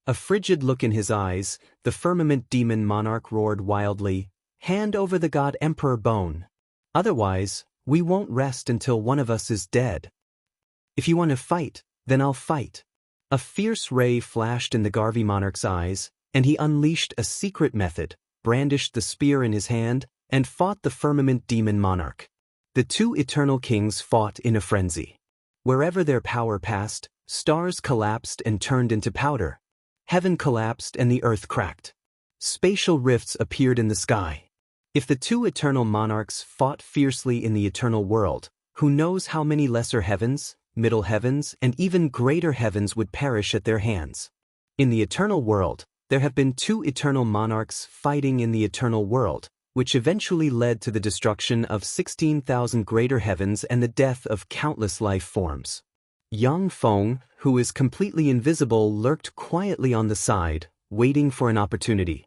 A frigid look in his eyes, the firmament demon monarch roared wildly, "Hand over the God Emperor bone. Otherwise, we won't rest until one of us is dead. If you want to fight, then I'll fight." A fierce ray flashed in the Garvey monarch's eyes, and he unleashed a secret method, brandished the spear in his hand, and fought the firmament demon monarch. The two eternal kings fought in a frenzy. Wherever their power passed, stars collapsed and turned into powder. Heaven collapsed and the earth cracked. Spatial rifts appeared in the sky. If the two eternal monarchs fought fiercely in the eternal world, who knows how many lesser heavens, middle heavens, and even greater heavens would perish at their hands. In the eternal world, there have been two eternal monarchs fighting in the eternal world, which eventually led to the destruction of 16,000 greater heavens and the death of countless life forms. Yang Feng, who is completely invisible, lurked quietly on the side, waiting for an opportunity.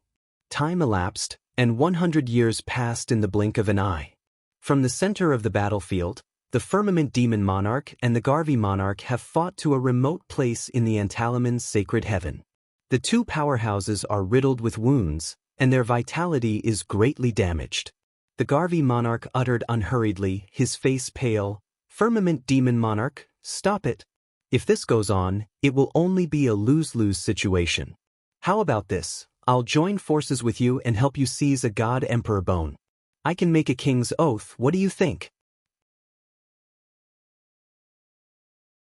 Time elapsed, and 100 years passed in the blink of an eye. From the center of the battlefield, the firmament demon monarch and the Garvey monarch have fought to a remote place in the Antalaman's sacred heaven. The two powerhouses are riddled with wounds, and their vitality is greatly damaged. The Garvey monarch uttered unhurriedly, his face pale, "Firmament demon monarch, stop it. If this goes on, it will only be a lose-lose situation. How about this? I'll join forces with you and help you seize a God Emperor bone. I can make a king's oath, what do you think?"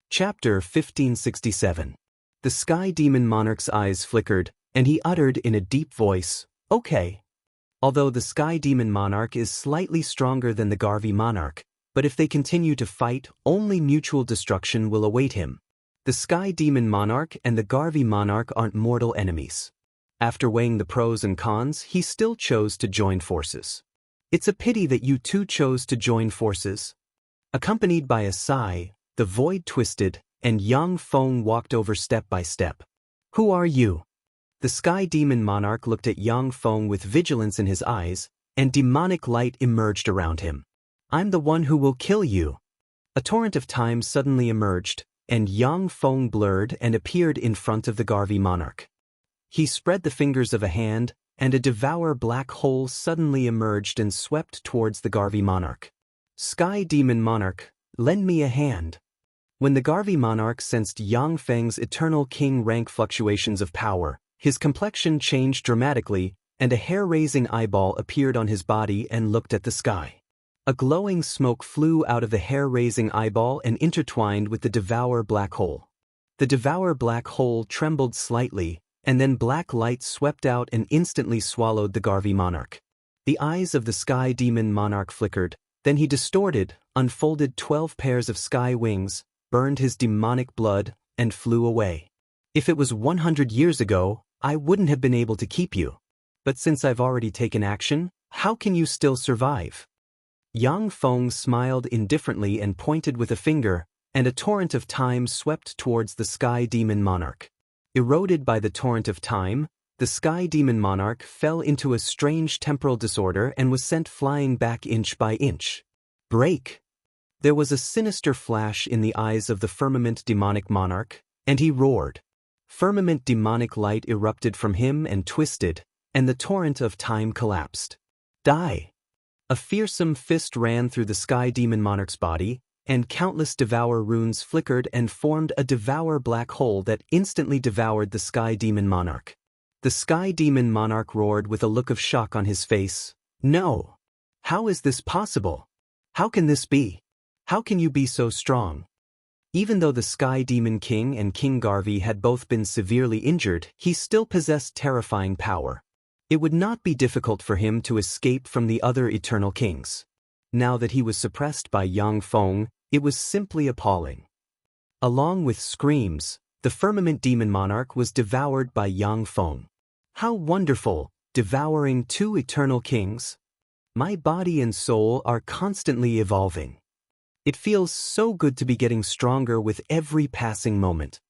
Chapter 1567. The Sky Demon Monarch's eyes flickered, and he uttered in a deep voice, "Okay." Although the Sky Demon Monarch is slightly stronger than the Garvey Monarch, but if they continue to fight, only mutual destruction will await him. The Sky Demon Monarch and the Garvey Monarch aren't mortal enemies. After weighing the pros and cons, he still chose to join forces. "It's a pity that you two chose to join forces." Accompanied by a sigh, the void twisted, and Yang Feng walked over step by step. "Who are you?" The Sky Demon Monarch looked at Yang Feng with vigilance in his eyes, and demonic light emerged around him. "I'm the one who will kill you." A torrent of time suddenly emerged, and Yang Feng blurred and appeared in front of the Garvey Monarch. He spread the fingers of a hand, and a devour black hole suddenly emerged and swept towards the Garvey Monarch. "Sky Demon Monarch, lend me a hand." When the Garvey Monarch sensed Yang Feng's eternal king rank fluctuations of power, his complexion changed dramatically, and a hair-raising eyeball appeared on his body and looked at the sky. A glowing smoke flew out of the hair-raising eyeball and intertwined with the devour black hole. The devour black hole trembled slightly, and then black light swept out and instantly swallowed the Garvey Monarch. The eyes of the Sky Demon Monarch flickered, then he distorted, unfolded 12 pairs of sky wings, burned his demonic blood, and flew away. "If it was 100 years ago, I wouldn't have been able to keep you. But since I've already taken action, how can you still survive?" Yang Feng smiled indifferently and pointed with a finger, and a torrent of time swept towards the Sky Demon Monarch. Eroded by the torrent of time, The Sky Demon Monarch fell into a strange temporal disorder and was sent flying back inch by inch. Break! There was a sinister flash in the eyes of the Firmament Demonic Monarch, and he roared. Firmament demonic light erupted from him and twisted, and the torrent of time collapsed. Die! A fearsome fist ran through the Sky Demon Monarch's body, and countless Devour runes flickered and formed a Devour black hole that instantly devoured the Sky Demon Monarch. The Sky Demon Monarch roared with a look of shock on his face. No! How is this possible? How can this be? How can you be so strong? Even though the Sky Demon King and King Garvey had both been severely injured, he still possessed terrifying power. It would not be difficult for him to escape from the other Eternal Kings. Now that he was suppressed by Yang Feng, it was simply appalling. Along with screams, the Firmament Demon Monarch was devoured by Yang Feng. How wonderful, devouring two Eternal Kings! My body and soul are constantly evolving. It feels so good to be getting stronger with every passing moment.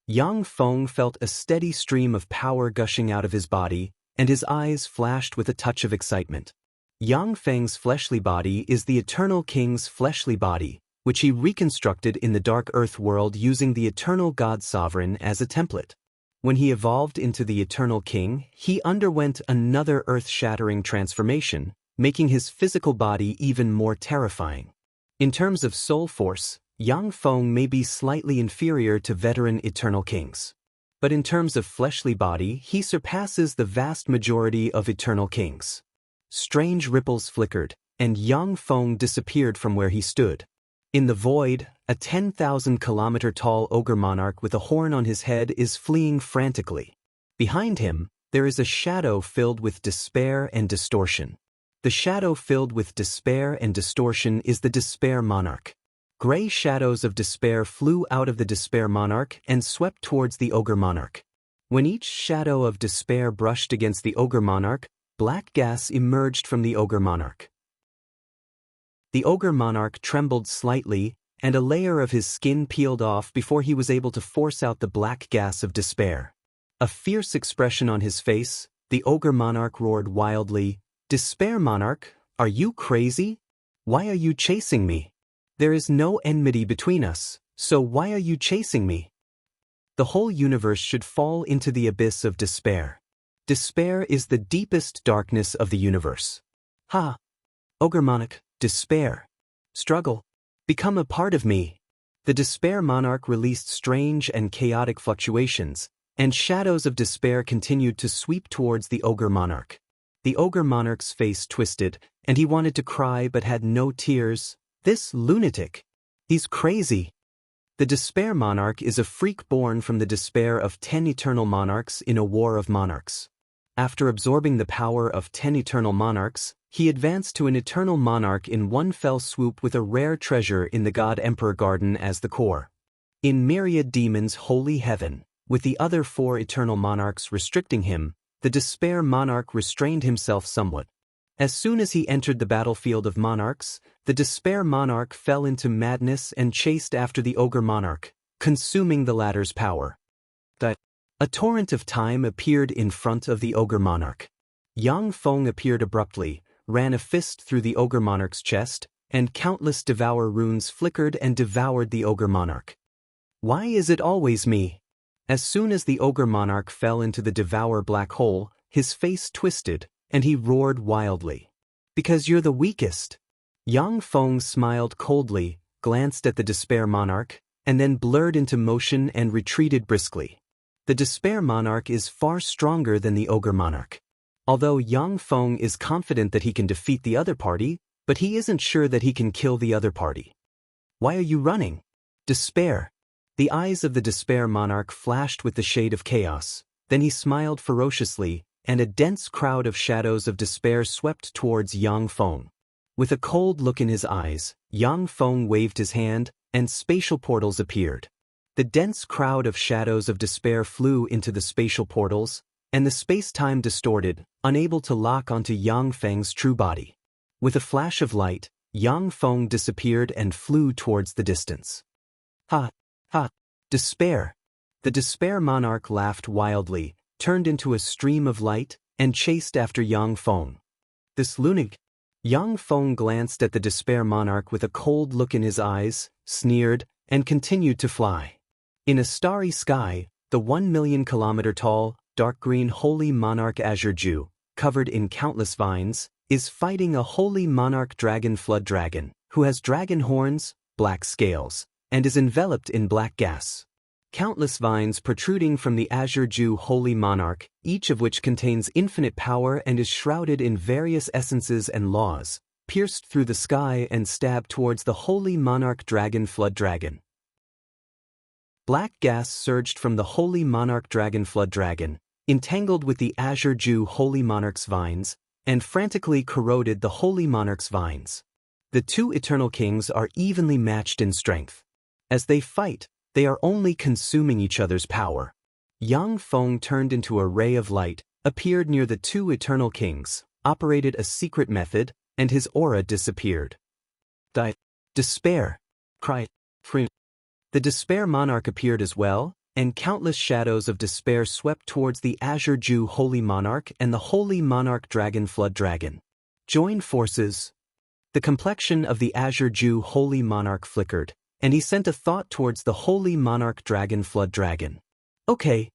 Yang Feng felt a steady stream of power gushing out of his body, and his eyes flashed with a touch of excitement. Yang Feng's fleshly body is the Eternal King's fleshly body, which he reconstructed in the Dark Earth world using the Eternal God Sovereign as a template. When he evolved into the Eternal King, he underwent another earth-shattering transformation, making his physical body even more terrifying. In terms of soul force, Yang Feng may be slightly inferior to veteran Eternal Kings. But in terms of fleshly body, he surpasses the vast majority of Eternal Kings. Strange ripples flickered, and Yang Feng disappeared from where he stood. In the void, a 10,000-kilometer-tall ogre monarch with a horn on his head is fleeing frantically. Behind him, there is a shadow filled with despair and distortion. The shadow filled with despair and distortion is the Despair Monarch. Gray shadows of despair flew out of the Despair Monarch and swept towards the Ogre Monarch. When each shadow of despair brushed against the Ogre Monarch, black gas emerged from the Ogre Monarch. The Ogre Monarch trembled slightly, and a layer of his skin peeled off before he was able to force out the black gas of despair. A fierce expression on his face, the Ogre Monarch roared wildly, "Despair Monarch, are you crazy? Why are you chasing me? There is no enmity between us, so why are you chasing me? The whole universe should fall into the abyss of despair. Despair is the deepest darkness of the universe. Ha! Ogre Monarch, despair. Struggle. Become a part of me." The Despair Monarch released strange and chaotic fluctuations, and shadows of despair continued to sweep towards the Ogre Monarch. The Ogre Monarch's face twisted, and he wanted to cry but had no tears. This lunatic. He's crazy. The Despair Monarch is a freak born from the despair of 10 eternal monarchs in a war of monarchs. After absorbing the power of 10 eternal monarchs, he advanced to an eternal monarch in one fell swoop with a rare treasure in the God Emperor Garden as the core. In Myriad Demons' holy heaven, with the other 4 eternal monarchs restricting him, the Despair Monarch restrained himself somewhat. As soon as he entered the battlefield of monarchs, the Despair Monarch fell into madness and chased after the Ogre Monarch, consuming the latter's power. A torrent of time appeared in front of the Ogre Monarch. Yang Feng appeared abruptly, ran a fist through the Ogre Monarch's chest, and countless Devour runes flickered and devoured the Ogre Monarch. Why is it always me? As soon as the Ogre Monarch fell into the Devour black hole, his face twisted, and he roared wildly. Because you're the weakest. Yang Feng smiled coldly, glanced at the Despair Monarch, and then blurred into motion and retreated briskly. The Despair Monarch is far stronger than the Ogre Monarch. Although Yang Feng is confident that he can defeat the other party, but he isn't sure that he can kill the other party. Why are you running? Despair. The eyes of the Despair Monarch flashed with the shade of chaos, then he smiled ferociously, and a dense crowd of shadows of despair swept towards Yang Feng. With a cold look in his eyes, Yang Feng waved his hand, and spatial portals appeared. The dense crowd of shadows of despair flew into the spatial portals, and the space-time distorted, unable to lock onto Yang Feng's true body. With a flash of light, Yang Feng disappeared and flew towards the distance. Ha! Ha! Despair! The Despair Monarch laughed wildly, turned into a stream of light and chased after Yang Feng. This lunatic. Yang Feng glanced at the despair monarch with a cold look in his eyes, sneered, and continued to fly. In a starry sky, the 1 million-kilometer-tall, dark green holy monarch azure Jew, covered in countless vines, is fighting a holy monarch dragon flood dragon, who has dragon horns, black scales, and is enveloped in black gas. Countless vines protruding from the azure Jew holy monarch, each of which contains infinite power and is shrouded in various essences and laws, pierced through the sky and stabbed towards the holy monarch dragon flood dragon. Black gas surged from the holy monarch dragon flood dragon, entangled with the azure Jew holy monarch's vines, and frantically corroded the holy monarch's vines. The two eternal kings are evenly matched in strength. As they fight, they are only consuming each other's power. Yang Feng turned into a ray of light, appeared near the two eternal kings, operated a secret method, and his aura disappeared. Despair! Cried. The despair monarch appeared as well, and countless shadows of despair swept towards the azure Jew holy monarch and the holy monarch dragon flood dragon. Join forces. The complexion of the azure Jew holy monarch flickered, and he sent a thought towards the holy monarch dragon flood dragon. Okay.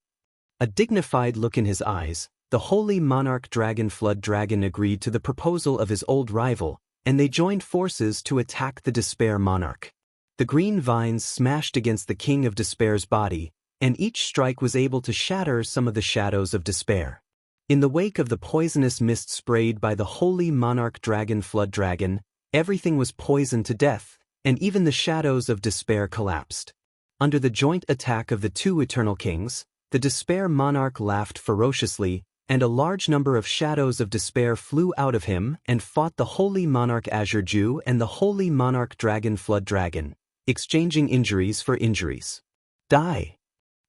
A dignified look in his eyes, the holy monarch dragon flood dragon agreed to the proposal of his old rival, and they joined forces to attack the despair monarch. The green vines smashed against the king of despair's body, and each strike was able to shatter some of the shadows of despair. In the wake of the poisonous mist sprayed by the holy monarch dragon flood dragon, everything was poisoned to death, and even the shadows of despair collapsed. Under the joint attack of the two eternal kings, the despair monarch laughed ferociously, and a large number of shadows of despair flew out of him and fought the holy monarch azure Jew and the holy monarch dragon flood dragon, exchanging injuries for injuries. Die!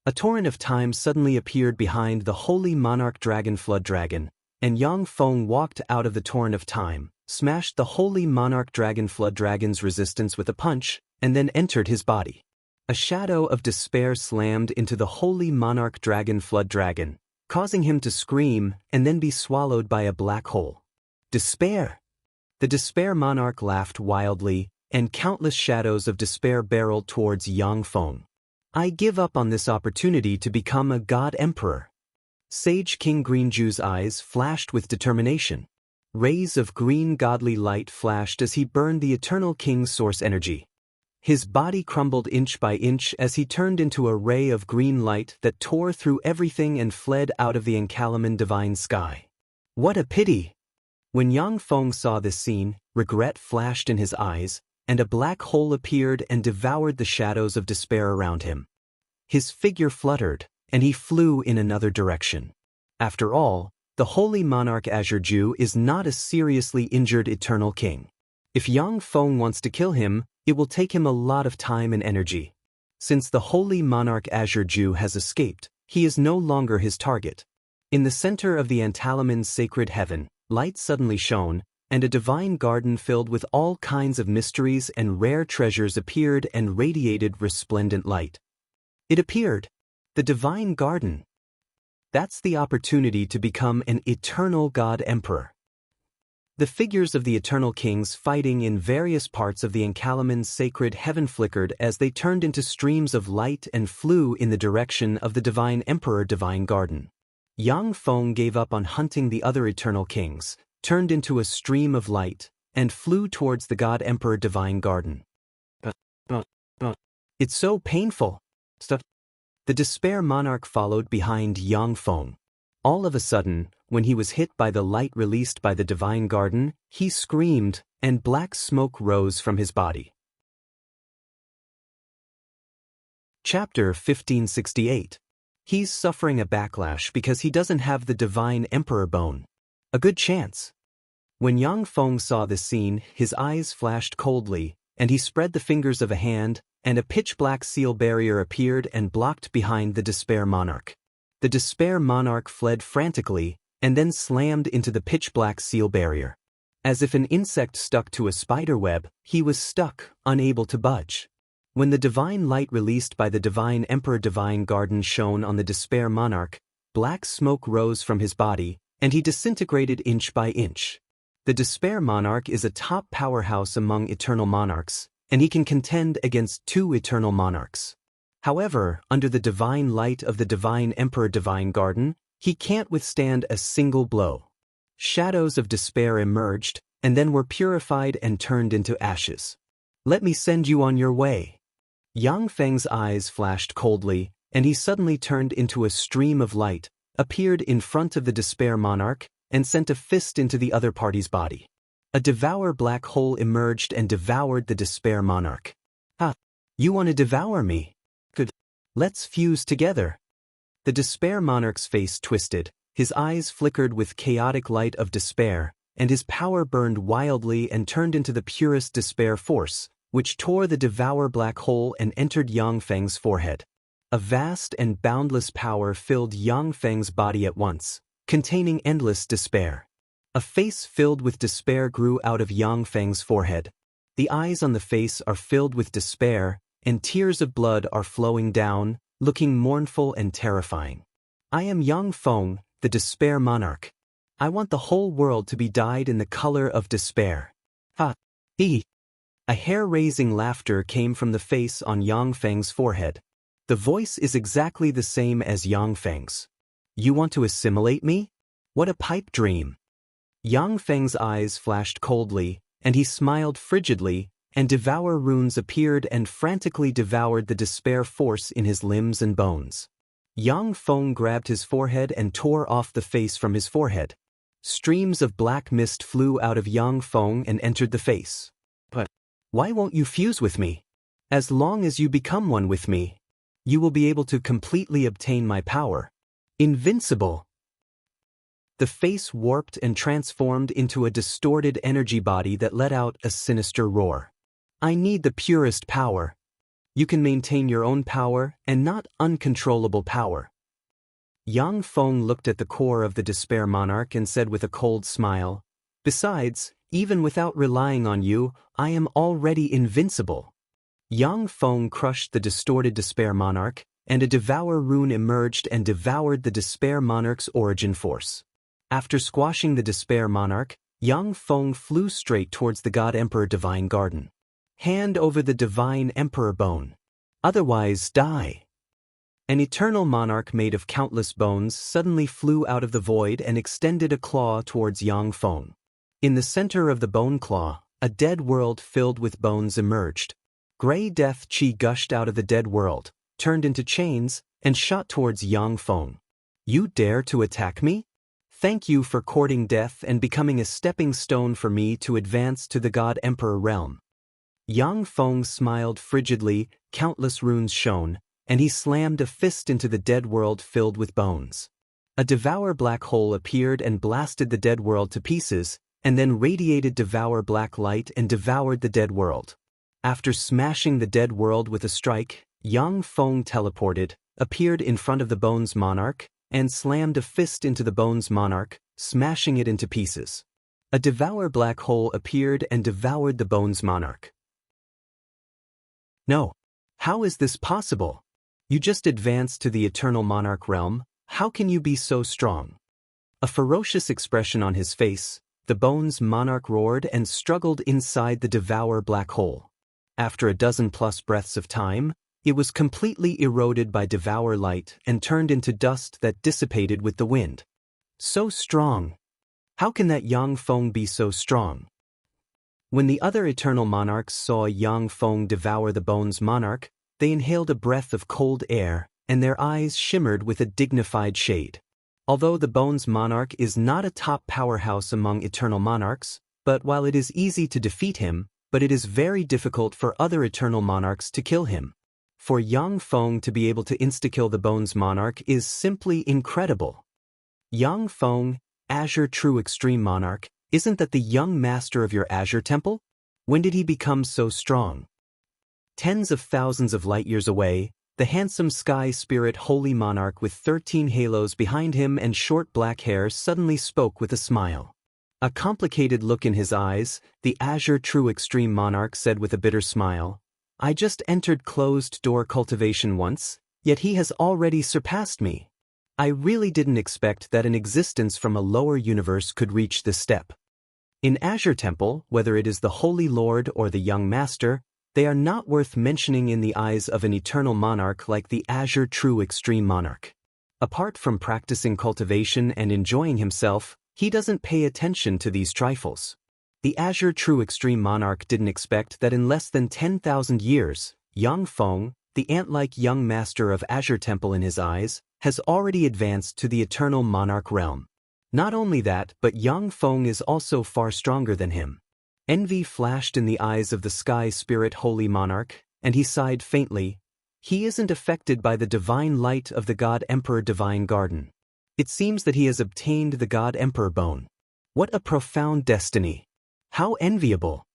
A torrent of time suddenly appeared behind the holy monarch dragon flood dragon, and Yang Feng walked out of the torrent of time, smashed the holy monarch dragon flood dragon's resistance with a punch, and then entered his body. A shadow of despair slammed into the holy monarch dragon flood dragon, causing him to scream and then be swallowed by a black hole. Despair! The despair monarch laughed wildly, and countless shadows of despair barreled towards Yang Feng. I give up on this opportunity to become a god emperor. Sage King Greenjew's eyes flashed with determination. Rays of green godly light flashed as he burned the eternal king's source energy. His body crumbled inch by inch as he turned into a ray of green light that tore through everything and fled out of the Encalaman divine sky. What a pity! When Yang Feng saw this scene, regret flashed in his eyes, and a black hole appeared and devoured the shadows of despair around him. His figure fluttered, and he flew in another direction. After all, the holy monarch azure Jew is not a seriously injured eternal king. If Yang Feng wants to kill him, it will take him a lot of time and energy. Since the holy monarch azure Jew has escaped, he is no longer his target. In the center of the Encalaman's sacred heaven, light suddenly shone, and a divine garden filled with all kinds of mysteries and rare treasures appeared and radiated resplendent light. It appeared. The divine garden. That's the opportunity to become an eternal god emperor. The figures of the eternal kings fighting in various parts of the Encalaman's sacred heaven flickered as they turned into streams of light and flew in the direction of the divine emperor divine garden. Yang Feng gave up on hunting the other eternal kings, turned into a stream of light, and flew towards the god emperor divine garden. It's so painful. The despair monarch followed behind Yang Feng. All of a sudden, when he was hit by the light released by the divine garden, he screamed, and black smoke rose from his body. Chapter 1568. He's suffering a backlash because he doesn't have the divine emperor bone. A good chance. When Yang Feng saw this scene, his eyes flashed coldly, and he spread the fingers of a hand, and a pitch-black seal barrier appeared and blocked behind the despair monarch. The despair monarch fled frantically, and then slammed into the pitch-black seal barrier. As if an insect stuck to a spider web, he was stuck, unable to budge. When the divine light released by the divine emperor divine garden shone on the despair monarch, Black smoke rose from his body, and he disintegrated inch by inch. The Despair Monarch is a top powerhouse among eternal monarchs, and he can contend against 2 eternal monarchs. However, under the divine light of the Divine Emperor Divine Garden, he can't withstand a single blow. Shadows of despair emerged, and then were purified and turned into ashes. Let me send you on your way. Yang Feng's eyes flashed coldly, and he suddenly turned into a stream of light, appeared in front of the Despair Monarch, and sent a fist into the other party's body. A devour black hole emerged and devoured the Despair Monarch. "Ha! You want to devour me? Good. Let's fuse together." The Despair Monarch's face twisted, his eyes flickered with chaotic light of despair, and his power burned wildly and turned into the purest despair force, which tore the devour black hole and entered Yang Feng's forehead. A vast and boundless power filled Yang Feng's body at once, containing endless despair. A face filled with despair grew out of Yang Feng's forehead. The eyes on the face are filled with despair, and tears of blood are flowing down, looking mournful and terrifying. "I am Yang Feng, the Despair Monarch. I want the whole world to be dyed in the color of despair." "Ha! He!" A hair-raising laughter came from the face on Yang Feng's forehead. The voice is exactly the same as Yang Feng's. "You want to assimilate me? What a pipe dream." Yang Feng's eyes flashed coldly, and he smiled frigidly, and devour runes appeared and frantically devoured the despair force in his limbs and bones. Yang Feng grabbed his forehead and tore off the face from his forehead. Streams of black mist flew out of Yang Feng and entered the face. "But why won't you fuse with me? As long as you become one with me, you will be able to completely obtain my power. Invincible." The face warped and transformed into a distorted energy body that let out a sinister roar. "I need the purest power. You can maintain your own power and not uncontrollable power." Yang Feng looked at the core of the Despair Monarch and said with a cold smile, "Besides, even without relying on you, I am already invincible." Yang Feng crushed the distorted Despair Monarch, and a Devour rune emerged and devoured the Despair Monarch's origin force. After squashing the Despair Monarch, Yang Feng flew straight towards the God Emperor Divine Garden. "Hand over the Divine Emperor bone. Otherwise die." An eternal monarch made of countless bones suddenly flew out of the void and extended a claw towards Yang Feng. In the center of the bone claw, a dead world filled with bones emerged. Gray death chi gushed out of the dead world, turned into chains, and shot towards Yang Feng. "You dare to attack me? Thank you for courting death and becoming a stepping stone for me to advance to the God Emperor realm." Yang Feng smiled frigidly, countless runes shone, and he slammed a fist into the dead world filled with bones. A devour black hole appeared and blasted the dead world to pieces, and then radiated devour black light and devoured the dead world. After smashing the dead world with a strike, Yang Feng teleported, appeared in front of the Bones Monarch, and slammed a fist into the Bones Monarch, smashing it into pieces. A devour black hole appeared and devoured the Bones Monarch. "No. How is this possible? You just advanced to the Eternal Monarch realm. How can you be so strong?" A ferocious expression on his face, the Bones Monarch roared and struggled inside the devour black hole. After a dozen-plus breaths of time, it was completely eroded by devour light and turned into dust that dissipated with the wind. So strong! How can that Yang Feng be so strong? When the other eternal monarchs saw Yang Feng devour the Bones Monarch, they inhaled a breath of cold air, and their eyes shimmered with a dignified shade. Although the Bones Monarch is not a top powerhouse among eternal monarchs, but while it is easy to defeat him, but it is very difficult for other eternal monarchs to kill him. For Yang Feng to be able to insta-kill the Bones Monarch is simply incredible. Yang Feng, Azure True Extreme Monarch, isn't that the young master of your Azure Temple? When did he become so strong? Tens of thousands of light years away, the handsome sky spirit holy monarch with 13 halos behind him and short black hair suddenly spoke with a smile. A complicated look in his eyes, the Azure True Extreme Monarch said with a bitter smile, "I just entered closed-door cultivation once, yet he has already surpassed me. I really didn't expect that an existence from a lower universe could reach this step. In Azure Temple, whether it is the Holy Lord or the Young Master, they are not worth mentioning in the eyes of an eternal monarch like the Azure True Extreme Monarch. Apart from practicing cultivation and enjoying himself, he doesn't pay attention to these trifles. The Azure True Extreme Monarch didn't expect that in less than 10,000 years, Yang Feng, the ant-like young master of Azure Temple in his eyes, has already advanced to the eternal monarch realm. Not only that, but Yang Feng is also far stronger than him. Envy flashed in the eyes of the Sky Spirit Holy Monarch, and he sighed faintly. He isn't affected by the divine light of the God Emperor Divine Garden. It seems that he has obtained the God Emperor bone. What a profound destiny! How enviable!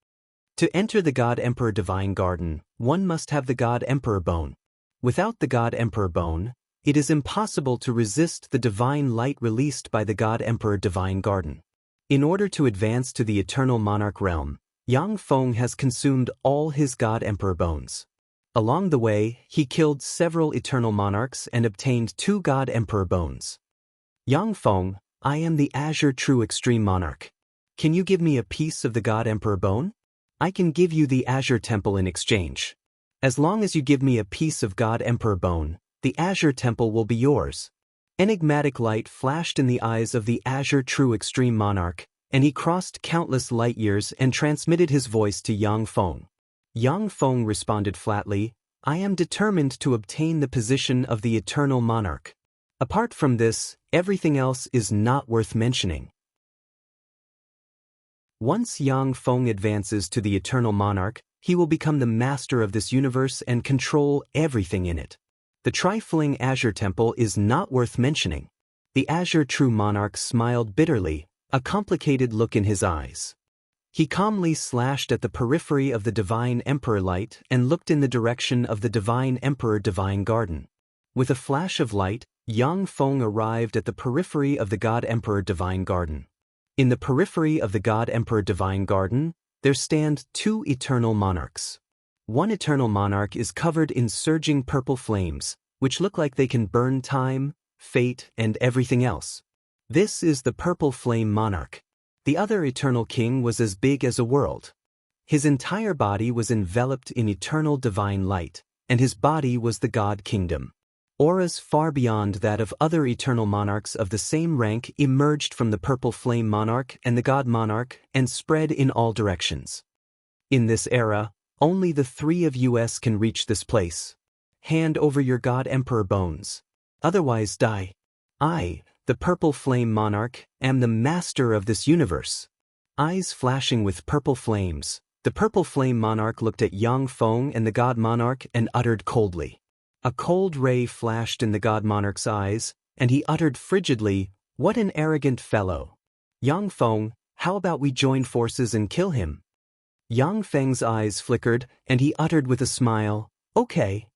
To enter the God Emperor Divine Garden, one must have the God Emperor bone. Without the God Emperor bone, it is impossible to resist the divine light released by the God Emperor Divine Garden. In order to advance to the eternal monarch realm, Yang Feng has consumed all his God Emperor bones. Along the way, he killed several eternal monarchs and obtained 2 God Emperor bones. Yang Feng, I am the Azure True Extreme Monarch. Can you give me a piece of the God Emperor bone? I can give you the Azure Temple in exchange. As long as you give me a piece of God Emperor bone, the Azure Temple will be yours. Enigmatic light flashed in the eyes of the Azure True Extreme Monarch, and he crossed countless light years and transmitted his voice to Yang Feng. Yang Feng responded flatly, I am determined to obtain the position of the Eternal Monarch. Apart from this, everything else is not worth mentioning. Once Yang Feng advances to the Eternal Monarch, he will become the master of this universe and control everything in it. The trifling Azure Temple is not worth mentioning. The Azure True Monarch smiled bitterly, a complicated look in his eyes. He calmly slashed at the periphery of the Divine Emperor light and looked in the direction of the Divine Emperor Divine Garden. With a flash of light, Yang Feng arrived at the periphery of the God Emperor Divine Garden. In the periphery of the God Emperor Divine Garden, there stand 2 eternal monarchs. One eternal monarch is covered in surging purple flames, which look like they can burn time, fate, and everything else. This is the purple flame monarch. The other eternal king was as big as a world. His entire body was enveloped in eternal divine light, and his body was the God Kingdom. Auras far beyond that of other eternal monarchs of the same rank emerged from the purple flame monarch and the God monarch and spread in all directions. In this era, only the 3 of us can reach this place. Hand over your God Emperor bones. Otherwise die. I, the purple flame monarch, am the master of this universe. Eyes flashing with purple flames, the purple flame monarch looked at Yang Feng and the God monarch and uttered coldly. A cold ray flashed in the God monarch's eyes, and he uttered frigidly, what an arrogant fellow. Yang Feng, how about we join forces and kill him? Yang Feng's eyes flickered, and he uttered with a smile, okay.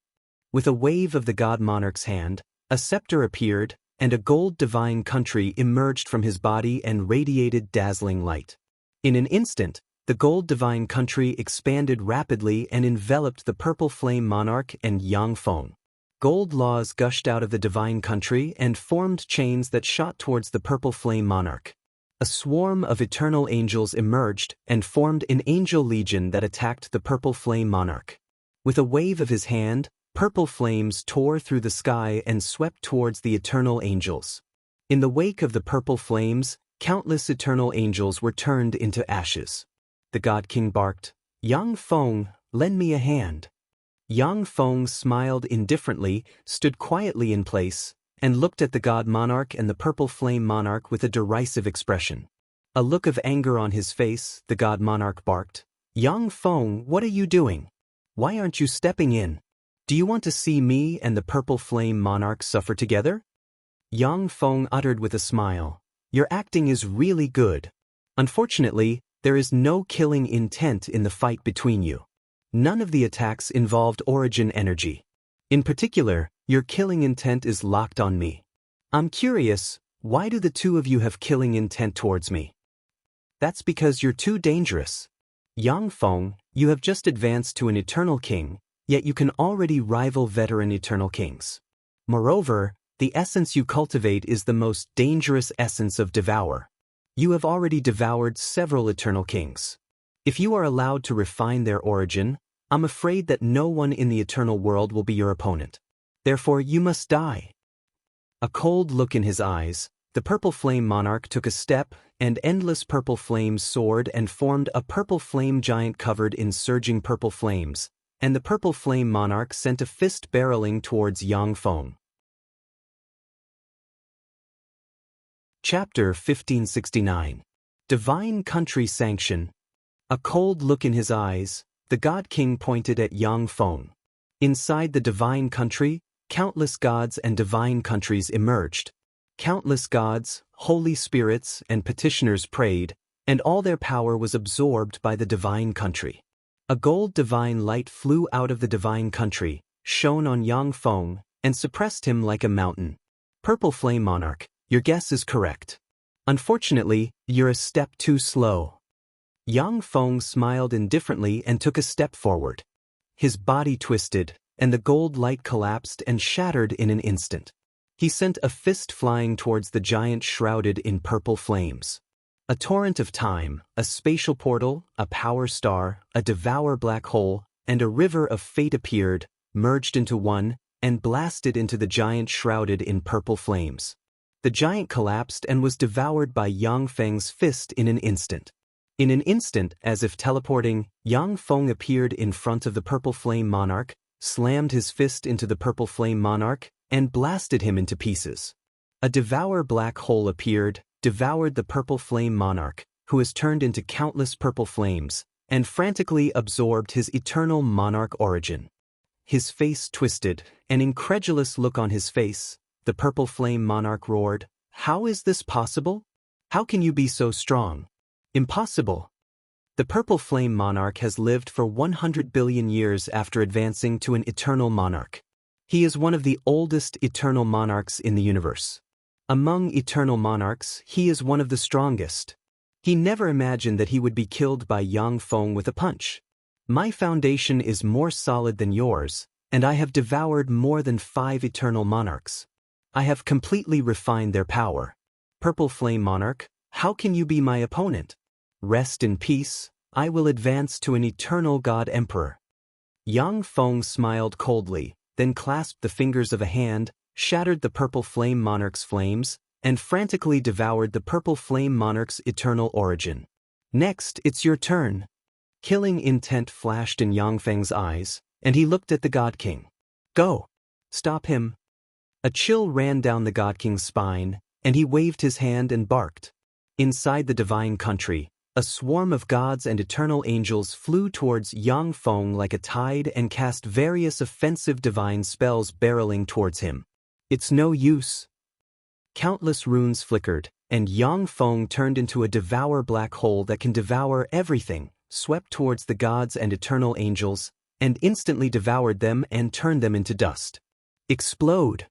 With a wave of the God monarch's hand, a scepter appeared, and a gold divine country emerged from his body and radiated dazzling light. In an instant, the gold divine country expanded rapidly and enveloped the purple flame monarch and Yang Feng. Gold laws gushed out of the divine country and formed chains that shot towards the purple flame monarch. A swarm of eternal angels emerged and formed an angel legion that attacked the purple flame monarch. With a wave of his hand, purple flames tore through the sky and swept towards the eternal angels. In the wake of the purple flames, countless eternal angels were turned into ashes. The God King barked, Yang Feng, lend me a hand. Yang Feng smiled indifferently, stood quietly in place, and looked at the God Monarch and the Purple Flame Monarch with a derisive expression. A look of anger on his face, the God Monarch barked, Yang Feng, what are you doing? Why aren't you stepping in? Do you want to see me and the Purple Flame Monarch suffer together? Yang Feng uttered with a smile, your acting is really good. Unfortunately, there is no killing intent in the fight between you. None of the attacks involved origin energy. In particular, your killing intent is locked on me. I'm curious, why do the 2 of you have killing intent towards me? That's because you're too dangerous. Yang Feng, you have just advanced to an eternal king, yet you can already rival veteran eternal kings. Moreover, The essence you cultivate is the most dangerous essence of devour. You have already devoured several eternal kings. If you are allowed to refine their origin, I'm afraid that no one in the eternal world will be your opponent. Therefore, you must die. A cold look in his eyes, the purple flame monarch took a step, and endless purple flames soared and formed a purple flame giant covered in surging purple flames, and the purple flame monarch sent a fist barreling towards Yang Feng. Chapter 1569. Divine Country Sanction. A cold look in his eyes, the God King pointed at Yang Feng. Inside the divine country, countless gods and divine countries emerged. Countless gods, holy spirits, and petitioners prayed, and all their power was absorbed by the divine country. A gold divine light flew out of the divine country, shone on Yang Feng, and suppressed him like a mountain. Purple Flame Monarch, your guess is correct. Unfortunately, you're a step too slow. Yang Feng smiled indifferently and took a step forward. His body twisted, and the gold light collapsed and shattered in an instant. He sent a fist flying towards the giant shrouded in purple flames. A torrent of time, a spatial portal, a power star, a devour black hole, and a river of fate appeared, merged into one, and blasted into the giant shrouded in purple flames. The giant collapsed and was devoured by Yang Feng's fist in an instant. In an instant, as if teleporting, Yang Feng appeared in front of the purple flame monarch, slammed his fist into the purple flame monarch, and blasted him into pieces. A devour black hole appeared, devoured the purple flame monarch, who has turned into countless purple flames, and frantically absorbed his eternal monarch origin. His face twisted, an incredulous look on his face. The purple flame monarch roared, "How is this possible? How can you be so strong? Impossible." The purple flame monarch has lived for 100 billion years after advancing to an eternal monarch. He is one of the oldest eternal monarchs in the universe. Among eternal monarchs, he is one of the strongest. He never imagined that he would be killed by Yang Feng with a punch. My foundation is more solid than yours, and I have devoured more than 5 eternal monarchs. I have completely refined their power. Purple Flame Monarch, how can you be my opponent? Rest in peace, I will advance to an eternal God Emperor. Yang Feng smiled coldly, then clasped the fingers of a hand, shattered the Purple Flame Monarch's flames, and frantically devoured the Purple Flame Monarch's eternal origin. Next, it's your turn. Killing intent flashed in Yang Feng's eyes, and he looked at the God King. Go! Stop him! A chill ran down the God King's spine, and he waved his hand and barked. Inside the divine country, a swarm of gods and eternal angels flew towards Yang Feng like a tide and cast various offensive divine spells barreling towards him. It's no use. Countless runes flickered, and Yang Feng turned into a devour black hole that can devour everything, swept towards the gods and eternal angels, and instantly devoured them and turned them into dust. Explode!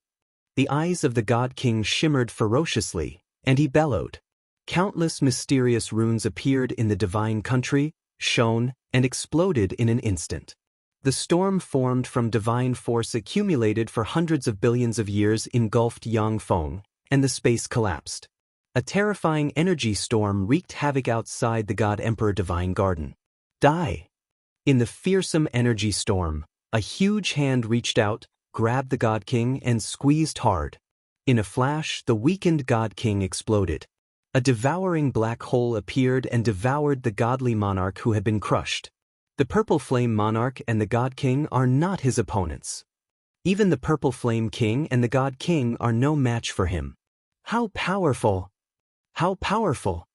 The eyes of the God King shimmered ferociously, and he bellowed. Countless mysterious runes appeared in the divine country, shone, and exploded in an instant. The storm formed from divine force accumulated for hundreds of billions of years engulfed Yang Feng, and the space collapsed. A terrifying energy storm wreaked havoc outside the God Emperor Divine Garden. Die! In the fearsome energy storm, a huge hand reached out, grabbed the God King, and squeezed hard. In a flash, the weakened God King exploded. A devouring black hole appeared and devoured the godly monarch who had been crushed. The Purple Flame Monarch and the God King are not his opponents. Even the Purple Flame King and the God King are no match for him. How powerful! How powerful!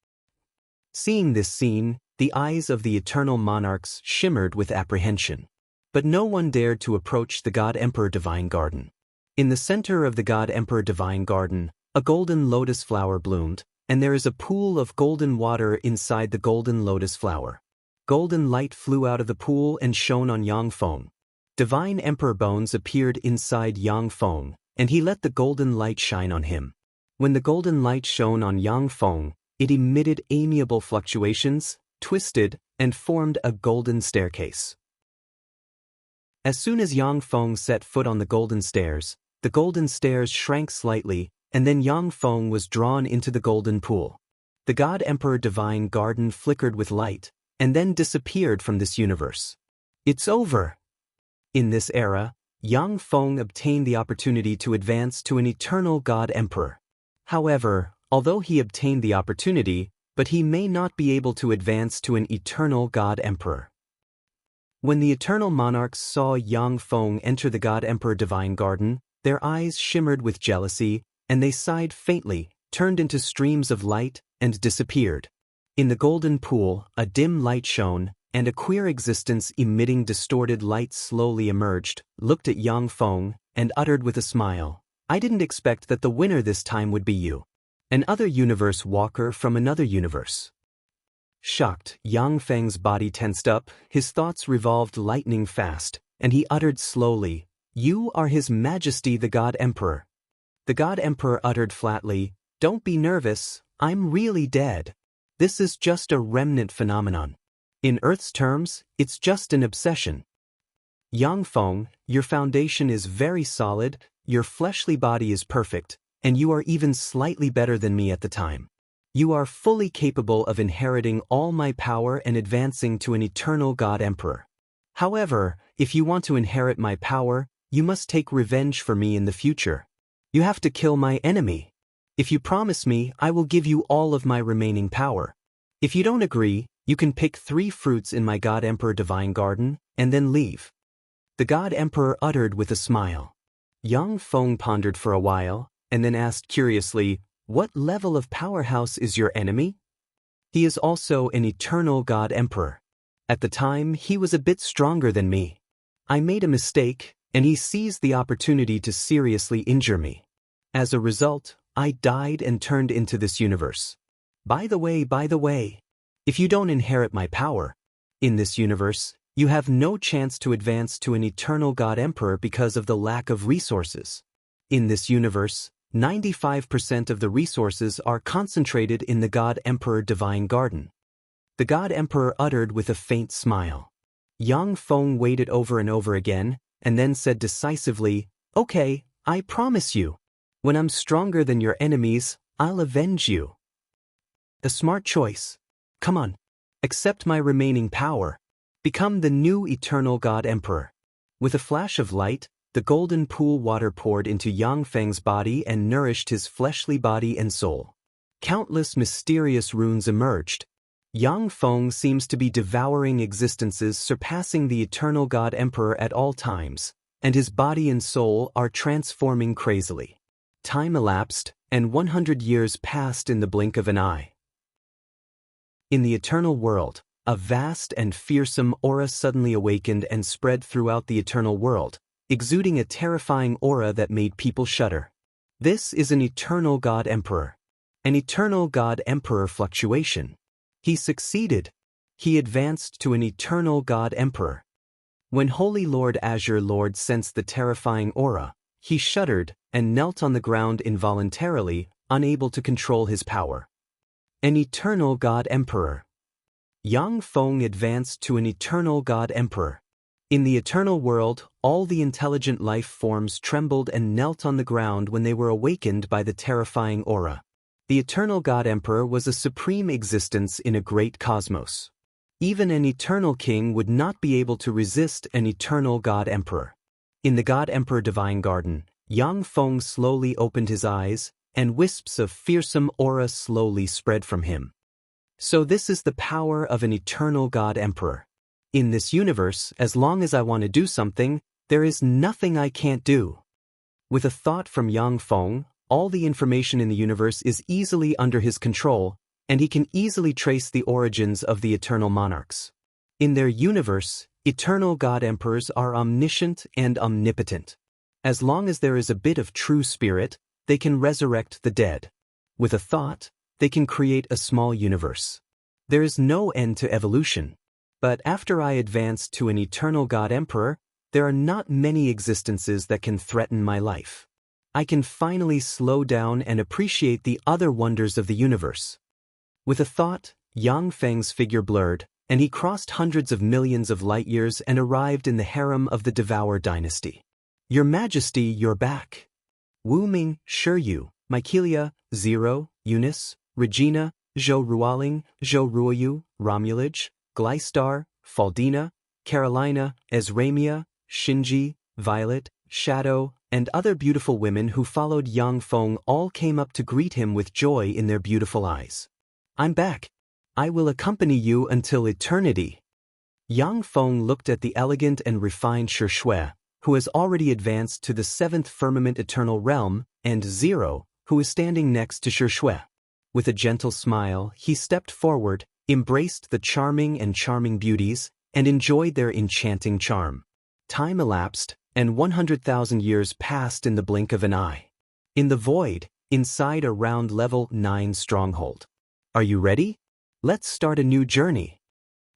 Seeing this scene, the eyes of the eternal monarchs shimmered with apprehension. But no one dared to approach the God Emperor Divine Garden. In the center of the God Emperor Divine Garden, a golden lotus flower bloomed, and there is a pool of golden water inside the golden lotus flower. Golden light flew out of the pool and shone on Yang Feng. Divine Emperor bones appeared inside Yang Feng, and he let the golden light shine on him. When the golden light shone on Yang Feng, it emitted amiable fluctuations, twisted, and formed a golden staircase. As soon as Yang Feng set foot on the golden stairs, The golden stairs shrank slightly, and then Yang Feng was drawn into the golden pool. The God Emperor Divine Garden flickered with light, and then disappeared from this universe. It's over. In this era, Yang Feng obtained the opportunity to advance to an eternal God Emperor. However, although he obtained the opportunity, but he may not be able to advance to an eternal God Emperor. When the eternal monarchs saw Yang Feng enter the God Emperor Divine Garden, their eyes shimmered with jealousy, and they sighed faintly, turned into streams of light, and disappeared. In the golden pool, a dim light shone, and a queer existence emitting distorted light slowly emerged, looked at Yang Feng, and uttered with a smile, "I didn't expect that the winner this time would be you. An other universe walker from another universe." Shocked, Yang Feng's body tensed up, his thoughts revolved lightning fast, and he uttered slowly, "You are His Majesty the God Emperor." The God Emperor uttered flatly, "Don't be nervous, I'm really dead. This is just a remnant phenomenon. In Earth's terms, it's just an obsession. Yang Feng, your foundation is very solid, your fleshly body is perfect, and you are even slightly better than me at the time. You are fully capable of inheriting all my power and advancing to an eternal God Emperor. However, if you want to inherit my power, you must take revenge for me in the future. You have to kill my enemy. If you promise me, I will give you all of my remaining power. If you don't agree, you can pick 3 fruits in my God Emperor Divine Garden, and then leave." The God Emperor uttered with a smile. Yang Feng pondered for a while, and then asked curiously, "What level of powerhouse is your enemy?" "He is also an eternal God Emperor. At the time, he was a bit stronger than me. I made a mistake, and he seized the opportunity to seriously injure me. As a result, I died and turned into this universe. By the way, if you don't inherit my power, in this universe, you have no chance to advance to an eternal God Emperor because of the lack of resources. In this universe, 95% of the resources are concentrated in the God Emperor Divine Garden." The God Emperor uttered with a faint smile. Yang Feng waited over and over again, and then said decisively, "Okay, I promise you. When I'm stronger than your enemies, I'll avenge you." "A smart choice. Come on, accept my remaining power. Become the new eternal God Emperor." With a flash of light, the golden pool water poured into Yang Feng's body and nourished his fleshly body and soul. Countless mysterious runes emerged. Yang Feng seems to be devouring existences surpassing the eternal God Emperor at all times, and his body and soul are transforming crazily. Time elapsed, and 100 years passed in the blink of an eye. In the eternal world, a vast and fearsome aura suddenly awakened and spread throughout the eternal world, exuding a terrifying aura that made people shudder. This is an eternal God Emperor. An eternal God Emperor fluctuation. He succeeded. He advanced to an eternal God Emperor. When Holy Lord Azure Lord sensed the terrifying aura, he shuddered and knelt on the ground involuntarily, unable to control his power. An eternal God Emperor. Yang Feng advanced to an eternal God Emperor. In the eternal world, all the intelligent life forms trembled and knelt on the ground when they were awakened by the terrifying aura. The eternal God Emperor was a supreme existence in a great cosmos. Even an eternal king would not be able to resist an eternal God Emperor. In the God Emperor Divine Garden, Yang Feng slowly opened his eyes, and wisps of fearsome aura slowly spread from him. So this is the power of an eternal God Emperor. In this universe, as long as I want to do something, there is nothing I can't do. With a thought from Yang Feng, all the information in the universe is easily under his control, and he can easily trace the origins of the eternal monarchs. In their universe, eternal God Emperors are omniscient and omnipotent. As long as there is a bit of true spirit, they can resurrect the dead. With a thought, they can create a small universe. There is no end to evolution. But after I advance to an eternal God Emperor, there are not many existences that can threaten my life. I can finally slow down and appreciate the other wonders of the universe. With a thought, Yang Feng's figure blurred, and he crossed hundreds of millions of light years and arrived in the harem of the Devour dynasty. "Your Majesty, you're back. Wu Ming, Shiyu, Mykelia, Zero, Eunice, Regina, Zhou Ruoling, Zhou Ruoyu, Romulage, Glystar, Faldina, Carolina, Ezramia, Shinji, Violet, Shadow, and other beautiful women who followed Yang Feng all came up to greet him with joy in their beautiful eyes. I'm back. I will accompany you until eternity. Yang Feng looked at the elegant and refined Shi Shui, who has already advanced to the 7th firmament eternal realm, and Zero, who is standing next to Shi Shui. With a gentle smile, he stepped forward, embraced the charming beauties, and enjoyed their enchanting charm. Time elapsed, and 100,000 years passed in the blink of an eye. In the void, inside a round level 9 stronghold. Are you ready? Let's start a new journey.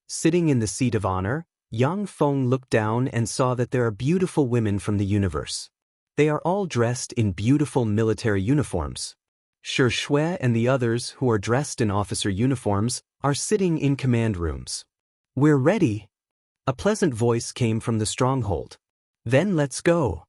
Sitting in the seat of honor, Yang Feng looked down and saw that there are beautiful women from the universe. They are all dressed in beautiful military uniforms. Shi Shui and the others, who are dressed in officer uniforms, are sitting in command rooms. We're ready. A pleasant voice came from the stronghold. Then let's go.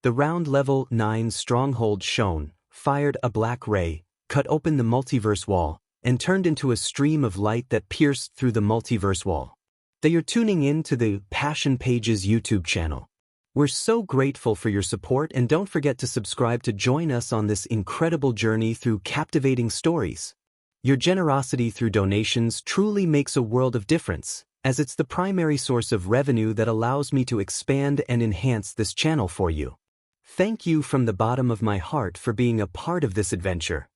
The round level 9 stronghold shone, fired a black ray, cut open the multiverse wall, and turned into a stream of light that pierced through the multiverse wall. They are tuning in to the Passion Pages YouTube channel. We're so grateful for your support, and don't forget to subscribe to join us on this incredible journey through captivating stories. Your generosity through donations truly makes a world of difference, as it's the primary source of revenue that allows me to expand and enhance this channel for you. Thank you from the bottom of my heart for being a part of this adventure.